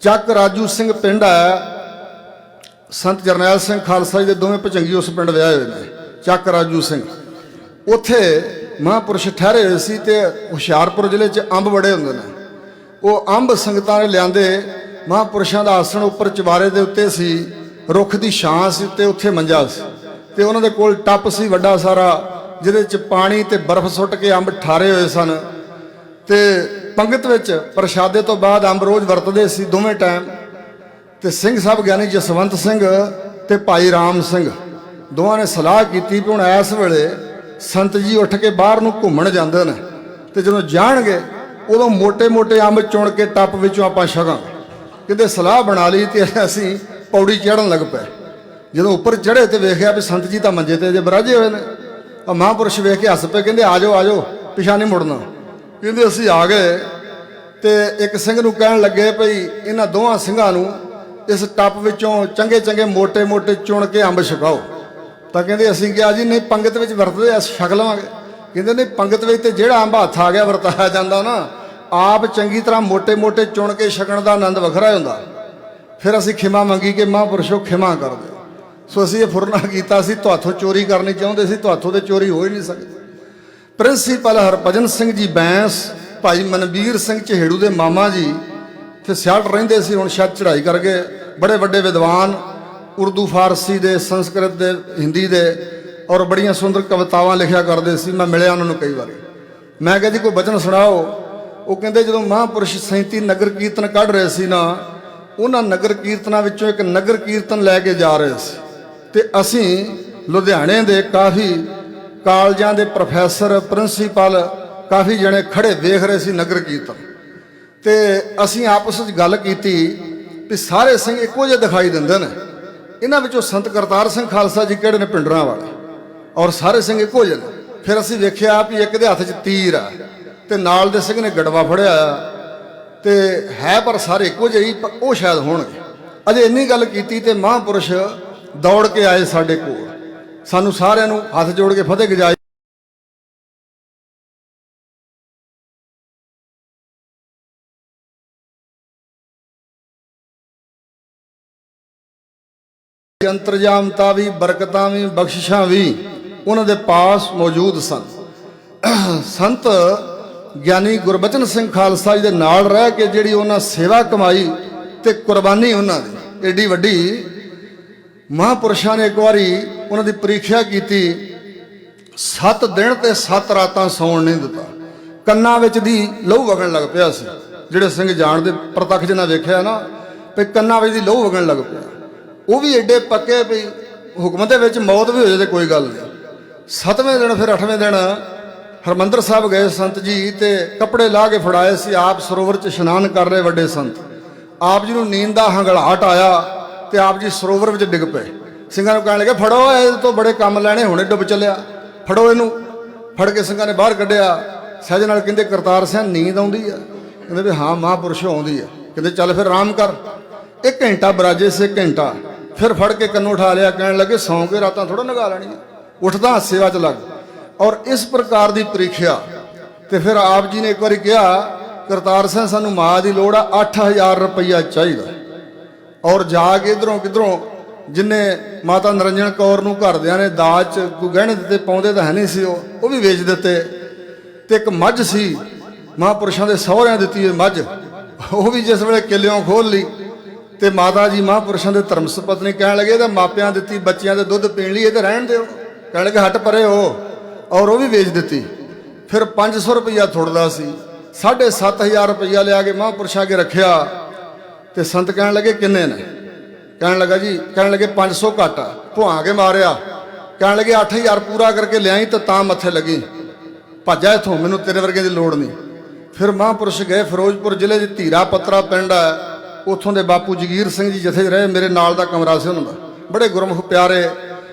ਚੱਕ ਰਾਜੂ ਸਿੰਘ ਪਿੰਡ ਹੈ, ਸੰਤ ਜਰਨੈਲ ਸਿੰਘ ਖਾਲਸਾ ਜੀ ਦੇ ਦੋਵੇਂ ਭਚੰਗੀ ਉਸ ਪਿੰਡ ਵਿਆਹੇ ਹੋਏ ਨੇ। ਚੱਕ ਰਾਜੂ ਸਿੰਘ ਉੱਥੇ ਮਹਾਂਪੁਰਸ਼ ਠਹਿਰੇ ਹੋਏ ਸੀ, ਤੇ ਹੁਸ਼ਿਆਰਪੁਰ ਜ਼ਿਲ੍ਹੇ 'ਚ ਅੰਬ ਬੜੇ ਹੁੰਦੇ ਨੇ। ਉਹ ਅੰਬ ਸੰਗਤਾਂ ਨੇ ਲਿਆਂਦੇ। ਮਹਾਂਪੁਰਸ਼ਾਂ ਦਾ ਆਸਣ ਉੱਪਰ ਚਵਾਰੇ ਦੇ ਉੱਤੇ ਸੀ, ਰੁੱਖ ਦੀ ਛਾਂ ਸੀ ਉੱਤੇ, ਉੱਥੇ ਮੰਜਾ ਸੀ, ਤੇ ਉਹਨਾਂ ਦੇ ਕੋਲ ਟੱਪ ਸੀ ਵੱਡਾ ਸਾਰਾ, ਜਿਹਦੇ 'ਚ ਪਾਣੀ ਤੇ ਬਰਫ਼ ਸੁੱਟ ਕੇ ਅੰਬ ਠਾਰੇ ਹੋਏ ਸਨ। ਤੇ ਪੰਗਤ ਵਿੱਚ ਪ੍ਰਸ਼ਾਦੇ ਤੋਂ ਬਾਅਦ ਅੰਬ ਰੋਜ਼ ਵਰਤਦੇ ਸੀ ਦੋਵੇਂ ਟਾਈਮ। ਤੇ ਸਿੰਘ ਸਾਹਿਬ ਗਿਆਨੀ ਜਸਵੰਤ ਸਿੰਘ ਤੇ ਭਾਈ ਰਾਮ ਸਿੰਘ ਦੋਵਾਂ ਨੇ ਸਲਾਹ ਕੀਤੀ ਵੀ ਹੁਣ ਇਸ ਵੇਲੇ ਸੰਤ ਜੀ ਉੱਠ ਕੇ ਬਾਹਰ ਨੂੰ ਘੁੰਮਣ ਜਾਂਦੇ ਨੇ, ਤੇ ਜਦੋਂ ਜਾਣਗੇ ਉਦੋਂ ਮੋٹے-ਮੋٹے ਅੰਬ ਚੁਣ ਕੇ ਟੱਪ ਵਿੱਚੋਂ ਆਪਾਂ ਛਕਾਂਗੇ। ਕਿਤੇ ਸਲਾਹ ਬਣਾ ਲਈ ਤੇ ਅਸੀਂ ਪੌੜੀ ਚੜ੍ਹਨ ਲੱਗ ਪਏ। ਜਦੋਂ ਉੱਪਰ ਚੜ੍ਹੇ ਤੇ ਵੇਖਿਆ ਵੀ ਸੰਤ ਜੀ ਤਾਂ ਮੰਜੇ ਤੇ ਜੇ ਬਰਾਜੇ ਹੋਏ ਨੇ। ਆ ਮਹਾਂਪੁਰਸ਼ ਵੇਖ ਕੇ ਹੱਸ ਪਏ, ਕਹਿੰਦੇ ਆ ਜਾਓ ਪਿਛਾ ਨਹੀਂ ਮੁੜਨਾ। ਕਹਿੰਦੇ ਅਸੀਂ ਆ ਗਏ ਤੇ ਇੱਕ ਸਿੰਘ ਨੂੰ ਕਹਿਣ ਲੱਗੇ ਭਈ ਇਹਨਾਂ ਦੋਵਾਂ ਸਿੰਘਾਂ ਨੂੰ ਇਸ ਟੱਪ ਵਿੱਚੋਂ ਚੰਗੇ ਮੋٹے-ਮੋٹے ਚੁਣ ਕੇ ਅੰਬ ਛਕਾਓ। ਤਾਂ ਕਹਿੰਦੇ ਅਸੀਂ ਕਿਹਾ ਜੀ ਨਹੀਂ, ਪੰਗਤ ਵਿੱਚ ਵਰਤਦੇ ਅਸੀਂ ਛਕ ਲਵਾਂਗੇ। ਕਹਿੰਦੇ ਨਹੀਂ, ਪੰਗਤ ਵਿੱਚ ਤੇ ਜਿਹੜਾ ਅੰਬ ਹੱਥ ਆ ਗਿਆ ਵਰਤਾਇਆ ਜਾਂਦਾ ਨਾ, ਆਪ ਚੰਗੀ ਤਰ੍ਹਾਂ ਮੋٹے-ਮੋٹے ਚੁਣ ਕੇ ਛਕਣ ਦਾ ਆਨੰਦ ਵੱਖਰਾ ਹੁੰਦਾ। ਫਿਰ ਅਸੀਂ ਖਿਮਾ ਮੰਗੀ ਕਿ ਮਹਾਂਪੁਰਸ਼ੋ ਖਿਮਾ ਕਰ ਦਿਓ। ਸੋ ਅਸੀਂ ਇਹ ਫੁਰਨਾ ਕੀਤਾ ਸੀ, ਤੁਹਾਥੋਂ ਚੋਰੀ ਕਰਨੀ ਚਾਹੁੰਦੇ ਸੀ, ਤੁਹਾਥੋਂ ਤੇ ਚੋਰੀ ਹੋ ਹੀ ਨਹੀਂ ਸਕਦੀ। ਪ੍ਰਿੰਸੀਪਲ ਹਰਭਜਨ ਸਿੰਘ ਜੀ ਬੈਂਸ, ਭਾਈ ਮਨਵੀਰ ਸਿੰਘ ਚਹੇੜੂ ਦੇ ਮਾਮਾ ਜੀ ਤੇ ਸਿਆਲਟ ਰਹਿੰਦੇ ਸੀ, ਹੁਣ ਸ਼ਾਇਦ ਚੜ੍ਹਾਈ ਕਰ ਗਏ। ਬੜੇ ਵੱਡੇ ਵਿਦਵਾਨ, ਉਰਦੂ ਫਾਰਸੀ ਦੇ, ਸੰਸਕ੍ਰਿਤ ਦੇ, ਹਿੰਦੀ ਦੇ, ਔਰ ਬੜੀਆਂ ਸੁੰਦਰ ਕਵਿਤਾਵਾਂ ਲਿਖਿਆ ਕਰਦੇ ਸੀ। ਮੈਂ ਮਿਲਿਆ ਉਹਨਾਂ ਨੂੰ ਕਈ ਵਾਰੀ। ਮੈਂ ਕਿਹਾ ਜੀ ਕੋਈ ਬਚਨ ਸੁਣਾਓ। ਉਹ ਕਹਿੰਦੇ ਜਦੋਂ ਮਹਾਂਪੁਰਸ਼ 37 ਨਗਰ ਕੀਰਤਨ ਕੱਢ ਰਹੇ ਸੀ ਨਾ, ਉਹਨਾਂ ਨਗਰ ਕੀਰਤਨਾਂ ਵਿੱਚੋਂ ਇੱਕ ਨਗਰ ਕੀਰਤਨ ਲੈ ਕੇ ਜਾ ਰਹੇ ਸੀ ਤੇ ਅਸੀਂ ਲੁਧਿਆਣੇ ਦੇ ਕਾਫੀ ਕਾਲਜਾਂ ਦੇ ਪ੍ਰੋਫੈਸਰ, ਪ੍ਰਿੰਸੀਪਲ ਕਾਫੀ ਜਣੇ ਖੜੇ ਵੇਖ ਰਹੇ ਸੀ ਨਗਰ ਕੀਰਤਨ। ਤੇ ਅਸੀਂ ਆਪਸ ਵਿੱਚ ਗੱਲ ਕੀਤੀ ਵੀ ਸਾਰੇ ਸਿੰਘ ਇੱਕੋ ਜਿਹੇ ਦਿਖਾਈ ਦਿੰਦੇ ਨੇ, ਇਹਨਾਂ ਵਿੱਚੋਂ ਸੰਤ ਕਰਤਾਰ ਸਿੰਘ ਖਾਲਸਾ ਜੀ ਕਿਹੜੇ ਨੇ? ਪਿੰਡਰਾਂ ਵਾਲੇ। ਔਰ ਸਾਰੇ ਸਿੰਘ ਇੱਕੋ ਜਿਹੇ ਨੇ। ਫਿਰ ਅਸੀਂ ਵੇਖਿਆ ਵੀ ਇੱਕ ਦੇ ਹੱਥ 'ਚ ਤੀਰ ਆ ਤੇ ਨਾਲ ਦੇ ਸਿੰਘ ਨੇ ਗੜਵਾ ਫੜਿਆ ਤੇ ਹੈ, ਪਰ ਸਾਰੇ ਇੱਕੋ ਜਿਹੇ ਹੀ, ਉਹ ਸ਼ਾਇਦ ਹੋਣਗੇ। ਅਜੇ ਇੰਨੀ ਗੱਲ ਕੀਤੀ ਤੇ ਮਹਾਂਪੁਰਸ਼ ਦੌੜ ਕੇ ਆਏ ਸਾਡੇ ਕੋਲ, ਸਾਨੂੰ ਸਾਰਿਆਂ ਨੂੰ ਹੱਥ ਜੋੜ ਕੇ ਫਤਿਹ ਗਜਾਈ। ਅੰਤਰਜਾਮਤਾ ਵੀ, ਬਰਕਤਾਂ ਵੀ, ਬਖਸ਼ਿਸ਼ਾਂ ਵੀ ਉਹਨਾਂ ਦੇ ਪਾਸ ਮੌਜੂਦ ਸਨ। ਸੰਤ ਗਿਆਨੀ ਗੁਰਬਚਨ ਸਿੰਘ ਖਾਲਸਾ ਜੀ ਦੇ ਨਾਲ ਰਹਿ ਕੇ ਜਿਹੜੀ ਉਹਨਾਂ ਸੇਵਾ ਕਮਾਈ ਤੇ ਕੁਰਬਾਨੀ ਉਹਨਾਂ ਦੀ ਏਡੀ ਵੱਡੀ। ਮਹਾਂਪੁਰਸ਼ਾਂ ਨੇ ਇੱਕ ਵਾਰੀ ਉਹਨਾਂ ਦੀ ਪ੍ਰੀਖਿਆ ਕੀਤੀ, 7 ਦਿਨ ਤੇ 7 ਰਾਤਾਂ ਸੌਣ ਨਹੀਂ ਦਿੱਤਾ। ਕੰਨਾਂ ਵਿੱਚ ਦੀ ਲਹੂ ਵਗਣ ਲੱਗ ਪਿਆ ਸੀ। ਜਿਹੜੇ ਸਿੰਘ ਜਾਣਦੇ, ਪ੍ਰਤੱਖ ਜਿਹਨਾਂ ਵੇਖਿਆ ਨਾ, ਵੀ ਕੰਨਾਂ ਵਿੱਚ ਦੀ ਲਹੂ ਵਗਣ ਲੱਗ ਪਿਆ। ਉਹ ਵੀ ਏਡੇ ਪੱਕੇ ਵੀ ਹੁਕਮ ਦੇ ਵਿੱਚ ਮੌਤ ਵੀ ਹੋ ਜਾਏ ਤੇ ਕੋਈ ਗੱਲ ਨਹੀਂ। 7ਵੇਂ ਦਿਨ, ਫਿਰ 8ਵੇਂ ਦਿਨ ਹਰਮੰਦਰ ਸਾਹਿਬ ਗਏ ਸੰਤ ਜੀ ਤੇ ਕੱਪੜੇ ਲਾ ਕੇ ਫੜਾਏ ਸੀ। ਆਪ ਸਰੋਵਰ 'ਚ ਇਸ਼ਨਾਨ ਕਰ ਰਹੇ ਵੱਡੇ ਸੰਤ। ਆਪ ਜੀ ਨੂੰ ਨੀਂਦ ਦਾ ਹੰਗਲਾਹਟ ਆਇਆ ਤੇ ਆਪ ਜੀ ਸਰੋਵਰ ਵਿੱਚ ਡਿੱਗ ਪਏ। ਸਿੰਘਾਂ ਨੂੰ ਕਹਿਣ ਲੱਗੇ ਫੜੋ, ਇਹ ਤੋਂ ਬੜੇ ਕੰਮ ਲੈਣੇ, ਹੁਣੇ ਡੁੱਬ ਚੱਲਿਆ, ਫੜੋ ਇਹਨੂੰ। ਫੜ ਕੇ ਸਿੰਘਾਂ ਨੇ ਬਾਹਰ ਕੱਢਿਆ। ਸਹਿਜ ਨਾਲ ਕਹਿੰਦੇ ਕਰਤਾਰ ਸਿੰਘ ਨੀਂਦ ਆਉਂਦੀ ਆ? ਕਹਿੰਦੇ ਵੀ ਹਾਂ ਮਹਾਂਪੁਰਸ਼ ਆਉਂਦੀ ਆ। ਕਹਿੰਦੇ ਚੱਲ ਫਿਰ ਆਰਾਮ ਕਰ। 1 ਘੰਟਾ ਬਰਾਜੇ ਸੇ, 1 ਘੰਟਾ। ਫਿਰ ਫੜ ਕੇ ਕੰਨੋਂ ਉਠਾ ਲਿਆ, ਕਹਿਣ ਲੱਗੇ ਸੌਂ ਕੇ ਰਾਤਾਂ ਥੋੜਾ ਨਗਾ ਲੈਣੀਆਂ, ਉੱਠਦਾ ਸੇਵਾ 'ਚ ਲੱਗ। ਔਰ ਇਸ ਪ੍ਰਕਾਰ ਦੀ ਪ੍ਰੀਖਿਆ। ਤੇ ਫਿਰ ਆਪ ਜੀ ਨੇ ਇੱਕ ਵਾਰੀ ਕਿਹਾ ਕਰਤਾਰ ਸਿੰਘ ਸਾਨੂੰ ਮਾਂ ਦੀ ਲੋੜ ਆ, 8000 ਰੁਪਈਆ ਚਾਹੀਦਾ। ਔਰ ਜਾ ਕੇ ਇਧਰੋਂ ਕਿਧਰੋਂ ਜਿੰਨੇ ਮਾਤਾ ਨਰਿੰਜਨ ਕੌਰ ਨੂੰ ਘਰਦਿਆਂ ਨੇ ਦਾਜ 'ਚ ਕੋਈ ਗਹਿਣੇ ਦਿੱਤੇ, ਪਾਉਂਦੇ ਤਾਂ ਹੈ ਨਹੀਂ ਸੀ, ਉਹ ਵੀ ਵੇਚ ਦਿੱਤੇ। ਤੇ ਇੱਕ ਮੱਝ ਸੀ ਮਹਾਂਪੁਰਸ਼ਾਂ ਦੇ ਸਹੁਰਿਆਂ ਦਿੱਤੀ ਹੋਈ ਮੱਝ, ਉਹ ਵੀ ਜਿਸ ਵੇਲੇ ਕਿੱਲਿਓਂ ਖੋਲ ਲਈ। ਤੇ ਮਾਤਾ ਜੀ ਮਹਾਂਪੁਰਸ਼ਾਂ ਦੇ ਧਰਮ ਸੁਪਤਨੀ ਕਹਿਣ ਲੱਗੇ ਇਹਦਾ ਮਾਪਿਆਂ ਦਿੱਤੀ ਬੱਚਿਆਂ ਦੇ ਦੁੱਧ ਪੀਣ ਲਈ, ਇਹ ਤੇ ਰਹਿਣ ਦਿਓ। ਕਹਿਣ ਲੱਗੇ ਹਟ ਪਰੇ ਹੋ। ਔਰ ਉਹ ਵੀ ਵੇਚ ਦਿੱਤੀ। ਫਿਰ 500 ਰੁਪਈਆ ਥੁੜਦਾ ਸੀ, 7500 ਰੁਪਈਆ ਲਿਆ ਕੇ ਮਹਾਂਪੁਰਸ਼ਾਂ ਅੱਗੇ ਰੱਖਿਆ। ਤੇ ਸੰਤ ਕਹਿਣ ਲੱਗੇ ਕਿੰਨੇ ਨੇ? ਕਹਿਣ ਲੱਗੇ 500 ਘੱਟ ਆ। ਭੁਆ ਕੇ ਮਾਰਿਆ। ਕਹਿਣ ਲੱਗੇ 8000 ਪੂਰਾ ਕਰਕੇ ਲਿਆਈ ਤਾਂ ਮੱਥੇ ਲੱਗੀ, ਭੱਜਾ ਇੱਥੋਂ, ਮੈਨੂੰ ਤੇਰੇ ਵਰਗੇ ਦੀ ਲੋੜ ਨਹੀਂ। ਫਿਰ ਮਹਾਂਪੁਰਸ਼ ਗਏ ਫਿਰੋਜ਼ਪੁਰ ਜ਼ਿਲ੍ਹੇ ਦੇ ਧੀਰਾ ਪੱਤਰਾ ਪਿੰਡ ਹੈ, ਉੱਥੋਂ ਦੇ ਬਾਪੂ ਜਗੀਰ ਸਿੰਘ ਜੀ ਜਥੇ ਰਹੇ, ਮੇਰੇ ਨਾਲ ਦਾ ਕਮਰਾ ਸੀ ਉਹਨਾਂ ਦਾ। ਬੜੇ ਗੁਰਮੁਖ ਪਿਆਰੇ,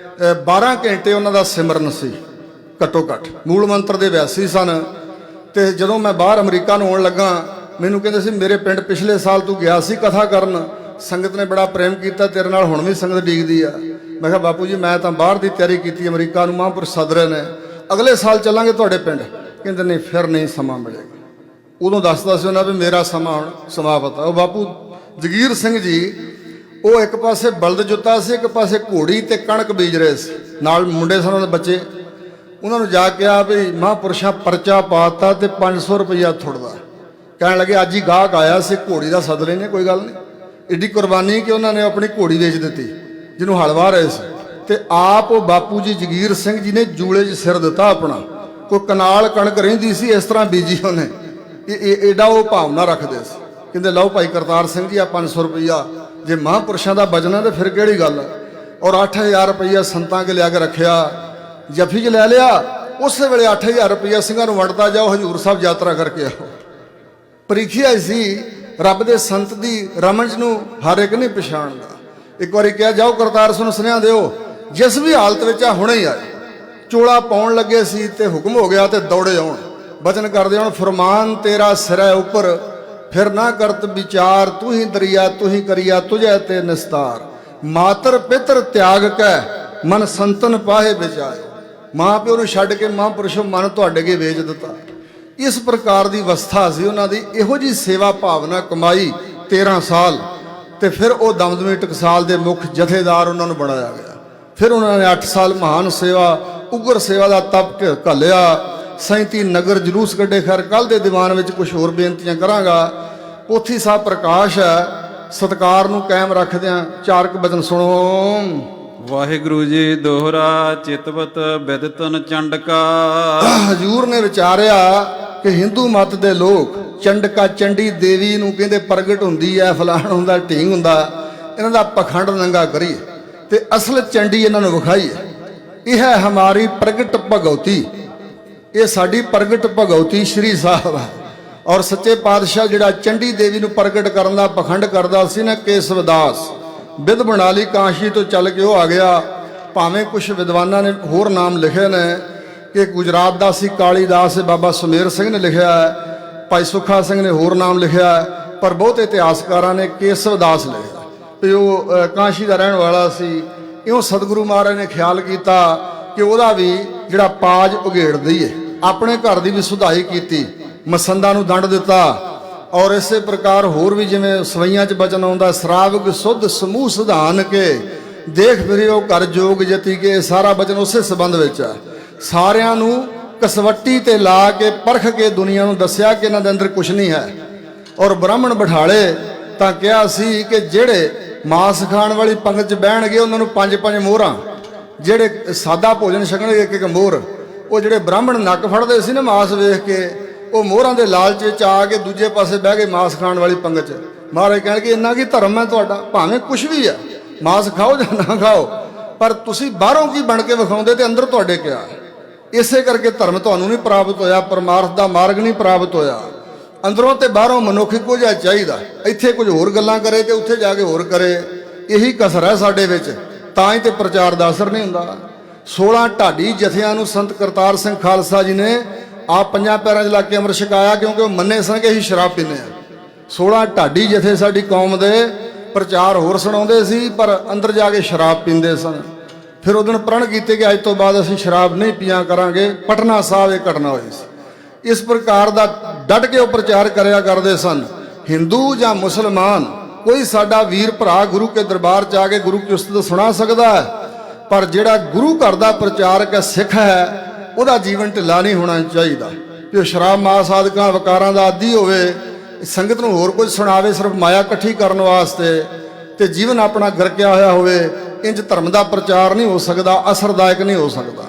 12 ਘੰਟੇ ਉਹਨਾਂ ਦਾ ਸਿਮਰਨ ਸੀ ਘੱਟੋ ਘੱਟ। ਮੂਲ ਮੰਤਰ ਦੇ ਵਿਆਸੀ ਸਨ। ਤੇ ਜਦੋਂ ਮੈਂ ਬਾਹਰ ਅਮਰੀਕਾ ਨੂੰ ਆਉਣ ਲੱਗਾ, ਮੈਨੂੰ ਕਹਿੰਦੇ ਸੀ ਮੇਰੇ ਪਿੰਡ ਪਿਛਲੇ ਸਾਲ ਤੂੰ ਗਿਆ ਸੀ ਕਥਾ ਕਰਨ, ਸੰਗਤ ਨੇ ਬੜਾ ਪ੍ਰੇਮ ਕੀਤਾ ਤੇਰੇ ਨਾਲ, ਹੁਣ ਵੀ ਸੰਗਤ ਡੀਕਦੀ ਆ। ਮੈਂ ਕਿਹਾ ਬਾਪੂ ਜੀ ਮੈਂ ਤਾਂ ਬਾਹਰ ਦੀ ਤਿਆਰੀ ਕੀਤੀ, ਅਮਰੀਕਾ ਨੂੰ ਮਹਾਂਪੁਰਸ਼ ਸੱਦ ਰਹੇ ਨੇ, ਅਗਲੇ ਸਾਲ ਚੱਲਾਂਗੇ ਤੁਹਾਡੇ ਪਿੰਡ। ਕਹਿੰਦੇ ਨਹੀਂ ਫਿਰ ਨਹੀਂ ਸਮਾਂ ਮਿਲੇਗਾ। ਉਦੋਂ ਦੱਸਦਾ ਸੀ ਉਹਨਾਂ ਵੀ ਮੇਰਾ ਸਮਾਂ ਹੁਣ ਸਮਾਪਤ ਆ। ਉਹ ਬਾਪੂ ਜਗੀਰ ਸਿੰਘ ਜੀ, ਉਹ ਇੱਕ ਪਾਸੇ ਬਲਦ ਜੁੱਤਾ ਸੀ, ਇੱਕ ਪਾਸੇ ਘੋੜੀ ਤੇ ਕਣਕ ਬੀਜ ਰਹੇ ਸੀ, ਨਾਲ ਮੁੰਡੇ ਸਨ ਉਹਨਾਂ ਦੇ ਬੱਚੇ। ਉਹਨਾਂ ਨੂੰ ਜਾ ਕੇ ਆ ਵੀ ਮਹਾਂਪੁਰਸ਼ਾਂ ਪਰਚਾ ਪਾਤਾ ਤੇ 500 ਰੁਪਈਆ ਥੁੜਦਾ। ਕਹਿਣ ਲੱਗੇ ਅੱਜ ਹੀ ਗਾਹਕ ਆਇਆ ਸੀ, ਘੋੜੀ ਦਾ ਸੱਦ ਲੈਨੇ, ਕੋਈ ਗੱਲ ਨਹੀਂ। ਏਡੀ ਕੁਰਬਾਨੀ ਕਿ ਉਹਨਾਂ ਨੇ ਆਪਣੀ ਘੋੜੀ ਵੇਚ ਦਿੱਤੀ ਜਿਹਨੂੰ ਹਲ ਵਾਹ ਰਹੇ ਸੀ। ਤੇ ਆਪ ਉਹ ਬਾਪੂ ਜੀ ਜਗੀਰ ਸਿੰਘ ਜੀ ਨੇ ਜੂਲੇ 'ਚ ਸਿਰ ਦਿੱਤਾ ਆਪਣਾ। ਕੋਈ ਕਨਾਲ ਕਣਕ ਰਹਿੰਦੀ ਸੀ ਇਸ ਤਰ੍ਹਾਂ ਬੀਜੀ ਉਹਨੇ, ਇਹ ਏਡਾ ਉਹ ਭਾਵਨਾ ਰੱਖਦੇ ਸੀ। ਕਹਿੰਦੇ ਲਓ ਭਾਈ ਕਰਤਾਰ ਸਿੰਘ ਜੀ ਆ 500 ਰੁਪਈਆ, ਜੇ ਮਹਾਂਪੁਰਸ਼ਾਂ ਦਾ ਵਜਨ ਹੈ ਤਾਂ ਫਿਰ ਕਿਹੜੀ ਗੱਲ ਹੈ। ਔਰ 8000 ਰੁਪਈਆ ਸੰਤਾਂ ਕੇ ਲਿਆ ਕੇ ਰੱਖਿਆ, ਜਫੀ 'ਚ ਲੈ ਲਿਆ। ਉਸੇ ਵੇਲੇ 8000 ਰੁਪਈਆ ਸਿੰਘਾਂ ਨੂੰ ਵੰਡਦਾ ਜਾਓ, ਹਜੂਰ ਸਾਹਿਬ ਯਾਤਰਾ ਕਰਕੇ ਆਓ। ਪ੍ਰੀਖਿਆ ਸੀ ਰੱਬ ਦੇ ਸੰਤ ਦੀ, ਰਮਜ ਨੂੰ ਹਰ ਇੱਕ ਨਹੀਂ ਪਛਾਣਦਾ। ਇੱਕ ਵਾਰੀ ਕਿਹਾ ਜਾਓ ਕਰਤਾਰ ਸਿੰਘ ਨੂੰ ਸੁਨੇਹਾ ਦਿਓ, ਜਿਸ ਵੀ ਹਾਲਤ ਵਿੱਚ ਆ ਹੁਣੇ ਹੀ ਆਏ। ਚੋਲਾ ਪਾਉਣ ਲੱਗੇ ਸੀ ਤੇ ਹੁਕਮ ਹੋ ਗਿਆ ਤੇ ਦੌੜੇ ਆਉਣ, ਬਚਨ ਕਰਦੇ ਆਉਣ। ਫਰਮਾਨ ਤੇਰਾ ਸਿਰੈ ਉੱਪਰ, ਫਿਰ ਨਾ ਕਰਤ ਵਿਚਾਰ, ਤੂੰ ਹੀ ਦਰਿਆ ਤੂੰ ਹੀ ਕਰਿਆ, ਤੁਝੈ ਤੇ ਨਿਸਤਾਰ। ਮਾਤਰ ਪਿਤਰ ਤਿਆਗ ਕੈ, ਮਨ ਸੰਤਨ ਪਾਹੇ ਵਿਚਾਇ। ਮਾਂ ਪਿਓ ਨੂੰ ਛੱਡ ਕੇ ਮਹਾਂਪੁਰਸ਼ੋ ਮਨ ਤੁਹਾਡੇ ਅੱਗੇ ਵੇਚ ਦਿੱਤਾ। ਇਸ ਪ੍ਰਕਾਰ ਦੀ ਅਵਸਥਾ ਸੀ ਉਹਨਾਂ ਦੀ। ਇਹੋ ਜੀ ਸੇਵਾ ਭਾਵਨਾ ਕਮਾਈ 13 ਸਾਲ, ਤੇ ਫਿਰ ਉਹ ਦਮਦਮੀ ਟਕਸਾਲ ਦੇ ਮੁੱਖ ਜਥੇਦਾਰ ਉਹਨਾਂ ਨੂੰ ਬਣਾਇਆ ਗਿਆ। ਫਿਰ ਉਹਨਾਂ ਨੇ 8 ਸਾਲ ਮਹਾਨ ਸੇਵਾ, ਉਗਰ ਸੇਵਾ ਦਾ ਤਪ ਘੱਲਿਆ। 37 ਨਗਰ ਜਲੂਸ ਕੱਢੇ। ਖੈਰ ਕੱਲ ਦੇ ਦੀਵਾਨ ਵਿੱਚ ਕੁਝ ਹੋਰ ਬੇਨਤੀਆਂ ਕਰਾਂਗਾ। ਪੋਥੀ ਸਾਹਿਬ ਪ੍ਰਕਾਸ਼ ਹੈ, ਸਤਕਾਰ ਨੂੰ ਕਾਇਮ ਰੱਖਦਿਆਂ ਚਾਰਕ ਬਚਨ ਸੁਣੋ। ਵਾਹਿਗੁਰੂ ਜੀ ਦੋਹਰਾ ਚਿਤਵਤ ਬਿਦਤਨ ਚੰਡਕਾ। ਹਜੂਰ ਨੇ ਵਿਚਾਰਿਆ ਕਿ ਹਿੰਦੂ ਮਤ ਦੇ ਲੋਕ ਚੰਡਕਾ ਚੰਡੀ ਦੇਵੀ ਨੂੰ ਕਹਿੰਦੇ ਪ੍ਰਗਟ ਹੁੰਦੀ ਹੈ, ਫਲਾਣ ਹੁੰਦਾ, ਢੀਂਗ ਹੁੰਦਾ, ਇਹਨਾਂ ਦਾ ਪਖੰਡ ਨੰਗਾ ਕਰੀਏ ਤੇ ਅਸਲ ਚੰਡੀ ਇਹਨਾਂ ਨੂੰ ਵਿਖਾਈਏ। ਇਹ ਹੈ ਹਮਾਰੀ ਪ੍ਰਗਟ ਭਗਉਤੀ, ਇਹ ਸਾਡੀ ਪ੍ਰਗਟ ਭਗਉਤੀ ਸ਼੍ਰੀ ਸਾਹਿਬ ਹੈ। ਔਰ ਸੱਚੇ ਪਾਤਸ਼ਾਹ ਜਿਹੜਾ ਚੰਡੀ ਦੇਵੀ ਨੂੰ ਪ੍ਰਗਟ ਕਰਨ ਦਾ ਪਖੰਡ ਕਰਦਾ ਸੀ ਨਾ, ਕੇਸਵਦਾਸ ਬਿਦ ਬਣਾਲੀ ਕਾਂਸ਼ੀ ਤੋਂ ਚੱਲ ਕੇ ਉਹ ਆ ਗਿਆ। ਭਾਵੇਂ ਕੁਝ ਵਿਦਵਾਨਾਂ ਨੇ ਹੋਰ ਨਾਮ ਲਿਖੇ ਨੇ ਕਿ ਗੁਜਰਾਤ ਦਾ ਸੀ ਕਾਲੀਦਾਸ, ਬਾਬਾ ਸੁਮੇਰ ਸਿੰਘ ਨੇ ਲਿਖਿਆ ਹੈ, ਭਾਈ ਸੁੱਖਾ ਸਿੰਘ ਨੇ ਹੋਰ ਨਾਮ ਲਿਖਿਆ ਹੈ, ਪਰ ਬਹੁਤ ਇਤਿਹਾਸਕਾਰਾਂ ਨੇ ਕੇਸਵਦਾਸ ਲਿਖਿਆ ਵੀ ਉਹ ਕਾਂਸ਼ੀ ਦਾ ਰਹਿਣ ਵਾਲਾ ਸੀ। ਇਉਂ ਸਤਿਗੁਰੂ ਮਹਾਰਾਜ ਨੇ ਖਿਆਲ ਕੀਤਾ ਕਿ ਉਹਦਾ ਵੀ ਜਿਹੜਾ ਪਾਜ ਉਘੇੜ ਦਈਏ। ਆਪਣੇ ਘਰ ਦੀ ਵੀ ਸੁਧਾਈ ਕੀਤੀ, ਮਸੰਦਾਂ ਨੂੰ ਦੰਡ ਦਿੱਤਾ। ਔਰ ਇਸੇ ਪ੍ਰਕਾਰ ਹੋਰ ਵੀ ਜਿਵੇਂ ਸਵਈਆਂ 'ਚ ਬਚਨ ਆਉਂਦਾ, ਸਰਾਵਗ ਸੁਧ ਸਮੂਹ ਸਿਧਾਨ ਕੇ ਦੇਖ ਫਿਰਿਓ ਘਰ ਜੋਗ ਜਤੀ ਕੇ। ਇਹ ਸਾਰਾ ਬਚਨ ਉਸੇ ਸੰਬੰਧ ਵਿੱਚ ਹੈ। ਸਾਰਿਆਂ ਨੂੰ ਕਸਵੱਟੀ ਤੇ ਲਾ ਕੇ ਪਰਖ ਕੇ ਦੁਨੀਆ ਨੂੰ ਦੱਸਿਆ ਕਿ ਇਹਨਾਂ ਦੇ ਅੰਦਰ ਕੁਝ ਨਹੀਂ ਹੈ। ਔਰ ਬ੍ਰਾਹਮਣ ਬਿਠਾਲੇ ਤਾਂ ਕਿਹਾ ਸੀ ਕਿ ਜਿਹੜੇ ਮਾਸ ਖਾਣ ਵਾਲੀ ਪੰਗਤ 'ਚ ਬਹਿਣਗੇ ਉਹਨਾਂ ਨੂੰ 5-5 ਮੋਹਰਾਂ, ਜਿਹੜੇ ਸਾਦਾ ਭੋਜਨ ਛਕਣਗੇ 1-1 ਮੋਹਰ। ਉਹ ਜਿਹੜੇ ਬ੍ਰਾਹਮਣ ਨੱਕ ਫੜਦੇ ਸੀ ਨਾ ਮਾਸ ਵੇਖ ਕੇ, ਉਹ ਮੋਹਰਾਂ ਦੇ ਲਾਲਚ ਵਿੱਚ ਆ ਕੇ ਦੂਜੇ ਪਾਸੇ ਬਹਿ ਗਏ ਮਾਸ ਖਾਣ ਵਾਲੀ ਪੰਗਤ 'ਚ। ਮਹਾਰਾਜ ਕਹਿਣਗੇ ਇੰਨਾ ਕੀ ਧਰਮ ਹੈ ਤੁਹਾਡਾ, ਭਾਵੇਂ ਕੁਝ ਵੀ ਹੈ, ਮਾਸ ਖਾਓ ਜਾਂ ਨਾ ਖਾਓ, ਪਰ ਤੁਸੀਂ ਬਾਹਰੋਂ ਕੀ ਬਣ ਕੇ ਵਿਖਾਉਂਦੇ ਤੇ ਅੰਦਰ ਤੁਹਾਡੇ ਕਿਆ। ਇਸੇ ਕਰਕੇ ਧਰਮ ਤੁਹਾਨੂੰ ਨਹੀਂ ਪ੍ਰਾਪਤ ਹੋਇਆ, ਪਰਮਾਰਥ ਦਾ ਮਾਰਗ ਨਹੀਂ ਪ੍ਰਾਪਤ ਹੋਇਆ। ਅੰਦਰੋਂ ਤੇ ਬਾਹਰੋਂ ਮਨੁੱਖ ਇੱਕੋ ਜਿਹਾ ਚਾਹੀਦਾ। ਇੱਥੇ ਕੁਝ ਹੋਰ ਗੱਲਾਂ ਕਰੇ ਤੇ ਉੱਥੇ ਜਾ ਕੇ ਹੋਰ ਕਰੇ, ਇਹੀ ਕਸਰ ਹੈ ਸਾਡੇ ਵਿੱਚ, ਤਾਂ ਹੀ ਤੇ ਪ੍ਰਚਾਰ ਦਾ ਅਸਰ ਨਹੀਂ ਹੁੰਦਾ। 16 ਢਾਡੀ ਜਥਿਆਂ ਨੂੰ ਸੰਤ ਕਰਤਾਰ ਸਿੰਘ ਖਾਲਸਾ ਜੀ ਨੇ ਆਪ 5 ਪੈਰਾਂ 'ਚ ਲਾ ਕੇ ਅੰਮ੍ਰਿਤ ਛਕਾਇਆ, ਕਿਉਂਕਿ ਉਹ ਮੰਨੇ ਸਨ ਕਿ ਅਸੀਂ ਸ਼ਰਾਬ ਪੀਂਦੇ ਹਾਂ। 16 ਢਾਡੀ ਜਥੇ ਸਾਡੀ ਕੌਮ ਦੇ ਪ੍ਰਚਾਰ ਹੋਰ ਸੁਣਾਉਂਦੇ ਸੀ, ਪਰ ਅੰਦਰ ਜਾ ਕੇ ਸ਼ਰਾਬ ਪੀਂਦੇ ਸਨ। ਫਿਰ ਉਹ ਦਿਨ ਪ੍ਰਣ ਕੀਤੇ ਕਿ ਅੱਜ ਤੋਂ ਬਾਅਦ ਅਸੀਂ ਸ਼ਰਾਬ ਨਹੀਂ ਪੀਆ ਕਰਾਂਗੇ। ਪਟਨਾ ਸਾਹਿਬ ਇਹ ਘਟਨਾ ਹੋਈ ਸੀ। ਇਸ ਪ੍ਰਕਾਰ ਦਾ ਡਟ ਕੇ ਉਹ ਪ੍ਰਚਾਰ ਕਰਿਆ ਕਰਦੇ ਸਨ। ਹਿੰਦੂ ਜਾਂ ਮੁਸਲਮਾਨ ਕੋਈ ਸਾਡਾ ਵੀਰ ਭਰਾ ਗੁਰੂ ਕੇ ਦਰਬਾਰ 'ਚ ਆ ਕੇ ਗੁਰੂ ਕੀ ਉਸਤਤ ਸੁਣਾ ਸਕਦਾ ਹੈ, ਪਰ ਜਿਹੜਾ ਗੁਰੂ ਘਰ ਦਾ ਪ੍ਰਚਾਰਕ ਹੈ, ਸਿੱਖ ਹੈ, ਉਹਦਾ ਜੀਵਨ ਢਿੱਲਾ ਨਹੀਂ ਹੋਣਾ ਚਾਹੀਦਾ ਕਿ ਉਹ ਸ਼ਰਾਬ ਮਾਸ ਆਦਿਕਾਂ ਵਿਕਾਰਾਂ ਦਾ ਆਦੀ ਹੋਵੇ, ਸੰਗਤ ਨੂੰ ਹੋਰ ਕੁਝ ਸੁਣਾਵੇ ਸਿਰਫ ਮਾਇਆ ਇਕੱਠੀ ਕਰਨ ਵਾਸਤੇ, ਤੇ ਜੀਵਨ ਆਪਣਾ ਗਰਕਿਆ ਹੋਇਆ ਹੋਵੇ। ਇੰਜ ਧਰਮ ਦਾ ਪ੍ਰਚਾਰ ਨਹੀਂ ਹੋ ਸਕਦਾ, ਅਸਰਦਾਇਕ ਨਹੀਂ ਹੋ ਸਕਦਾ।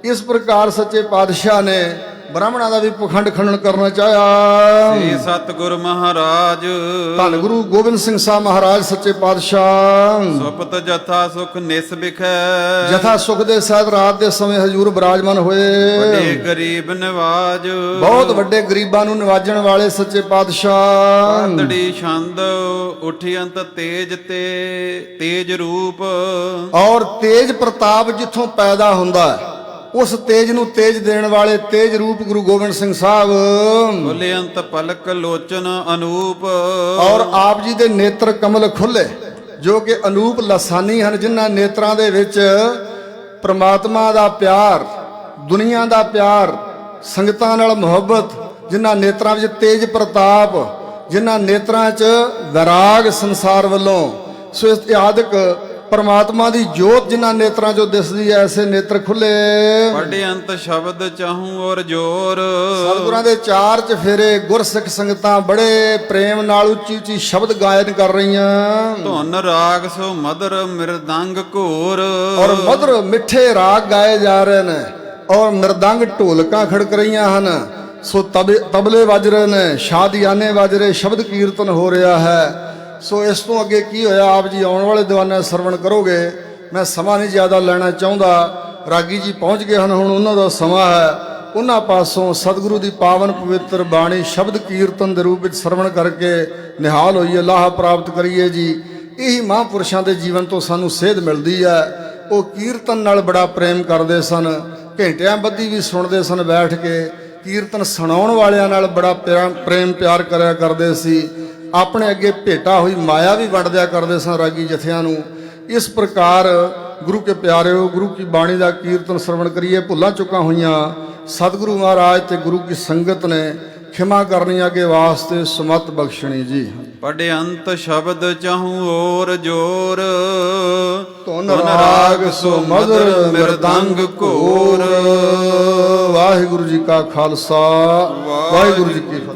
ਇਸ ਪ੍ਰਕਾਰ ਸੱਚੇ ਪਾਤਸ਼ਾਹ ਨੇ ਬ੍ਰਾਹਮਣਾਂ ਦਾ ਵੀ ਪਖੰਡ ਖੰਡਨ ਕਰਨਾ ਚਾਹਿਆ। ਸ੍ਰੀ ਸਤਿਗੁਰ ਮਹਾਰਾਜ ਧੰਨ ਗੁਰੂ ਗੋਬਿੰਦ ਸਿੰਘ ਸਾਹਿਬ ਮਹਾਰਾਜ ਸੱਚੇ ਪਾਤਸ਼ਾਹ। ਸੁਪਤ ਜਥਾ ਸੁਖ ਨਿਸ ਬਿਖੈ। ਜਥਾ ਸੁਖ ਦੇ ਸਹਿਤ ਰਾਤ ਦੇ ਸਮੇਂ ਹਜੂਰ ਬਿਰਾਜਮਾਨ ਹੋਏ। ਵੱਡੇ ਗਰੀਬ ਨਿਵਾਜ। ਬਹੁਤ ਵੱਡੇ ਗਰੀਬਾਂ ਨੂੰ ਨਿਵਾਜਣ ਵਾਲੇ ਸੱਚੇ ਪਾਤਸ਼ਾਹ। ਕਾਂਦੜੀ ਛੰਦ ਉਠਿਅੰਤ ਤੇਜ ਤੇ ਤੇਜ ਰੂਪ। ਔਰ ਤੇਜ ਪ੍ਰਤਾਪ ਜਿੱਥੋਂ ਪੈਦਾ ਹੁੰਦਾ ਹੈ, ਉਸ ਤੇਜ ਨੂੰ ਤੇਜ ਦੇਣ ਵਾਲੇ ਤੇਜ ਰੂਪ ਗੁਰੂ ਗੋਬਿੰਦ ਸਿੰਘ ਸਾਹਿਬ। ਖੁੱਲ੍ਹੰਤ ਪਲਕ ਲੋਚਨ ਅਨੂਪ। ਔਰ ਆਪ ਜੀ ਦੇ ਨੇਤਰ ਕਮਲ ਖੁੱਲੇ, ਜੋ ਕਿ ਅਨੂਪ ਲਸਾਨੀ ਹਨ, ਜਿਨ੍ਹਾਂ ਨੇਤਰਾਂ ਦੇ ਵਿੱਚ ਪ੍ਰਮਾਤਮਾ ਦਾ ਪਿਆਰ, ਦੁਨੀਆ ਦਾ ਪਿਆਰ, ਸੰਗਤਾਂ ਨਾਲ ਮੁਹੱਬਤ, ਜਿਨ੍ਹਾਂ ਨੇਤਰਾਂ ਵਿੱਚ ਤੇਜ ਪ੍ਰਤਾਪ, ਜਿਨ੍ਹਾਂ ਨੇਤਰਾਂ 'ਚ ਵਿਰਾਗ ਸੰਸਾਰ ਵੱਲੋਂ। ਸੋ ਇਸ ਆਦਿਕ ਪਰਮਾਤਮਾ ਦੀ ਜੋਤ ਜਿਨ੍ਹਾਂ ਨੇਤਰਾਂ 'ਚੋਂ ਦਿਸਦੀ ਐ, ਐਸੇ ਨੇਤਰ ਖੁੱਲੇ। ਪੜ੍ਹ ਅੰਤ ਸ਼ਬਦ ਚਾਹੂੰ ਔਰ ਜੋਰ। ਸਤਿਗੁਰਾਂ ਦੇ ਚਾਰ ਚਫੇਰੇ ਗੁਰਸਿੱਖ ਸੰਗਤਾਂ ਬੜੇ ਪ੍ਰੇਮ ਨਾਲ ਉੱਚੀ ਉੱਚੀ ਸ਼ਬਦ ਗਾਇਨ ਕਰ ਰਹੀਆਂ। ਧੁਨ ਰਾਗ ਸੋ ਮਦਰ ਮਿਰਦੰਗ ਘੋਰ। ਔਰ ਮਧੁਰ ਮਿੱਠੇ ਰਾਗ ਗਾਏ ਜਾ ਰਹੇ ਨੇ ਔਰ ਮਿਰਦੰਗ ਢੋਲਕਾਂ ਖੜਕ ਰਹੀਆਂ ਹਨ। ਸੋ ਤਬਲੇ ਵੱਜ ਰਹੇ ਨੇ, ਸ਼ਾਦੀਆਨੇ ਵੱਜ ਰਹੇ, ਸ਼ਬਦ ਕੀਰਤਨ ਹੋ ਰਿਹਾ ਹੈ। ਸੋ ਇਸ ਤੋਂ ਅੱਗੇ ਕੀ ਹੋਇਆ ਆਪ ਜੀ ਆਉਣ ਵਾਲੇ ਦੀਵਾਨਾਂ ਸਰਵਣ ਕਰੋਗੇ। ਮੈਂ ਸਮਾਂ ਨਹੀਂ ਜ਼ਿਆਦਾ ਲੈਣਾ ਚਾਹੁੰਦਾ, ਰਾਗੀ ਜੀ ਪਹੁੰਚ ਗਏ ਹਨ, ਹੁਣ ਉਹਨਾਂ ਦਾ ਸਮਾਂ ਹੈ। ਉਹਨਾਂ ਪਾਸੋਂ ਸਤਿਗੁਰੂ ਦੀ ਪਾਵਨ ਪਵਿੱਤਰ ਬਾਣੀ ਸ਼ਬਦ ਕੀਰਤਨ ਦੇ ਰੂਪ ਵਿੱਚ ਸਰਵਣ ਕਰਕੇ ਨਿਹਾਲ ਹੋਈਏ, ਲਾਹਾ ਪ੍ਰਾਪਤ ਕਰੀਏ ਜੀ। ਇਹੀ ਮਹਾਂਪੁਰਸ਼ਾਂ ਦੇ ਜੀਵਨ ਤੋਂ ਸਾਨੂੰ ਸੇਧ ਮਿਲਦੀ ਹੈ। ਉਹ ਕੀਰਤਨ ਨਾਲ ਬੜਾ ਪ੍ਰੇਮ ਕਰਦੇ ਸਨ, ਘੰਟਿਆਂ ਬੱਧੀ ਵੀ ਸੁਣਦੇ ਸਨ ਬੈਠ ਕੇ। ਕੀਰਤਨ ਸੁਣਾਉਣ ਵਾਲਿਆਂ ਨਾਲ ਬੜਾ ਪ੍ਰੇਮ ਪਿਆਰ ਕਰਿਆ ਕਰਦੇ ਸੀ। ਆਪਣੇ ਅੱਗੇ ਭੇਟਾ ਹੋਈ ਮਾਇਆ ਵੀ ਵੰਡਦਿਆ ਕਰਦੇ ਸਨ ਰਾਗੀ ਜਥਿਆਂ ਨੂੰ। ਇਸ ਪ੍ਰਕਾਰ ਗੁਰੂ ਕੇ ਪਿਆਰਿਓ, ਗੁਰੂ ਕੀ ਬਾਣੀ ਦਾ ਕੀਰਤਨ ਸਰਵਣ ਕਰੀਏ। ਭੁੱਲਾਂ ਚੁੱਕਾਂ ਹੋਈਆਂ ਸਤਿਗੁਰੂ ਮਹਾਰਾਜ ਤੇ ਗੁਰੂ ਕੀ ਸੰਗਤ ਨੇ ਖਿਮਾ ਕਰਨੀ, ਅੱਗੇ ਵਾਸਤੇ ਸੁਮਤ ਬਖਸ਼ਣੀ ਜੀ। ਪੜ੍ਹ ਅੰਤ ਸ਼ਬਦ ਚਾਹੂੰ ਔਰ ਜੋਰ। ਧੁਨ ਰਾਗ ਸੋ ਮਧੁਰ ਮਿਰਦੰਗ ਘੋਰ। ਵਾਹਿਗੁਰੂ ਜੀ ਕਾ ਖਾਲਸਾ, ਵਾਹਿਗੁਰੂ ਜੀ ਕੀ ਫਤਿਹ।